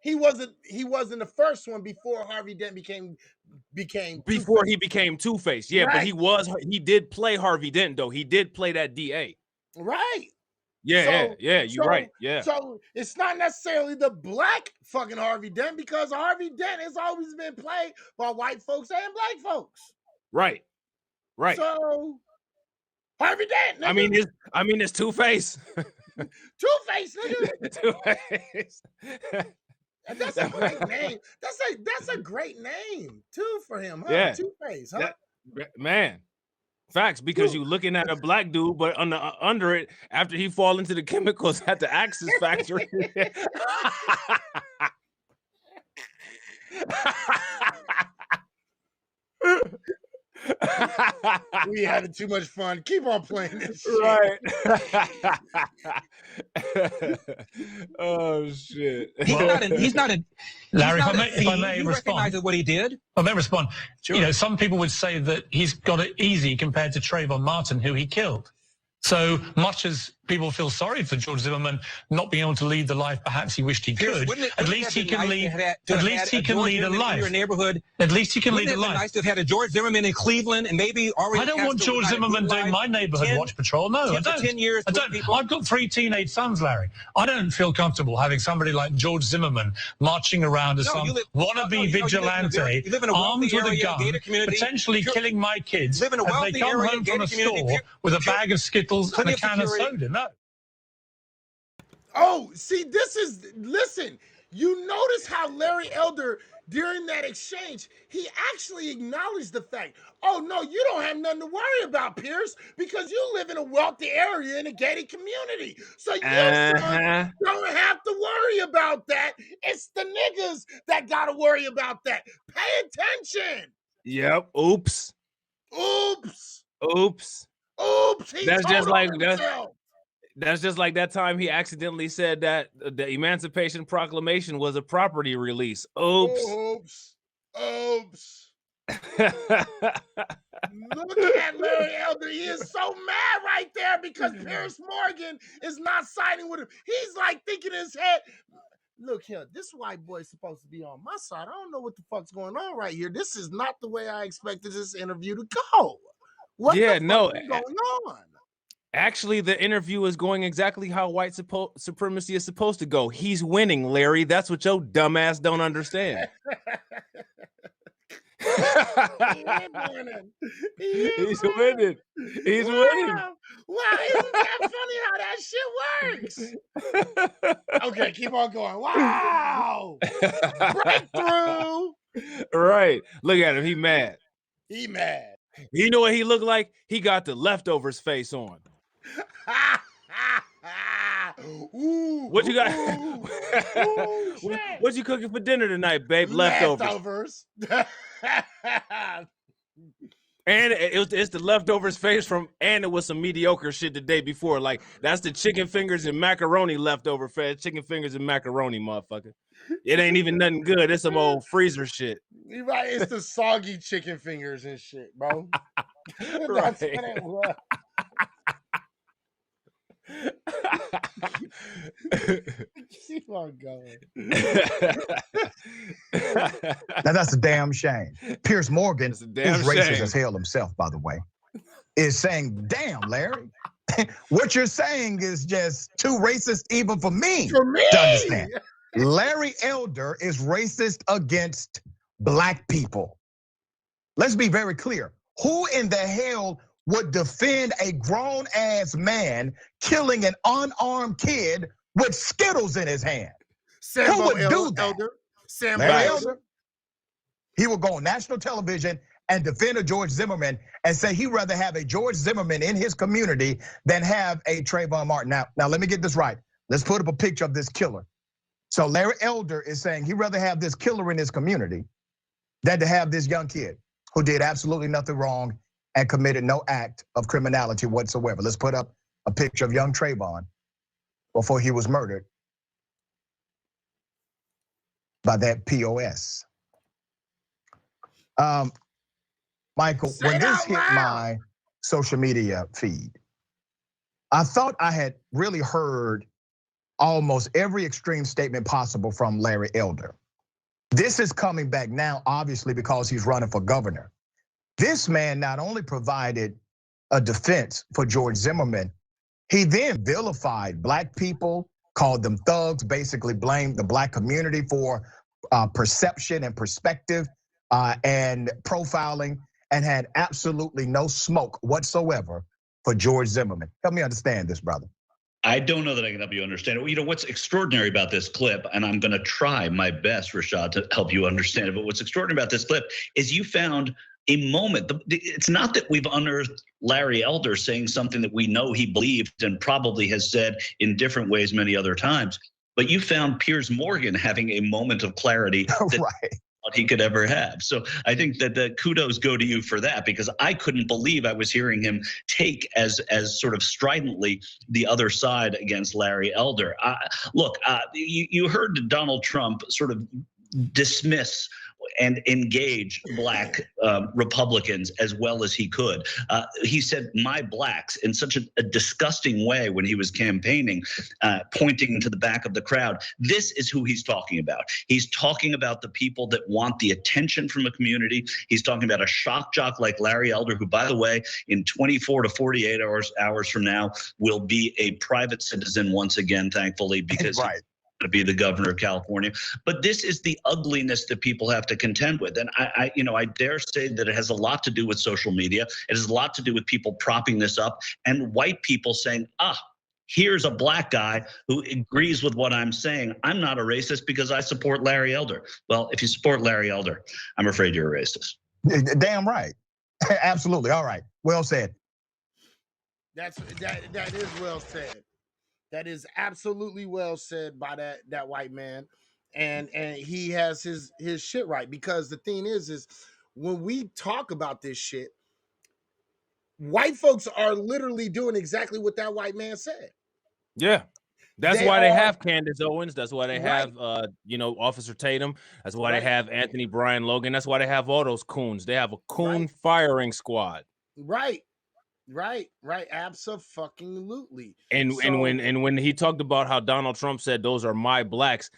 the first one before Harvey Dent became before Two-Face. he became Two-Face. Yeah, Right. but he did play Harvey Dent though. He did play that DA. Right. Yeah, you're right. Yeah. So it's not necessarily the black fucking Harvey Dent because Harvey Dent has always been played by white folks and black folks. Right. So Harvey Dent, nigga. I mean it's Two-Face. Two-Face, nigga. Two-Face. That's a great name. That's a great name too for him, huh? Yeah. Two-Face, huh? Man. Facts, because you looking at a black dude, but under it, after he fall into the chemicals at the Axis factory. We having too much fun. Keep on playing this shit. Right. Oh shit. He's not a Larry, if I may respond. What he did? I may respond. Sure. You know, some people would say that he's got it easy compared to Trayvon Martin, who he killed. So much as people feel sorry for George Zimmerman not being able to lead the life perhaps he wished he could, at least he can lead. At least he can lead a life. Your neighborhood. At least he can lead a life. Nice to have had a George Zimmerman in Cleveland and maybe already. I don't want George Zimmerman doing my neighborhood watch patrol. No, I don't. 10 years. I don't. I've got 3 teenage sons, Larry. I don't feel comfortable having somebody like George Zimmerman marching around as wannabe vigilante, armed with a gun, potentially killing my kids as they come home from a store with a bag of Skittles and a can of soda. No. Oh, see, listen, you notice how Larry Elder, during that exchange, he actually acknowledged the fact, oh, no, you don't have nothing to worry about, Pierce, because you live in a wealthy area in a gated community. So you don't have to worry about that. It's the niggas that got to worry about that. Pay attention. Yep. Oops. That's just like that time he accidentally said that the Emancipation Proclamation was a property release. Oops. Look at Larry Elder. He is so mad right there because Pierce Morgan is not siding with him. He's like thinking in his head, look here, this white boy's supposed to be on my side. I don't know what the fuck's going on right here. This is not the way I expected this interview to go. What the fuck is going on? Actually, the interview is going exactly how white supremacy is supposed to go. He's winning, Larry. That's what your dumbass don't understand. He's winning. He's winning. Wow, isn't that funny how that shit works? Okay, keep on going. Wow. Breakthrough. Right. Look at him. He mad. He mad. You know what he looked like? He got the leftovers face on. What you got? What you cooking for dinner tonight, babe? Leftovers. And it's the leftovers face from, and it was some mediocre shit the day before. Like, that's the chicken fingers and macaroni leftover fed. Chicken fingers and macaroni, motherfucker. It ain't even nothing good. It's some old freezer shit. You're right. It's the soggy chicken fingers and shit, bro. That's Right. what it was. Keep on going. Now that's a damn shame. Piers Morgan, who's racist as hell himself, by the way, is saying, damn, Larry, what you're saying is just too racist even for me to understand. Larry Elder is racist against black people. Let's be very clear. Who in the hell would defend a grown-ass man killing an unarmed kid with Skittles in his hand? Sambo Who would do that? Elder. Sambo Larry Elder. Elder. He would go on national television and defend a George Zimmerman and say he'd rather have a George Zimmerman in his community than have a Trayvon Martin. Now let me get this right. Let's put up a picture of this killer. So Larry Elder is saying he'd rather have this killer in his community than to have this young kid who did absolutely nothing wrong and committed no act of criminality whatsoever. Let's put up a picture of young Trayvon before he was murdered by that POS. Michael, when this hit my social media feed, I thought I had really heard almost every extreme statement possible from Larry Elder. This is coming back now, obviously, because he's running for governor. This man not only provided a defense for George Zimmerman, he then vilified black people, called them thugs, basically blamed the black community for perception and perspective and profiling, and had absolutely no smoke whatsoever for George Zimmerman. Help me understand this, brother. I don't know that I can help you understand it. You know, what's extraordinary about this clip, and I'm going to try my best, Rashad, to help you understand it, but what's extraordinary about this clip is you found a moment. It's not that we've unearthed Larry Elder saying something that we know he believed and probably has said in different ways many other times, but you found Piers Morgan having a moment of clarity that right. he could ever have. So I think that the kudos go to you for that, because I couldn't believe I was hearing him take as sort of stridently the other side against Larry Elder. Look, you heard Donald Trump sort of dismiss and engage black Republicans as well as he could. He said, my blacks, in such a disgusting way when he was campaigning, pointing to the back of the crowd. This is who he's talking about. He's talking about the people that want the attention from a community. He's talking about a shock jock like Larry Elder, who, by the way, in 24 to 48 hours from now, will be a private citizen once again, thankfully, because right. to be the governor of California. But this is the ugliness that people have to contend with. And I dare say that it has a lot to do with social media. It has a lot to do with people propping this up and white people saying, here's a black guy who agrees with what I'm saying. I'm not a racist because I support Larry Elder. Well, if you support Larry Elder, I'm afraid you're a racist. Damn right. Absolutely. All right. Well said. That is well said. That is absolutely well said by that white man, and he has his shit right, because the thing is when we talk about this shit, white folks are literally doing exactly what that white man said. Yeah. That's why they have Candace Owens. That's why they have, Officer Tatum. That's why they have Anthony Brian Logan. That's why they have all those coons. They have a coon firing squad. Right. Absolutely. And when he talked about how Donald Trump said those are my blacks,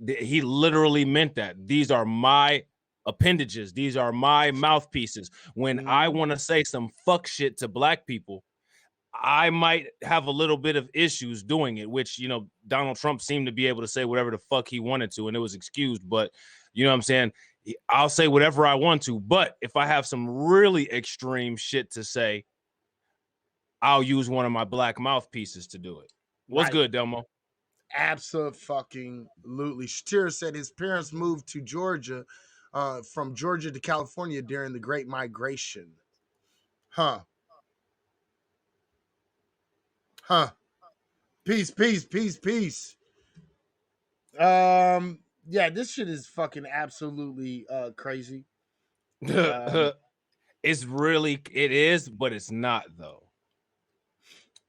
he literally meant that. These are my appendages. These are my mouthpieces. When I want to say some fuck shit to black people, I might have a little bit of issues doing it, which, Donald Trump seemed to be able to say whatever the fuck he wanted to, and it was excused. But you know what I'm saying? I'll say whatever I want to. But if I have some really extreme shit to say, I'll use one of my black mouthpieces to do it. What's good, Delmo? Absolutely. Shatira said his parents moved to Georgia, from Georgia to California during the Great Migration. Peace. Yeah, this shit is fucking absolutely crazy. it is, but it's not though.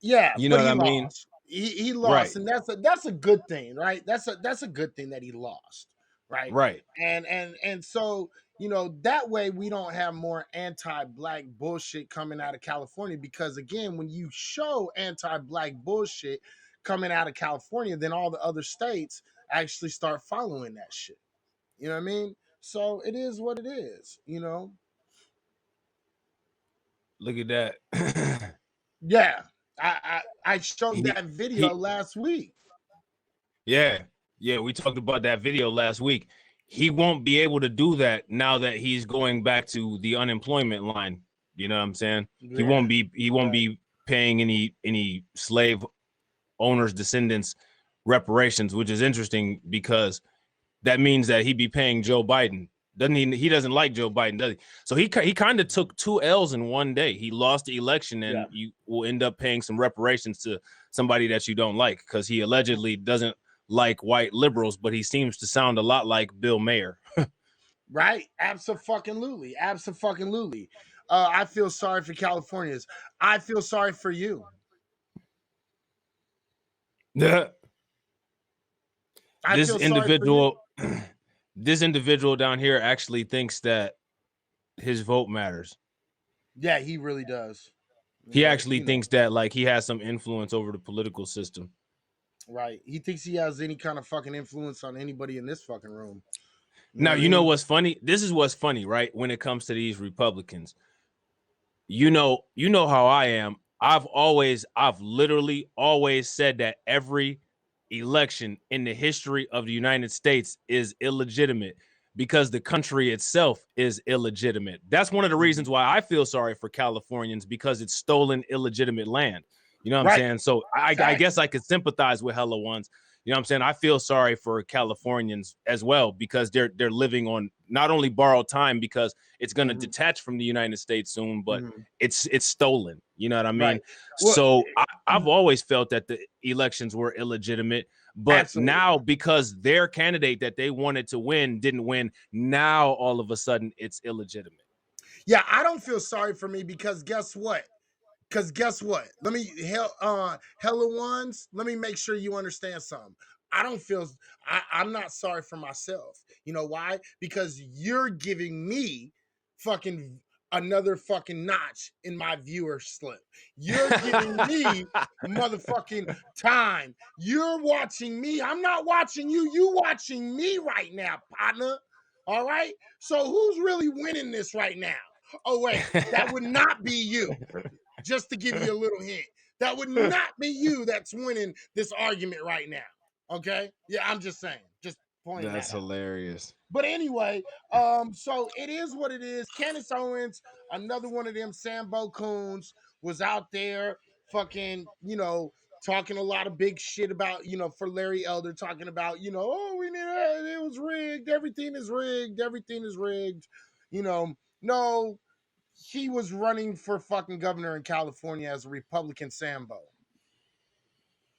Yeah, You know but what he I mean? lost. He Right. lost, and that's a good thing, right? That's a good thing that he lost, right? Right. And so that way we don't have more anti-black bullshit coming out of California, because again, when you show anti-black bullshit coming out of California, then all the other states actually start following that shit. You know what I mean? So it is what it is. Look at that. Yeah, I showed he, that video he last week. Yeah, we talked about that video last week. He won't be able to do that now that he's going back to the unemployment line. You know what I'm saying? He won't be paying any slave owners' descendants reparations, which is interesting because that means that he'd be paying Joe Biden. Doesn't he doesn't like Joe Biden, does he? So he kind of took 2 L's in one day. He lost the election, and you will end up paying some reparations to somebody that you don't like, because he allegedly doesn't like white liberals, but he seems to sound a lot like Bill Mayer. Right? Absolutely. Absolutely. I feel sorry for Californians. I feel sorry for you. This individual down here actually thinks that his vote matters. Yeah, he really does. He actually thinks that like he has some influence over the political system. Right. He thinks he has any kind of fucking influence on anybody in this fucking room. Now, you know what's funny? This is what's funny, right? When it comes to these Republicans, you know how I am. I've literally always said that every election in the history of the United States is illegitimate because the country itself is illegitimate. That's one of the reasons why I feel sorry for Californians, because it's stolen, illegitimate land. You know what I'm saying? So I guess I could sympathize with hella ones. You know what I'm saying? I feel sorry for Californians as well, because they're living on not only borrowed time, because it's going to detach from the United States soon, but it's stolen. You know what I mean? Right. Well, so I've always felt that the elections were illegitimate, but now because their candidate that they wanted to win didn't win, now all of a sudden it's illegitimate. Yeah, I don't feel sorry for me, because guess what? Let me hella ones. Let me make sure you understand something. I'm not sorry for myself. You know why? Because you're giving me fucking another fucking notch in my viewer slip. You're giving me motherfucking time. You're watching me. I'm not watching you. You watching me right now, partner. All right. So who's really winning this right now? Oh wait, that would not be you. Just to give you a little hint, that would not be you that's winning this argument right now. Okay? Yeah, I'm just saying. Just pointing That's that out. hilarious. But anyway, so it is what it is. Candace Owens, another one of them Sambo coons, was out there fucking, talking a lot of big shit about, for Larry Elder, talking about, oh, it was rigged. Everything is rigged. No, he was running for fucking governor in California as a Republican Sambo.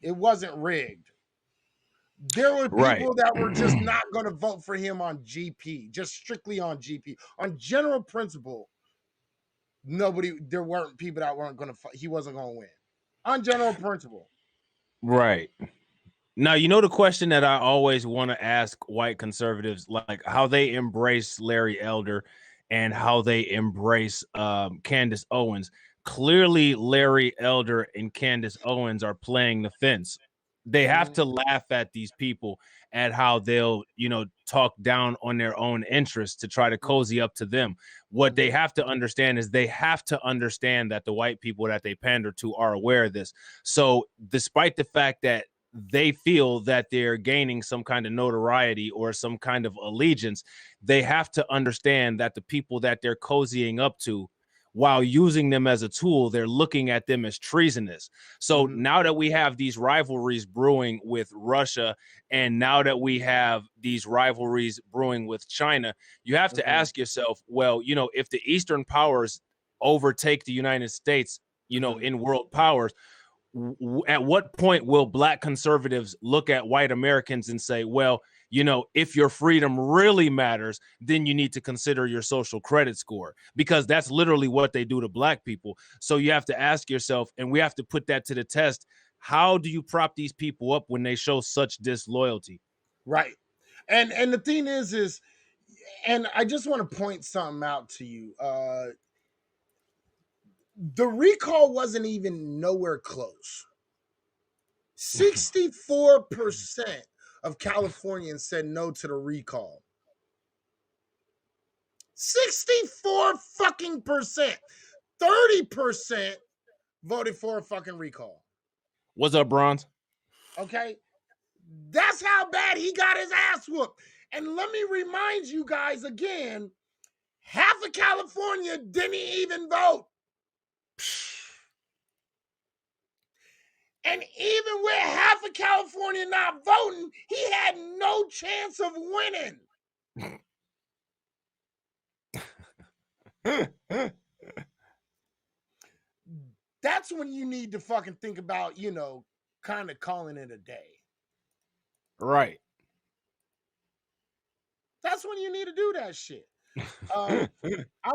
It wasn't rigged. There were people that were just not going to vote for him on GP, just strictly on GP. On general principle, there weren't people that weren't going to, he wasn't going to win. On general principle. Right. Now, the question that I always want to ask white conservatives, like how they embrace Larry Elder and how they embrace Candace Owens. Clearly, Larry Elder and Candace Owens are playing the fence. They have to laugh at these people, at how they'll, talk down on their own interests to try to cozy up to them. What they have to understand is they have to understand that the white people that they pander to are aware of this. So despite the fact that they feel that they're gaining some kind of notoriety or some kind of allegiance, they have to understand that the people that they're cozying up to, while using them as a tool, they're looking at them as treasonous. So now that we have these rivalries brewing with Russia, and now that we have these rivalries brewing with China, you have to ask yourself, well, if the Eastern powers overtake the United States, in world powers, at what point will black conservatives look at white Americans and say, well, you know, if your freedom really matters, then you need to consider your social credit score, because that's literally what they do to black people. So you have to ask yourself, and we have to put that to the test. How do you prop these people up when they show such disloyalty? Right. And the thing is, and I just want to point something out to you. The recall wasn't even nowhere close. 64% of Californians said no to the recall. 64 fucking percent. 30% voted for a fucking recall. What's up, Bronze? Okay. That's how bad he got his ass whooped. And let me remind you guys again, half of California didn't even vote. And even with half of California not voting, he had no chance of winning. That's when you need to fucking think about, you know, kind of calling it a day. Right. That's when you need to do that shit. I'm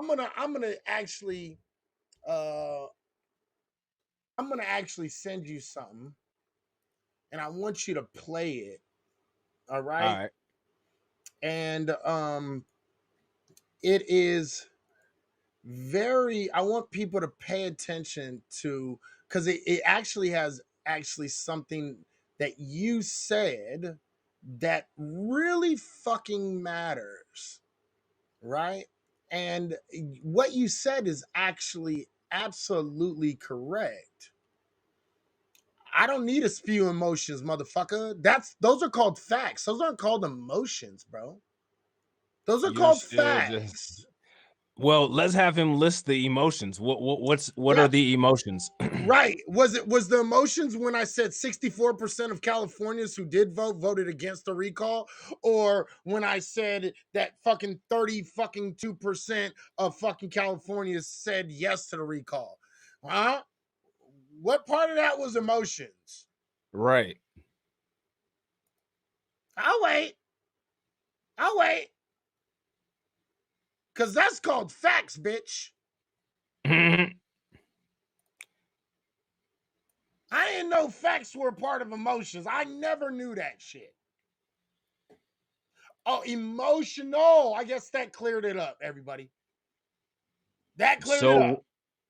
gonna actually send you something, and I want you to play it. All right. All right. And it is very, I want people to pay attention to, because it actually has something that you said that really fucking matters, right? And what you said is actually absolutely correct. I don't need to spew emotions, motherfucker. Those are called facts. Those aren't called emotions, bro. Those are You're called still facts. just... Well, let's have him list the emotions. What Yeah. are the emotions? Right. Was the emotions when I said 64% of Californians who did voted against the recall, or when I said that fucking 2% of fucking Californians said yes to the recall? Huh? What part of that was emotions? Right. I'll wait. Cause that's called facts, bitch. I didn't know facts were part of emotions. I never knew that shit. Oh, emotional. I guess that cleared it up, everybody. That cleared it up.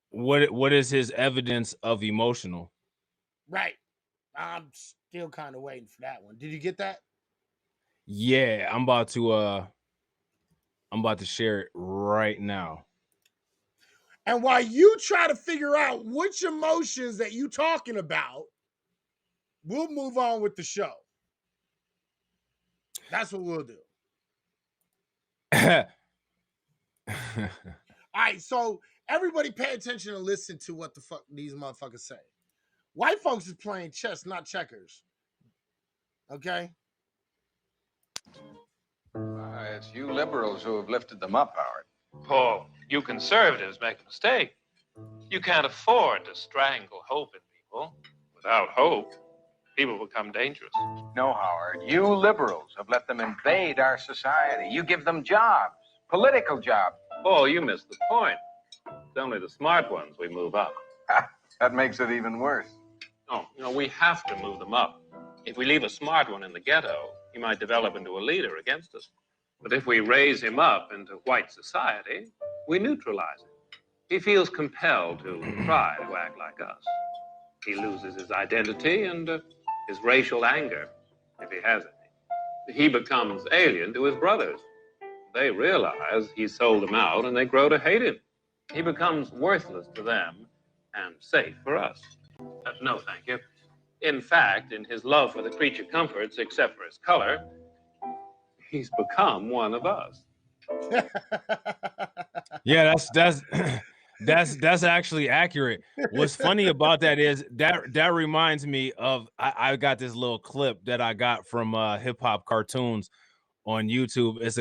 What is his evidence of emotional? Right. I'm still kind of waiting for that one. Did you get that? Yeah, I'm about to share it right now. And while you try to figure out which emotions that you talking about, we'll move on with the show. That's what we'll do. All right, so everybody pay attention and listen to what the fuck these motherfuckers say. White folks is playing chess, not checkers. Okay? It's you liberals who have lifted them up, Howard. Paul, you conservatives make a mistake. You can't afford to strangle hope in people. Without hope, people become dangerous. No, Howard. You liberals have let them invade our society. You give them jobs, political jobs. Paul, you missed the point. It's only the smart ones we move up. That makes it even worse. No, we have to move them up. If we leave a smart one in the ghetto, he might develop into a leader against us. But if we raise him up into white society, we neutralize him. He feels compelled to try to act like us. He loses his identity and his racial anger, if he has any. He becomes alien to his brothers. They realize he sold them out and they grow to hate him. He becomes worthless to them and safe for us. No, thank you. In fact, in his love for the creature comforts, except for his color, he's become one of us. Yeah, that's actually accurate. What's funny about that is that reminds me of I got this little clip that I got from hip hop cartoons on YouTube. It's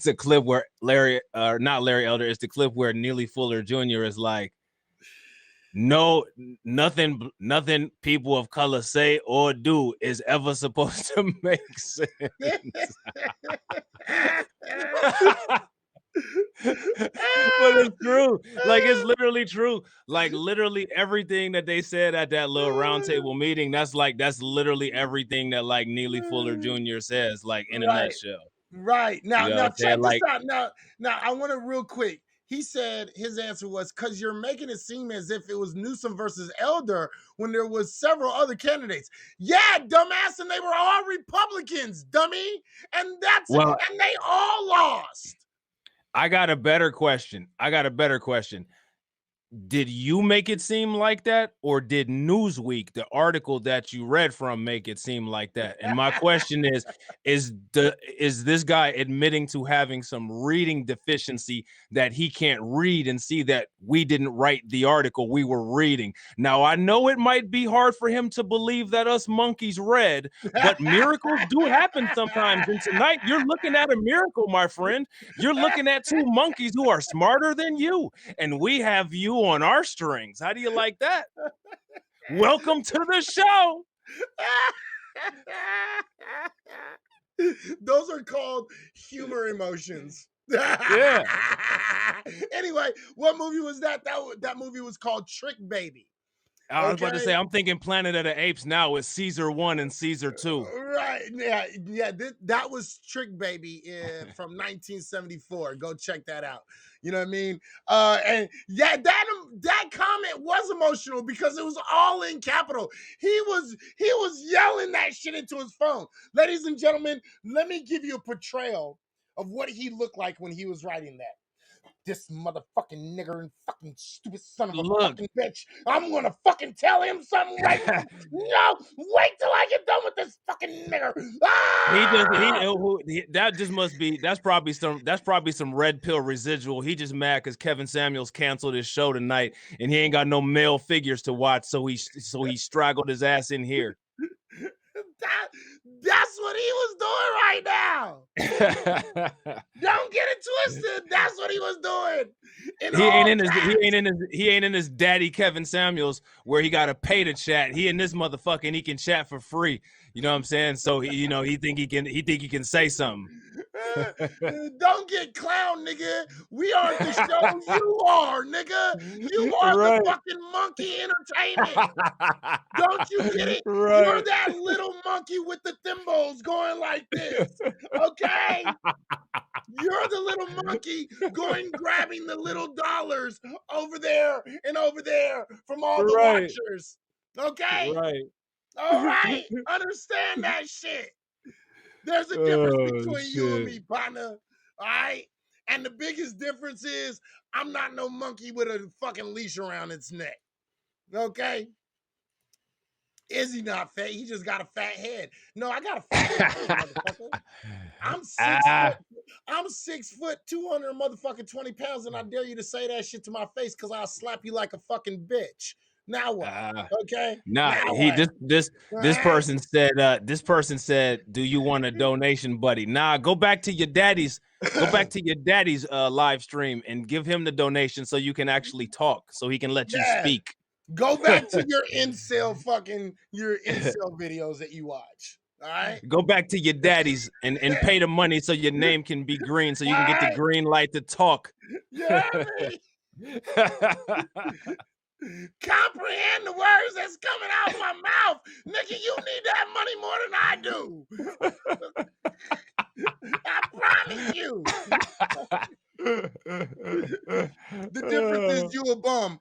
the clip where not Larry Elder. It's the clip where Neely Fuller Jr. is like, No, nothing people of color say or do is ever supposed to make sense. But it's true. Like, it's literally true. Like, literally everything that they said at that little roundtable meeting, that's literally everything that like Neely Fuller Jr. says, like, in a Right. nutshell. Right. You know Now what I'm saying? check this Like, out. Now I want to real quick. He said his answer was because you're making it seem as if it was Newsom versus Elder when there was several other candidates. Yeah, dumbass, and they were all Republicans, dummy. And well, and they all lost. I got a better question. Did you make it seem like that, or did Newsweek, the article that you read from, make it seem like that? And my question is this guy admitting to having some reading deficiency that he can't read and see that we didn't write the article we were reading? Now, I know it might be hard for him to believe that us monkeys read, but miracles do happen sometimes. And tonight you're looking at a miracle, my friend. You're looking at two monkeys who are smarter than you, and we have you on our strings. How do you like that? Welcome to the show. Those are called humor emotions. Yeah. Anyway, what movie was that? That movie was called Trick Baby. I was about to say, I'm thinking Planet of the Apes now with Caesar 1 and Caesar 2. Right. Yeah. That was Trick Baby from 1974. Go check that out. You know what I mean? And yeah, that comment was emotional because it was all in capital. He was yelling that shit into his phone. Ladies and gentlemen, let me give you a portrayal of what he looked like when he was writing that. This motherfucking nigger and fucking stupid son of a fucking bitch. I'm gonna fucking tell him something right now. No, wait till I get done with this fucking nigger. That's probably some red pill residual. He just mad because Kevin Samuels canceled his show tonight and he ain't got no male figures to watch, so he straggled his ass in here. That's what he was doing right now. Don't get it twisted. That's what he was doing. He ain't in his daddy Kevin Samuels where he gotta pay to chat. He in this motherfucker and he can chat for free. You know what I'm saying? So he think he can say something. Don't get clown, nigga. We aren't the show. You are, nigga. You are the fucking monkey entertainment. Don't you get it? Right. You're that little monkey with the thimbles going like this. Okay? You're the little monkey grabbing the little dollars over there and over there from all the watchers. Okay? Right. All right. Understand that shit. There's a difference between you and me, partner. All right? And the biggest difference is I'm not no monkey with a fucking leash around its neck. Okay? Is he not fat? He just got a fat head. No, I got a fat head, motherfucker. I'm 6 foot, 200 motherfucking 20 pounds, and I dare you to say that shit to my face because I'll slap you like a fucking bitch. Now what? Okay. This person said, do you want a donation, buddy? Nah, go back to your daddy's live stream and give him the donation so you can actually talk, so he can let you speak. Go back to your incel videos that you watch. All right. Go back to your daddy's and pay the money so your name can be green, so you can get the green light to talk. Yeah. Comprehend the words that's coming out of my mouth. Nigga, you need that money more than I do. I promise you. The difference is you a bum.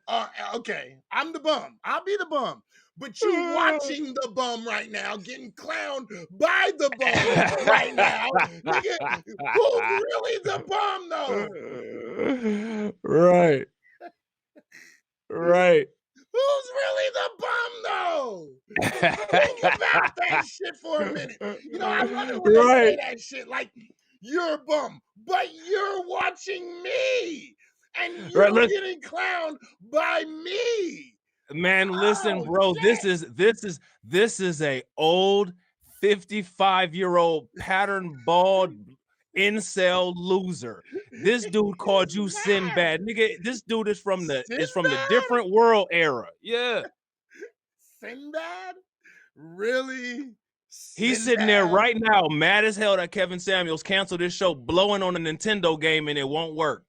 Okay, I'm the bum. I'll be the bum. But you watching the bum right now, getting clowned by the bum right now. Nigga, who's really the bum, though? Right. Who's really the bum, though? Think about that shit for a minute. You know, I love it when they say that shit. Like, you're a bum, but you're watching me. And you're getting clowned by me. Man, listen, bro. Shit. This is a old 55-year-old pattern bald incel loser. This dude called you Sinbad, nigga. This dude is from the different world era. Yeah, Sinbad? Really? he's sitting there right now, mad as hell that Kevin Samuels canceled his show, blowing on a Nintendo game, and it won't work.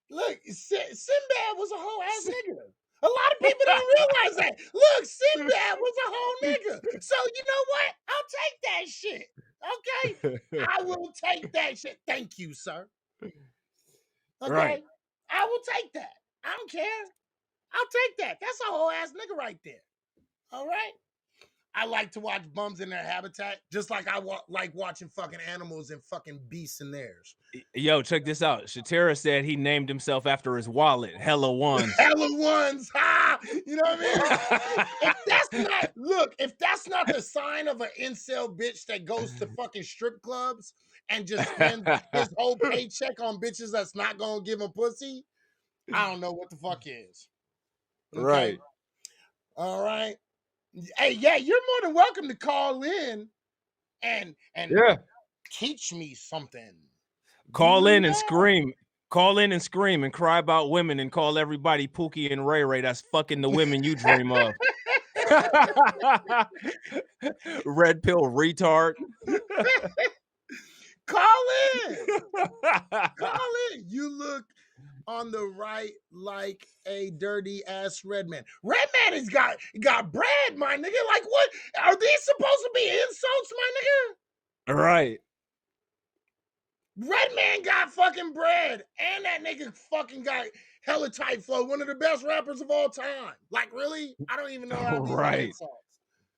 Look, Sinbad was a whole ass nigga. A lot of people don't realize that. Look, Sinbad was a whole nigga. So you know what? I'll take that shit. Okay, I will take that shit. Thank you, sir. Okay, Right. I will take that. I don't care. I'll take that. That's a whole ass nigga right there. All right. I like to watch bums in their habitat, just like I like watching fucking animals and fucking beasts in theirs. Yo, check this out. Shatera said he named himself after his wallet. Hella ones. Hella ones. Ha! You know what I mean? If that's not the sign of an incel bitch that goes to fucking strip clubs and just spends his whole paycheck on bitches that's not gonna give him pussy, I don't know what the fuck is. Okay? Right. All right. Hey, yeah, you're more than welcome to call in and teach me something. Call in and scream. Call in and scream and cry about women and call everybody Pookie and Ray Ray that's fucking the women you dream of. Red pill retard. Call in. Call in. You look on the right like a dirty ass Redman. Redman has got bread, my nigga. Like, what are these supposed to be insults, my nigga? Right. Redman got fucking bread, and that nigga fucking got hella tight flow. One of the best rappers of all time. Like, really? I don't even know how these are insults.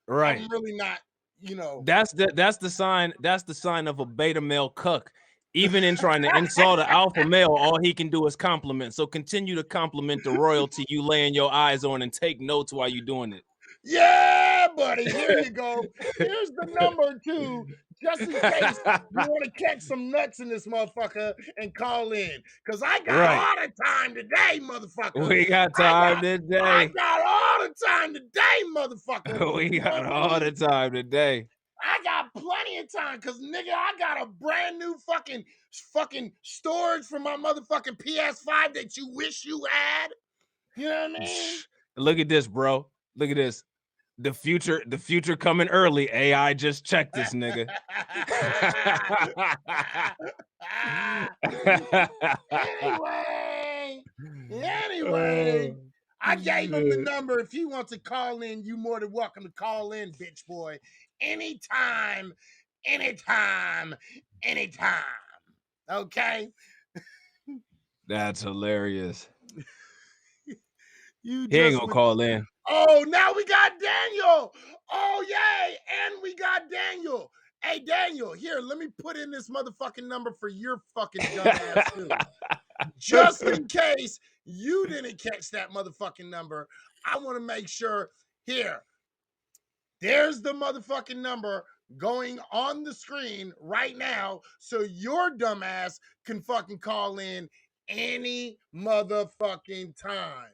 Right. I'm really not. You know. That's the sign. That's the sign of a beta male cuck. Even in trying to insult an alpha male, all he can do is compliment. So continue to compliment the royalty you laying your eyes on and take notes while you're doing it. Yeah, buddy. Here you go. Here's the number 2, just in case you want to catch some nuts in this motherfucker and call in. Because I got all the time today, motherfucker. We got time today. I got all the time today, motherfucker. We got all the time today. I got plenty of time because, nigga, I got a brand new fucking storage for my motherfucking PS5 that you wish you had. You know what I mean? Look at this, bro. Look at this. The future coming early. AI just checked this, nigga. Anyway, I gave him the number. If he wants to call in, you more than welcome to call in, bitch boy. Anytime. Okay? That's hilarious. He ain't gonna call in. Oh, now we got Daniel. Oh, yay. And we got Daniel. Hey, Daniel, here, let me put in this motherfucking number for your fucking dumb ass too. Just in case you didn't catch that motherfucking number, I want to make sure. Here, there's the motherfucking number going on the screen right now, so your dumb ass can fucking call in any motherfucking time.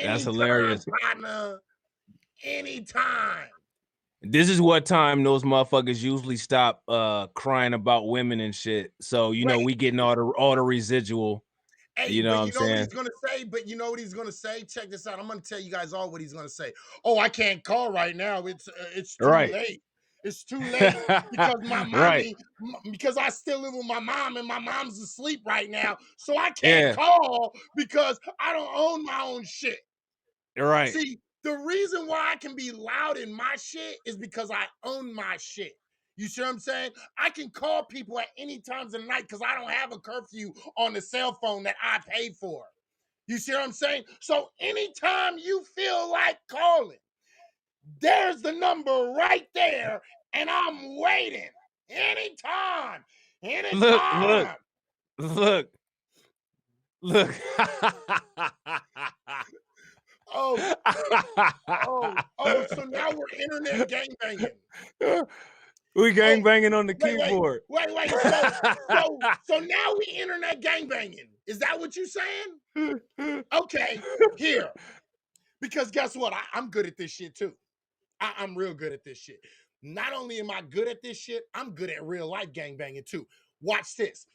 That's hilarious. Partner, anytime. This is what time those motherfuckers usually stop crying about women and shit. So you know we getting all the residual. Hey, you know what I'm saying? What he's gonna say, but you know what he's gonna say? Check this out. I'm gonna tell you guys all what he's gonna say. Oh, I can't call right now. It's too late. It's too late because my mommy, because I still live with my mom and my mom's asleep right now. So I can't call because I don't own my own shit. Right. See, the reason why I can be loud in my shit is because I own my shit. You see what I'm saying? I can call people at any times of the night because I don't have a curfew on the cell phone that I paid for. You see what I'm saying? So anytime you feel like calling, there's the number right there, and I'm waiting. Anytime. Look. Oh, so now we're internet gangbanging. We gangbanging on the keyboard. Wait. So now we internet gangbanging. Is that what you're saying? Okay, here. Because guess what? I'm good at this shit too. I'm real good at this shit. Not only am I good at this shit, I'm good at real life gangbanging too. Watch this.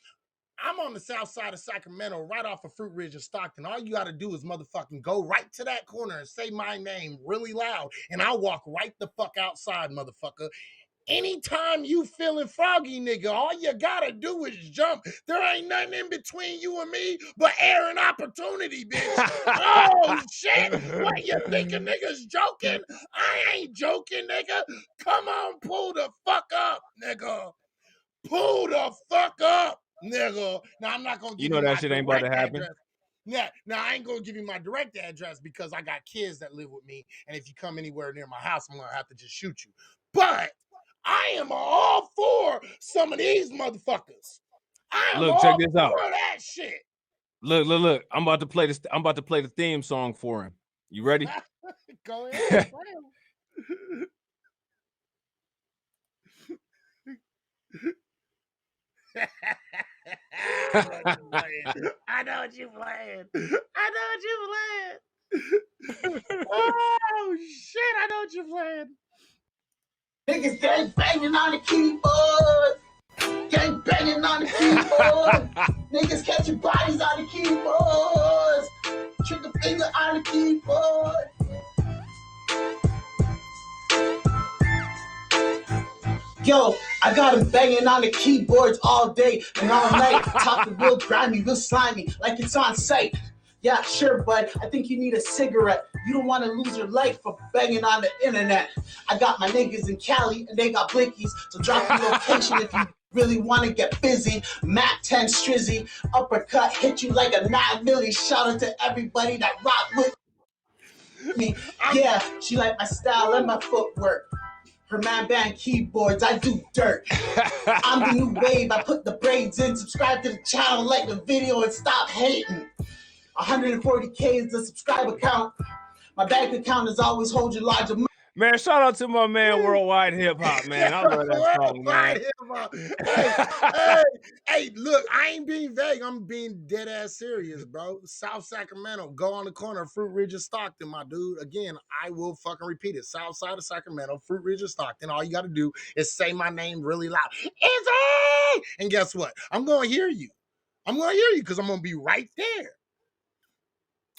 I'm on the south side of Sacramento, right off of Fruit Ridge and Stockton. All you got to do is motherfucking go right to that corner and say my name really loud, and I'll walk right the fuck outside, motherfucker. Anytime you feeling froggy, nigga, all you gotta do is jump. There ain't nothing in between you and me but air and opportunity, bitch. Oh, shit. What, you think a nigga's joking? I ain't joking, nigga. Come on, pull the fuck up, nigga. Pull the fuck up, nigga. Now, I'm not gonna You give know you that my shit ain't about to direct happen. address. Yeah, now I ain't gonna give you my direct address because I got kids that live with me, and if you come anywhere near my house, I'm gonna have to just shoot you. But I am all for some of these motherfuckers. I am Look, check all this for out. that shit. Look. I'm about to play this. I'm about to play the theme song for him. You ready? Go ahead. I know what you playing. Oh shit! I know what you're playing. Niggas gang banging on the keyboard. Gang banging on the keyboard. Niggas catching bodies on the keyboards. Trigger finger on the keyboard. Yo, I got him banging on the keyboards all day and all night. Talking real grimy, real slimy, like it's on sight. Yeah, sure, bud. I think you need a cigarette. You don't want to lose your life for banging on the internet. I got my niggas in Cali and they got blickies. So drop your location if you really want to get busy. Mac 10 Strizzy, uppercut, hit you like a 9 milli. Shout out to everybody that rock with me. Yeah, she like my style and my footwork. Her man band keyboards, I do dirt. I'm the new wave, I put the braids in. Subscribe to the channel, like the video, and stop hating. 140K is the subscriber count. My bank account is always holding larger money. Man, shout out to my man Worldwide Hip Hop, man. I love that song, man. Hey, look, I ain't being vague. I'm being dead ass serious, bro. South Sacramento, go on the corner of Fruit Ridge and Stockton, my dude. Again, I will fucking repeat it. South side of Sacramento, Fruit Ridge and Stockton. All you got to do is say my name really loud. Izzy! And guess what? I'm going to hear you. I'm going to hear you because I'm going to be right there.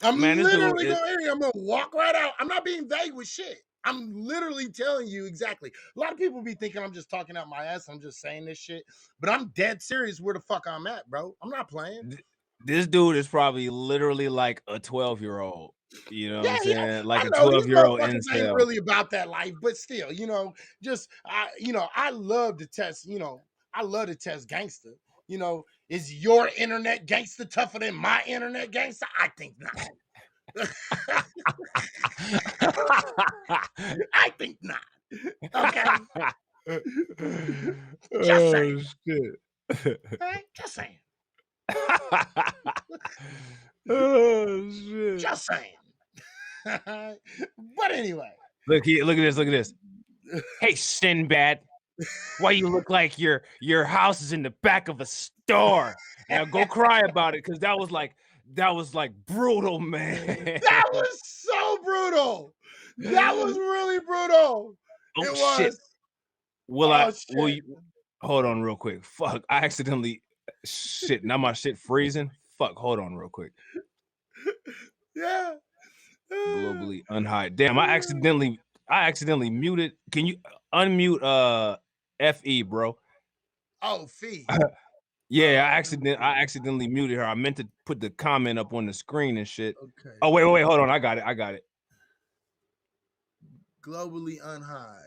I'm literally going to hear you. I'm going to walk right out. I'm not being vague with shit. I'm literally telling you exactly. A lot of people be thinking I'm just talking out my ass. I'm just saying this shit. But I'm dead serious where the fuck I'm at, bro. I'm not playing. This dude is probably literally like a 12-year-old. You know what I'm saying? Yeah. Like I a know these 12-year-old motherfuckers ain't incel. really about that life, but still, just I love to test, I love to test gangster. Is your internet gangster tougher than my internet gangster? I think not. I think not. Okay. Just saying. Shit. Okay? Just saying. Oh shit. Just saying. But anyway. Look at this. Hey, Sinbad. Why you look like your house is in the back of a store? Now go cry about it, because that was like brutal, man. That was so brutal. That was really brutal. Oh, it shit. was. Will you hold on real quick? Fuck, I accidentally shit. Now my shit freezing. Fuck, hold on real quick. Yeah. Globally unhide. Damn, I accidentally muted. Can you unmute FE, bro? Oh, Fee. Yeah, I accidentally muted her. I meant to put the comment up on the screen and shit. Okay. Oh, wait, hold on. I got it. Globally unhide.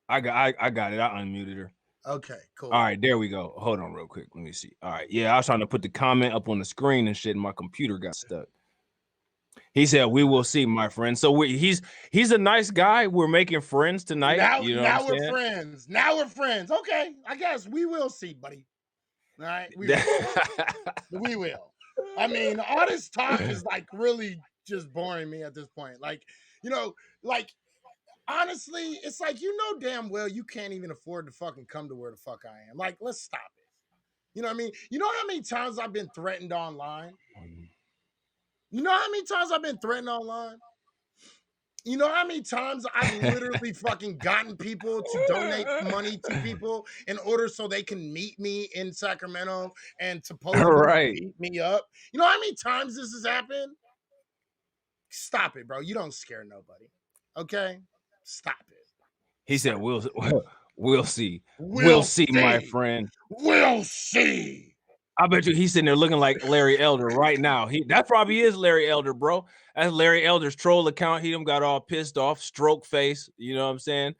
I got it. I unmuted her. Okay, cool. All right, there we go. Hold on real quick. Let me see. All right. Yeah, I was trying to put the comment up on the screen and shit, and my computer got stuck. He said, "We will see, my friend." So he's a nice guy. We're making friends tonight. Now we're friends. Now we're friends. Okay, I guess we will see, buddy. All right, we will. I mean, all this talk is like really just boring me at this point. Like, honestly, it's like damn well you can't even afford to fucking come to where the fuck I am. Like, let's stop it. You know what I mean? You know how many times I've been threatened online? You know how many times I've been threatened online? You know how many times I've literally fucking gotten people to donate money to people in order so they can meet me in Sacramento and supposedly beat me up? You know how many times this has happened? Stop it, bro. You don't scare nobody. Okay? Stop it. He said, we'll see. We'll see, my friend. We'll see. I bet you he's sitting there looking like Larry Elder right now. That probably is Larry Elder, bro. That's Larry Elder's troll account. He done got all pissed off, stroke face. You know what I'm saying?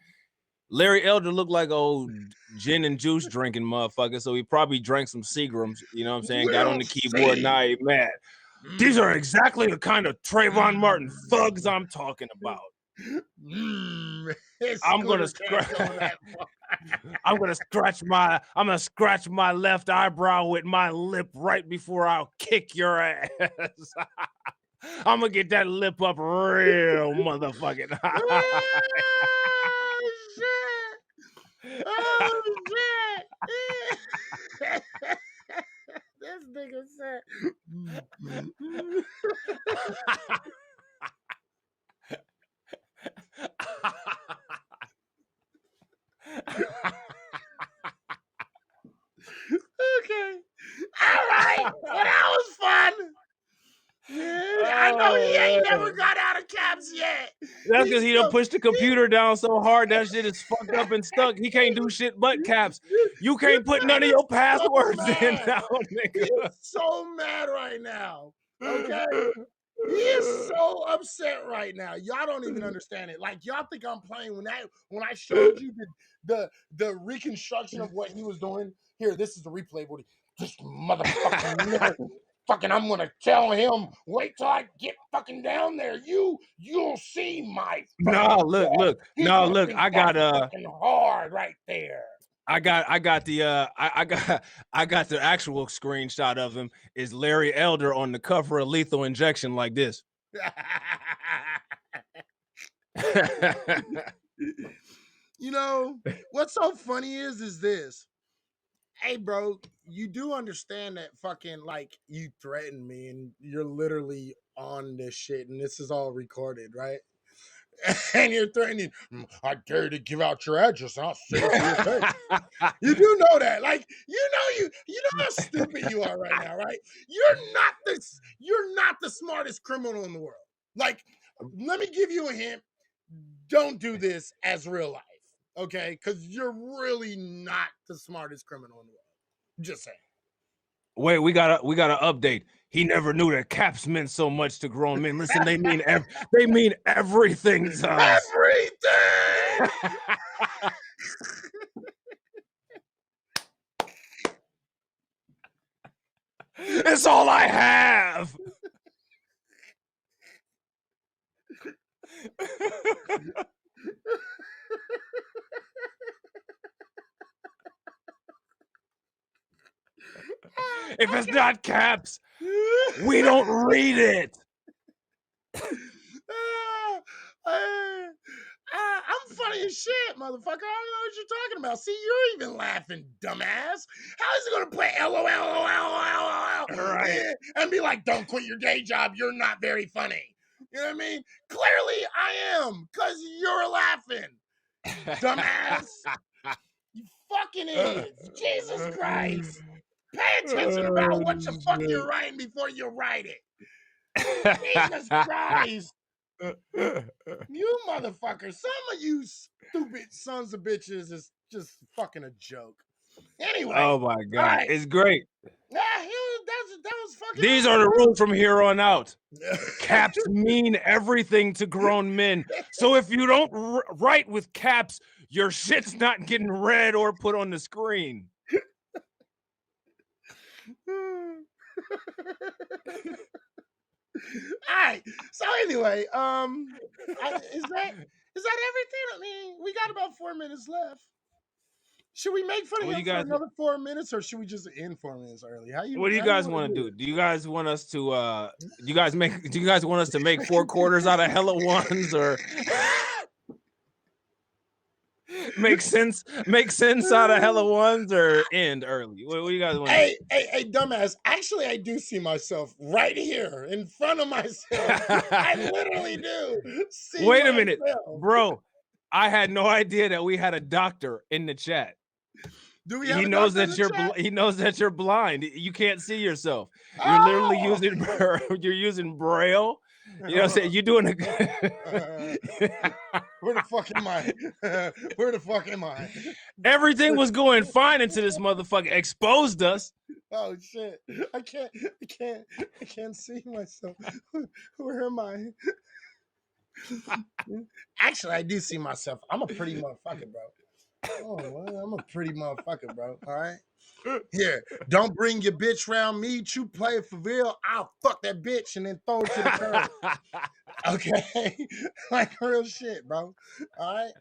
Larry Elder looked like old gin and juice drinking motherfucker. So he probably drank some Seagrams. You know what I'm saying? Got on the keyboard. Now he mad. These are exactly the kind of Trayvon Martin thugs I'm talking about. I'm gonna scratch my left eyebrow with my lip right before I'll kick your ass. I'm gonna get that lip up real motherfucking high. Oh shit! This nigga said. Okay. All right. Well, that was fun. Yeah, I know he ain't never got out of caps yet. That's because he done pushed the computer down so hard that shit is fucked up and stuck. He can't do shit but caps. You can't put none of your passwords in now, nigga. He's so mad right now. Okay. He is so upset right now. Y'all don't even understand it. Like y'all think I'm playing when I showed you the reconstruction of what he was doing. Here, this is the replay. This motherfucking nigga. Fucking, I'm gonna tell him. Wait till I get fucking down there. You'll see my. No, look. No, look. I got fucking hard right there. I got the actual screenshot of him. Is Larry Elder on the cover of Lethal Injection like this? You know what's so funny is this. Hey, bro, you do understand that fucking like you threatened me and you're literally on this shit and this is all recorded, right? And you're threatening, I dare you to give out your address and I'll say it to your face. You do know that. Like, you know how stupid you are right now, right? You're not the smartest criminal in the world. Like, let me give you a hint. Don't do this as real life. Okay, because you're really not the smartest criminal in the world. Just saying. Wait, we got an update. He never knew that caps meant so much to grown men. Listen, they mean everything to us. Everything. It's all I have. If it's not caps, we don't read it. I'm funny as shit, motherfucker. I don't know what you're talking about. See, you're even laughing, dumbass. How is it going to play LOL, right, and be like, don't quit your day job. You're not very funny. You know what I mean? Clearly I am, because you're laughing, dumbass. You fucking idiots. Jesus Christ. Pay attention about what the fuck you're writing before you write it. Jesus Christ. You motherfuckers. Some of you stupid sons of bitches is just fucking a joke. Anyway. Oh my God. Right. It's great. Yeah, that was fucking These are the rules from here on out. Caps mean everything to grown men. So if you don't write with caps, your shit's not getting read or put on the screen. All right. So anyway, is that everything? I mean, we got about 4 minutes left. Should we make fun of him for another 4 minutes, or should we just end 4 minutes early? What do you guys want to do? Do you guys want us to do you guys want us to make 4 quarters out of hella ones, or Make sense out of hella ones or end early. What do you guys want? Hey, dumbass. Actually, I do see myself right here in front of myself. I literally do. Wait a minute, bro. I had no idea that we had a doctor in the chat. Do we He knows that he knows that you're blind. You can't see yourself. You're literally using you're using braille. You know what I'm saying? You're doing Where the fuck am I? Where the fuck am I? Everything was going fine until this motherfucker exposed us. Oh shit. I can't see myself. Where am I? Actually, I do see myself. I'm a pretty motherfucker, bro. Oh, well, I'm a pretty motherfucker, bro. All right. Here, don't bring your bitch around me. You play it for real, I'll fuck that bitch and then throw it to the curb. Okay, like real shit, bro. All right.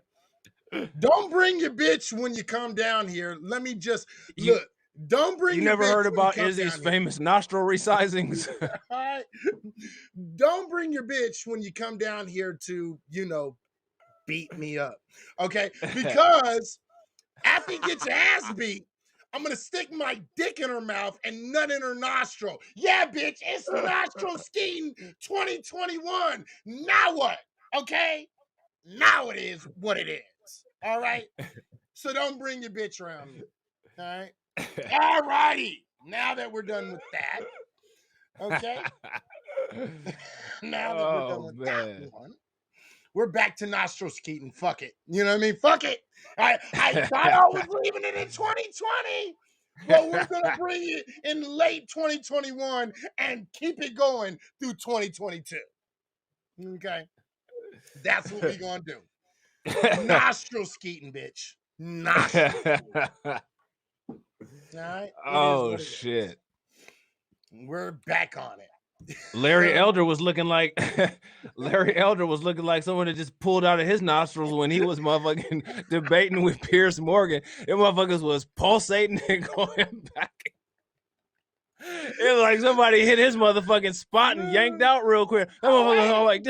Don't bring your bitch when you come down here. Let me just look. Don't bring. You your never bitch heard when about you come Izzy's down here. famous nostril resizings? All right. Don't bring your bitch when you come down here to, beat me up. Okay? Because after you get your ass beat, I'm gonna stick my dick in her mouth and nut in her nostril. Yeah, bitch, it's nostril skiing 2021. Now what? Okay? Now it is what it is. All right? So don't bring your bitch around me. All right? All righty. Now that we're done with that. Okay? Now that we're done with that one, we're back to nostril skeeting. Fuck it. You know what I mean? Fuck it. I thought I was leaving it in 2020, but we're going to bring it in late 2021 and keep it going through 2022. Okay? That's what we're going to do. Nostril skeeting, bitch. Nostril skeeting. All right? Oh, shit. We're back on it. Larry Elder was looking like someone that just pulled out of his nostrils when he was motherfucking debating with Pierce Morgan. Them motherfuckers was pulsating and going back. It was like somebody hit his motherfucking spot and yanked out real quick. That motherfucker was like,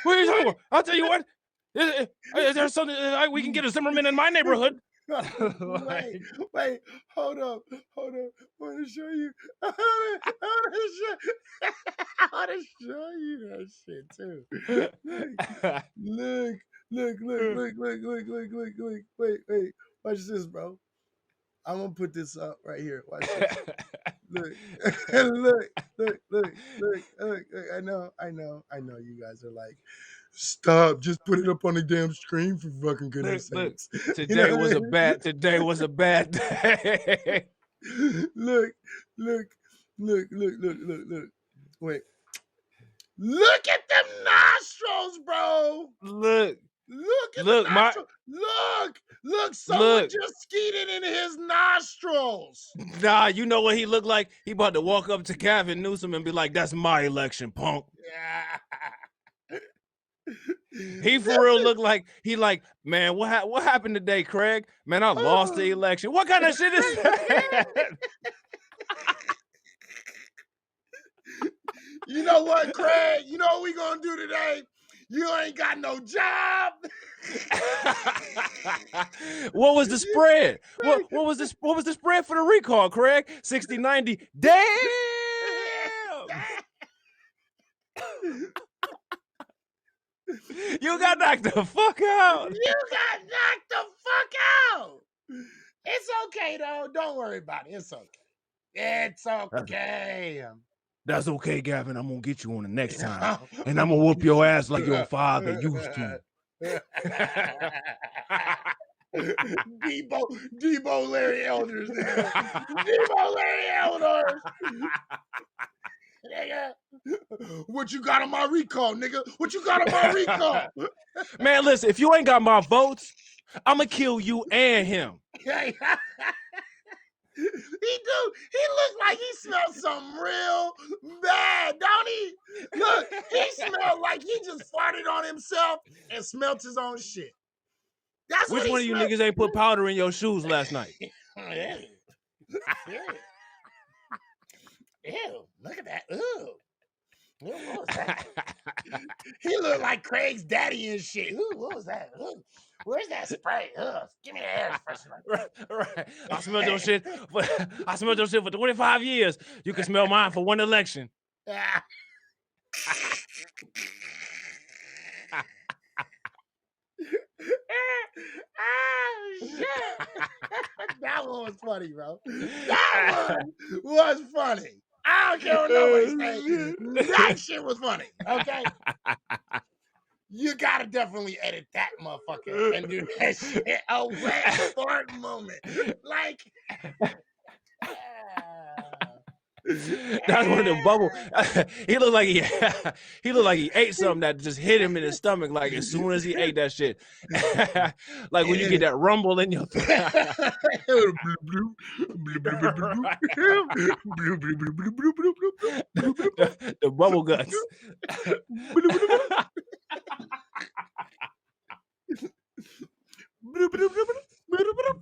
what are you talking about? I'll tell you what. Is there something we can get a Zimmerman in my neighborhood? Wait, hold up. I want to show you. I want to show you that shit too. Look. Wait. Watch this, bro. I'm gonna put this up right here. Watch this. Look. Look. I know. You guys are like, stop. Just put it up on the damn screen for fucking goodness sakes. Today was a bad day. Look. Wait. Look at them nostrils, bro. Look at the nostrils. Look, someone just skeeted in his nostrils. Nah, you know what he looked like? He about to walk up to Gavin Newsom and be like, that's my election, punk. He for real looked like man, what happened today, Craig? Man, I lost the election. What kind of shit is that? You know what, Craig? You know what we gonna do today? You ain't got no job. What was the spread? What was the spread for the recall, Craig? 60-90. Damn. You got knocked the fuck out. It's okay though. Don't worry about it. It's okay. It's okay. That's okay, Gavin. I'm gonna get you on the next time, and I'm gonna whoop your ass like your father used to. Debo Larry Elders. Debo Larry Elders. Nigga. What you got on my recall, nigga? What you got on my recall? Man, listen, if you ain't got my votes, I'ma kill you and him. He looks like he smells something real bad, don't he? Look, he smelled like he just farted on himself and smelt his own shit. That's Which one of you niggas ain't put powder in your shoes last night? Ew, look at that. Ew. What was that? He looked like Craig's daddy and shit. Ooh, what was that? Ooh. Where's that spray? Ugh, give me the air freshener. Right. I smelled your shit. I smelled your shit for 25 years. You can smell mine for one election. Shit. That one was funny, bro. That one was funny. I don't care what nobody say. That shit was funny. Okay. You gotta definitely edit that motherfucker and do that shit. A wet fart moment. Like That's one of the bubble. He looked like he ate something that just hit him in his stomach. Like as soon as he ate that shit, like when you get that rumble in your the bubble guts.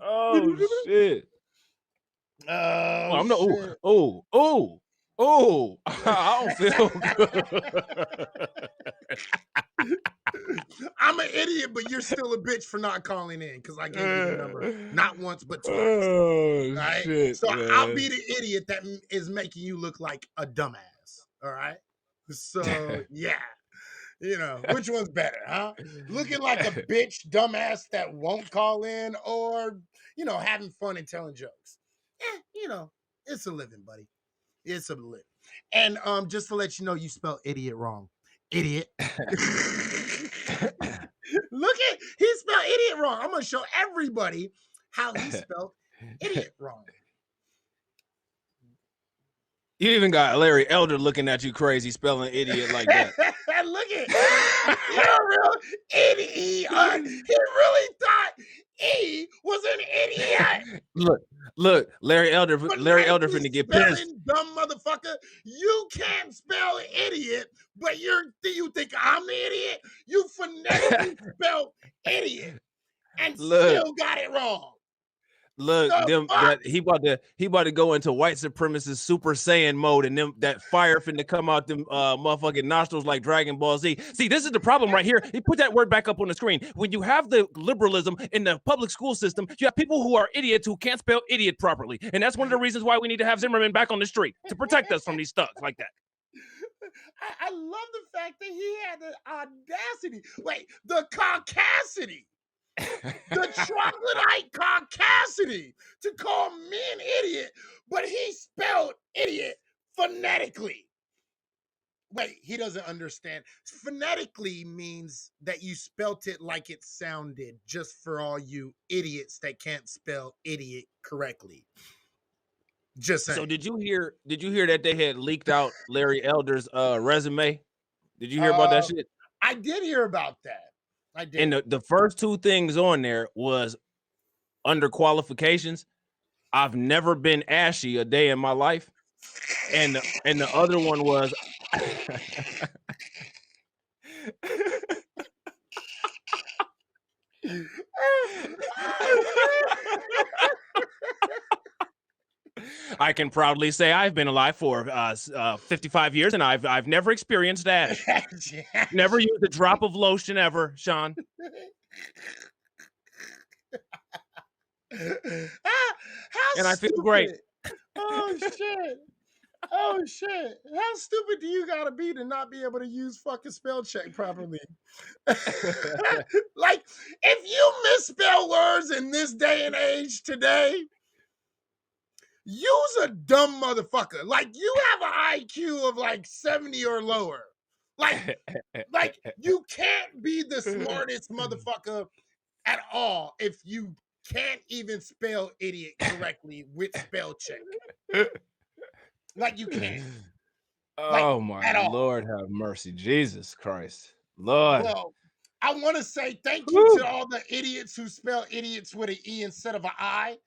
Oh shit. I'm not. I don't feel good. I'm an idiot, but you're still a bitch for not calling in because I gave you the number not once but twice. Oh, right? shit, So man. I'll be the idiot that is making you look like a dumbass. All right. So yeah. You know, which one's better, huh? Looking like a bitch dumbass that won't call in or, you know, having fun and telling jokes. You know, it's a living, buddy. It's a living. And just to let you know, you spell idiot wrong. Idiot. Look at, he spelled idiot wrong. I'm going to show everybody how he spelled idiot wrong. You even got Larry Elder looking at you crazy, spelling idiot like that. Look at, you're a real idiot. He really thought E was an idiot. Look, Larry Elder finna get pissed. Dumb motherfucker. You can't spell idiot, but you think I'm the idiot? You phonetically spelled idiot and still got it wrong. Look, he about to go into white supremacist Super Saiyan mode, and them that fire finna come out them motherfucking nostrils like Dragon Ball Z. See, this is the problem right here. He put that word back up on the screen. When you have the liberalism in the public school system, you have people who are idiots who can't spell idiot properly, and that's one of the reasons why we need to have Zimmerman back on the street to protect us from these thugs like that. I love the fact that he had the audacity. Wait, the caucasity. The troglodyte caucasity to call me an idiot, but he spelled idiot phonetically. Wait, he doesn't understand. Phonetically means that you spelt it like it sounded, just for all you idiots that can't spell idiot correctly. Just saying. So did you hear that they had leaked out Larry Elder's resume? Did you hear about that shit? I did hear about that. I did. And the first two things on there was under qualifications. I've never been ashy a day in my life. And the other one was I can proudly say I've been alive for 55 years, and I've never experienced ash. Never used a drop of lotion ever, Sean. And I feel great. Oh shit. Oh shit. How stupid do you gotta be to not be able to use fucking spell check properly? Like, if you misspell words in this day and age today, use a dumb motherfucker. Like, you have an IQ of like 70 or lower. Like you can't be the smartest motherfucker at all if you can't even spell idiot correctly with spell check. Like, you can't. Oh my Lord, have mercy. Jesus Christ. Lord. Well, I want to say thank you to all the idiots who spell idiots with an E instead of an I,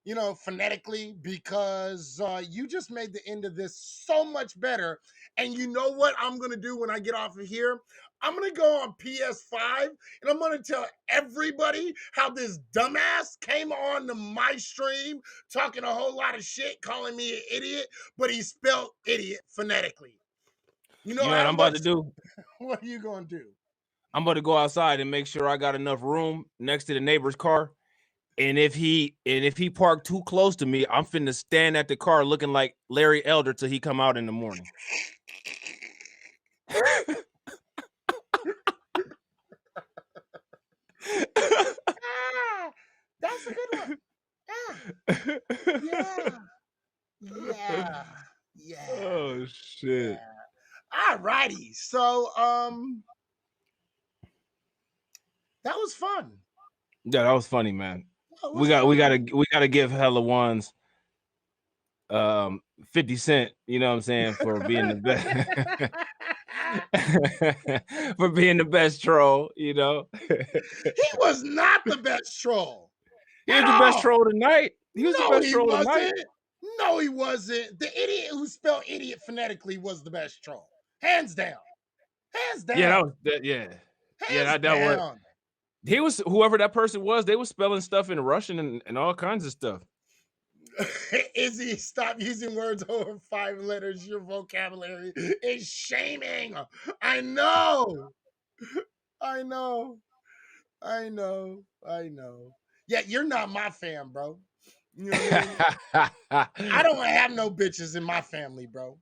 you know, phonetically, because you just made the end of this so much better. And you know what I'm going to do when I get off of here? I'm going to go on PS5 and I'm going to tell everybody how this dumbass came on to my stream talking a whole lot of shit, calling me an idiot, but he spelled idiot phonetically. You know what I'm about to do? What are you going to do? I'm about to go outside and make sure I got enough room next to the neighbor's car. And if he parked too close to me, I'm finna stand at the car looking like Larry Elder till he come out in the morning. That's a good one. Yeah. Oh shit. All righty. So that was fun. Yeah, that was funny, man. Was We gotta give hella ones 50 Cent, you know what I'm saying, for being the best. For being the best troll, you know. He was not the best troll. He was the best troll tonight. He was the best troll tonight. No, he wasn't. The idiot who spelled idiot phonetically was the best troll. Hands down. Hands down. Yeah, that was. He was, whoever that person was, they were spelling stuff in Russian and all kinds of stuff. Izzy, stop using words over 5 letters. Your vocabulary is shaming. I know. Yeah, you're not my fam, bro. You know what I mean? I don't have no bitches in my family, bro.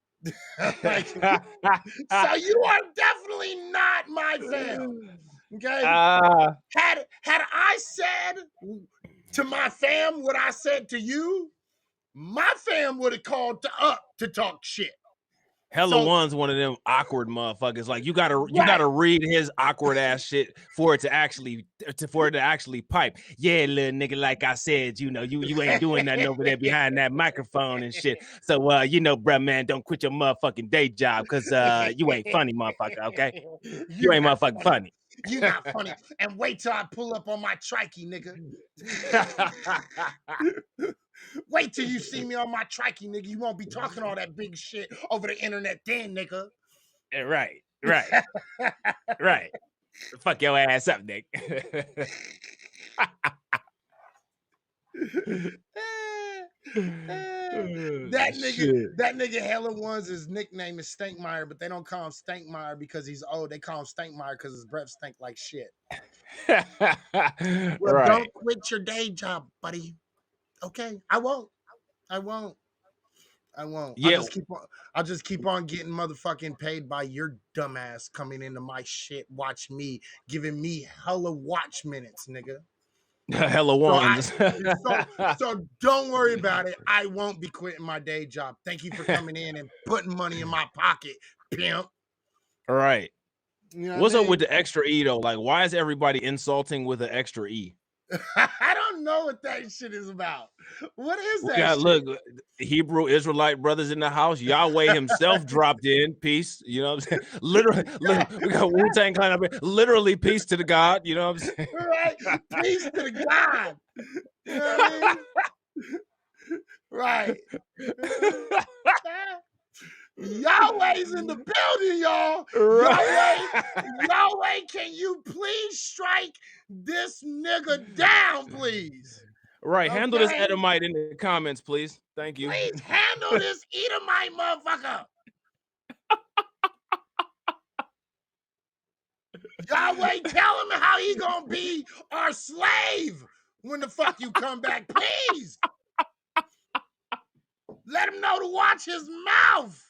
Like, so you are definitely not my fam. Okay. Had I said to my fam what I said to you, my fam would have called up to talk shit. Hella One's one of them awkward motherfuckers. Like you gotta read his awkward ass shit for it to actually pipe. Yeah, little nigga, like I said, you know, you ain't doing nothing over there behind that microphone and shit. So you know, bruh, man, don't quit your motherfucking day job because you ain't funny, motherfucker, okay? You ain't motherfucking funny. You not funny. And wait till I pull up on my trikey, nigga. Wait till you see me on my trikey, nigga. You won't be talking all that big shit over the internet then, nigga. Right. Right. Fuck your ass up, Nick. That nigga Hella Ones, his nickname is Stankmeyer, but they don't call him Stankmeyer because he's old. They call him Stankmeyer because his breath stink like shit. Well, don't quit your day job, buddy. Okay, I won't. Yeah. I'll just keep on getting motherfucking paid by your dumbass coming into my shit. Watch me, giving me hella watch minutes, nigga. Hella ones. So don't worry about it. I won't be quitting my day job. Thank you for coming in and putting money in my pocket, pimp. All right. You know What's up with the extra E though? Like, why is everybody insulting with an extra E? I don't know what that shit is about. What is that shit? Look, Hebrew Israelite brothers in the house. Yahweh himself dropped in. Peace. You know what I'm saying? Literally, we got Wu-Tang Clan up here. Literally, peace to the God. You know what I'm saying? Right. Peace to the God. You know what I mean? Right. Yahweh's in the building, y'all. Yahweh, can you please strike this nigga down, please? Right. Okay? Handle this Edomite in the comments, please. Thank you. Please handle this Edomite motherfucker. Yahweh, tell him how he gonna be our slave when the fuck you come back, please. Let him know to watch his mouth.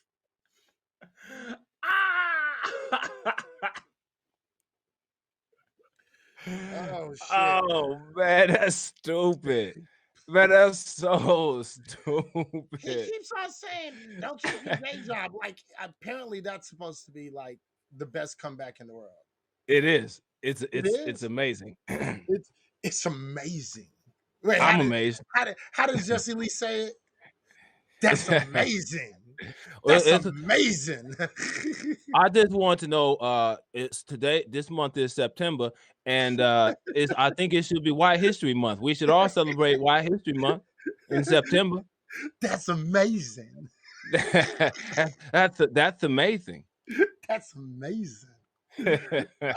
Oh shit. Oh man, that's stupid. Man, that's so stupid. He keeps on saying, don't keep your day job. Like, apparently that's supposed to be like the best comeback in the world. It is. It's amazing. It's amazing. Wait, I'm amazed. How does Jesse Lee say it? That's amazing. That's amazing. I just want to know, it's today, this month is September, and I think it should be White History Month. We should all celebrate White History Month in September. That's amazing. That's amazing. That's amazing.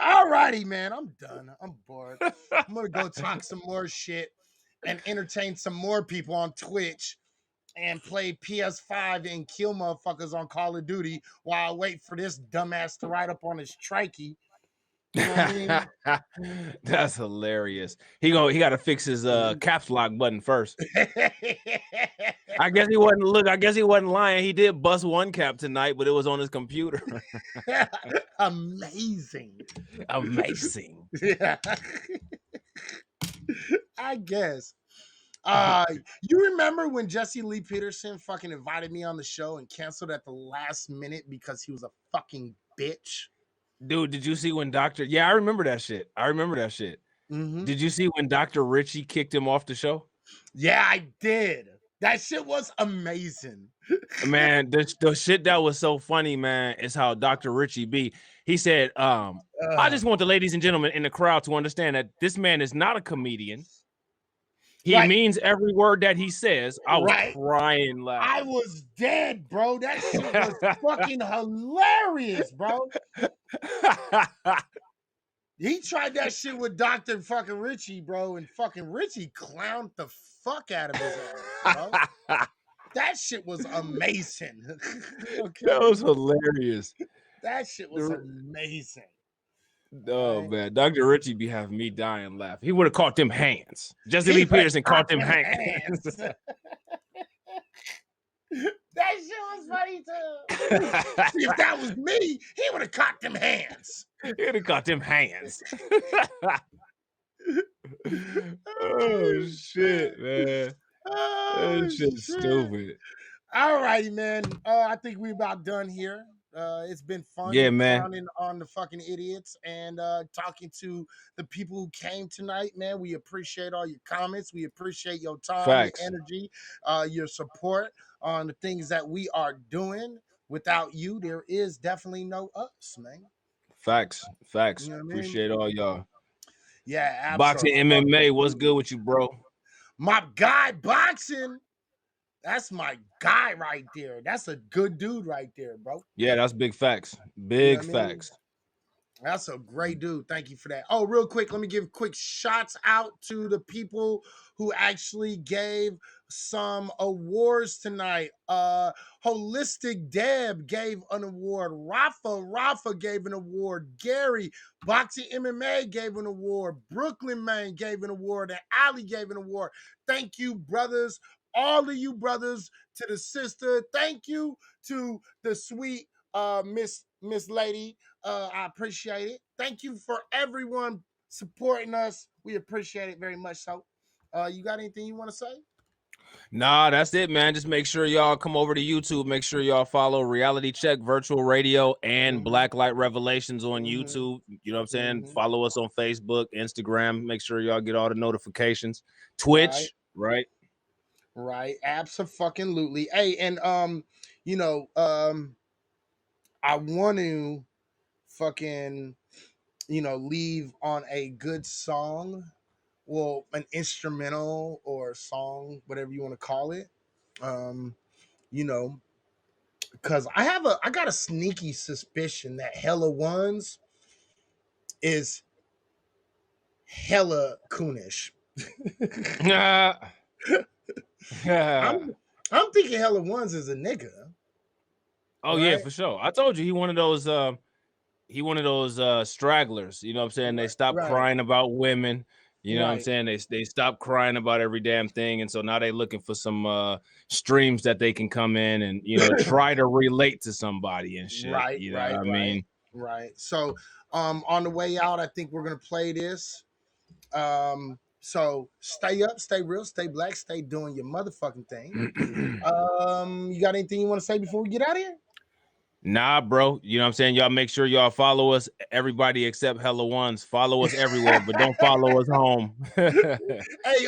All righty, man. I'm done. I'm bored. I'm gonna go talk some more shit and entertain some more people on Twitch and play PS5 and kill motherfuckers on Call of Duty while I wait for this dumbass to ride up on his trikey. You know what I mean? That's hilarious. He got to fix his caps lock button first. I guess he wasn't. Look, I guess he wasn't lying. He did bust one cap tonight, but it was on his computer. Amazing. Amazing. Yeah. I guess. You remember when Jesse Lee Peterson fucking invited me on the show and canceled at the last minute because he was a fucking bitch? Dude, did you see when Yeah, I remember that shit. Mm-hmm. Did you see when Dr. Richie kicked him off the show? Yeah, I did. That shit was amazing. Man, the shit that was so funny, man, is how Dr. Richie B, he said, I just want the ladies and gentlemen in the crowd to understand that this man is not a comedian. He means every word that he says. I was crying laughing. I was dead, bro. That shit was fucking hilarious, bro. He tried that shit with Dr. fucking Richie, bro, and fucking Richie clowned the fuck out of his ass, bro. That shit was amazing. Okay. That was hilarious. That shit was amazing. Oh man, Dr. Richie be having me dying laughing. He would have caught them hands. Jesse Lee Peterson caught them hands. That shit was funny too. See, if that was me, he would have caught them hands. He would have caught them hands. Oh shit, man. That shit's stupid. All righty, man. I think we're about done here. It's been fun. Yeah, man. Clowning on the fucking idiots and talking to the people who came tonight, man. We appreciate all your comments. We appreciate your time, Facts. your energy, your support on the things that we are doing. Without you, there is definitely no us, man. Facts. You know what I mean? Appreciate all y'all. Yeah, absolutely. Boxing MMA, what's good with you, bro? My guy, Boxing. That's my guy right there. That's a good dude right there, bro. Yeah, that's big facts. Big You know what I mean? facts. That's a great dude. Thank you for that. Oh, real quick, let me give quick shots out to the people who actually gave some awards tonight. Holistic Deb gave an award. Rafa gave an award. Gary, Boxing MMA gave an award. Brooklyn Man gave an award. And Ali gave an award. Thank you, brothers. All of you brothers, to the sister. Thank you to the sweet Miss Lady. I appreciate it. Thank you for everyone supporting us. We appreciate it very much. So, you got anything you want to say? Nah, that's it, man. Just make sure y'all come over to YouTube. Make sure y'all follow Reality Check Virtual Radio and Blacklight Revelations on YouTube. You know what I'm saying? Follow us on Facebook, Instagram. Make sure y'all get all the notifications. Twitch, right? Right. Absolutely. Hey, and I want to fucking leave on a good song. Well, an instrumental or song, whatever you want to call it. Because I got a sneaky suspicion that Hella Ones is hella coonish. I'm thinking Hella Ones is a nigga. Oh right? Yeah, for sure. I told you he one of those stragglers, you know what I'm saying? They stop crying about women, you know what I'm saying? They stop crying about every damn thing, and so now they looking for some streams that they can come in and try to relate to somebody and shit. You know what I mean? Right. So on the way out, I think we're gonna play this. So stay up, stay real, stay black, stay doing your motherfucking thing. You got anything you want to say before we get out of here? Nah, bro. You know what I'm saying? Y'all make sure y'all follow us. Everybody except Hella Ones. Follow us everywhere, but don't follow us home. Hey,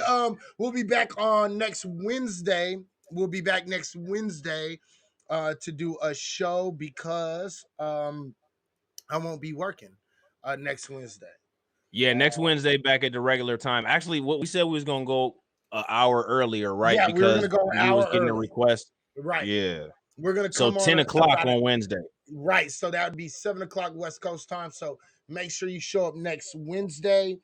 we'll be back on next Wednesday. We'll be back next Wednesday to do a show because I won't be working next Wednesday. Yeah, next Wednesday back at the regular time. Actually, what we said we was gonna go an hour earlier, right? Yeah, because we were gonna go an hour was getting early. A request. Right. Yeah. We're gonna come so 10 o'clock on Wednesday. Right. So that would be 7 o'clock West Coast time. So make sure you show up next Wednesday.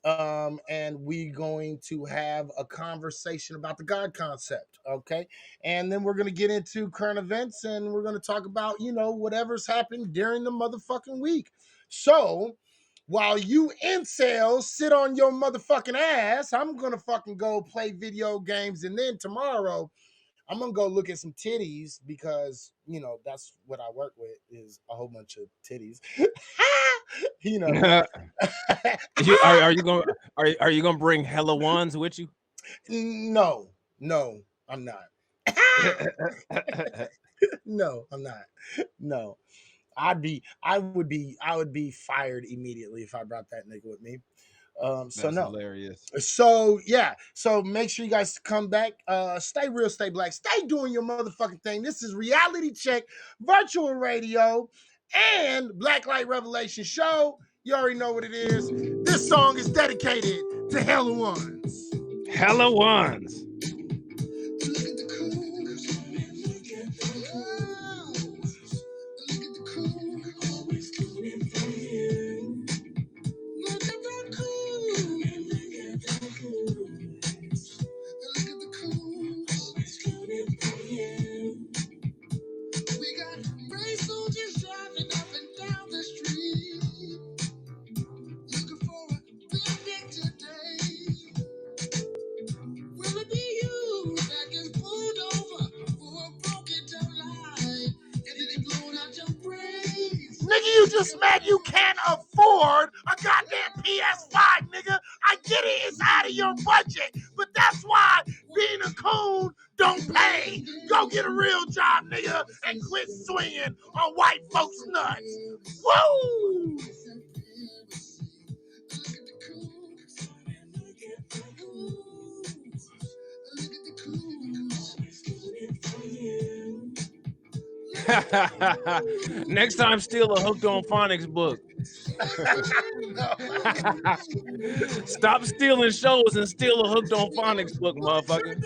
And we're going to have a conversation about the God concept. Okay. And then we're gonna get into current events and we're gonna talk about, whatever's happened during the motherfucking week. So While you incels sit on your motherfucking ass, I'm gonna fucking go play video games, and then tomorrow I'm gonna go look at some titties because you know that's what I work with is a whole bunch of titties. You know, are you gonna bring hella ones with you? no, I'm not. No, I'm not. No, I would be fired immediately if I brought that nigga with me. So That's no. hilarious. So yeah, so make sure you guys come back. Stay real, stay black, stay doing your motherfucking thing. This is Reality Check Virtual Radio and Blacklight Revelation Show. You already know what it is. This song is dedicated to Hella Ones. Hella ones. Nigga, you just mad you can't afford a goddamn PS5, nigga. I get it, it's out of your budget, but that's why being a coon don't pay. Go get a real job, nigga, and quit swinging on white folks' nuts. Woo! Next time, steal a Hooked on Phonics book. Stop stealing shows and steal a Hooked on Phonics book, motherfucker.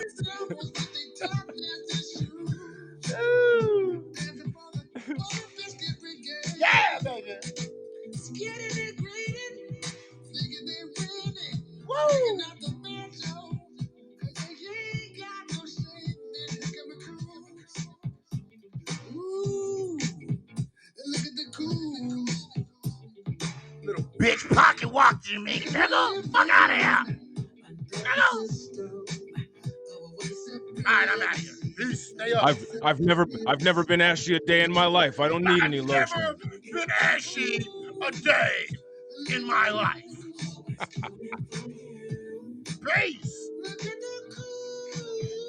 Yeah, baby. Woo! Little bitch pocket watching me, nigga. Fuck out of here. Nigga. All right, I'm out of here. Peace. Stay up. I've never been ashy a day in my life. I don't need any lotion. I've never been ashy a day in my life. Peace.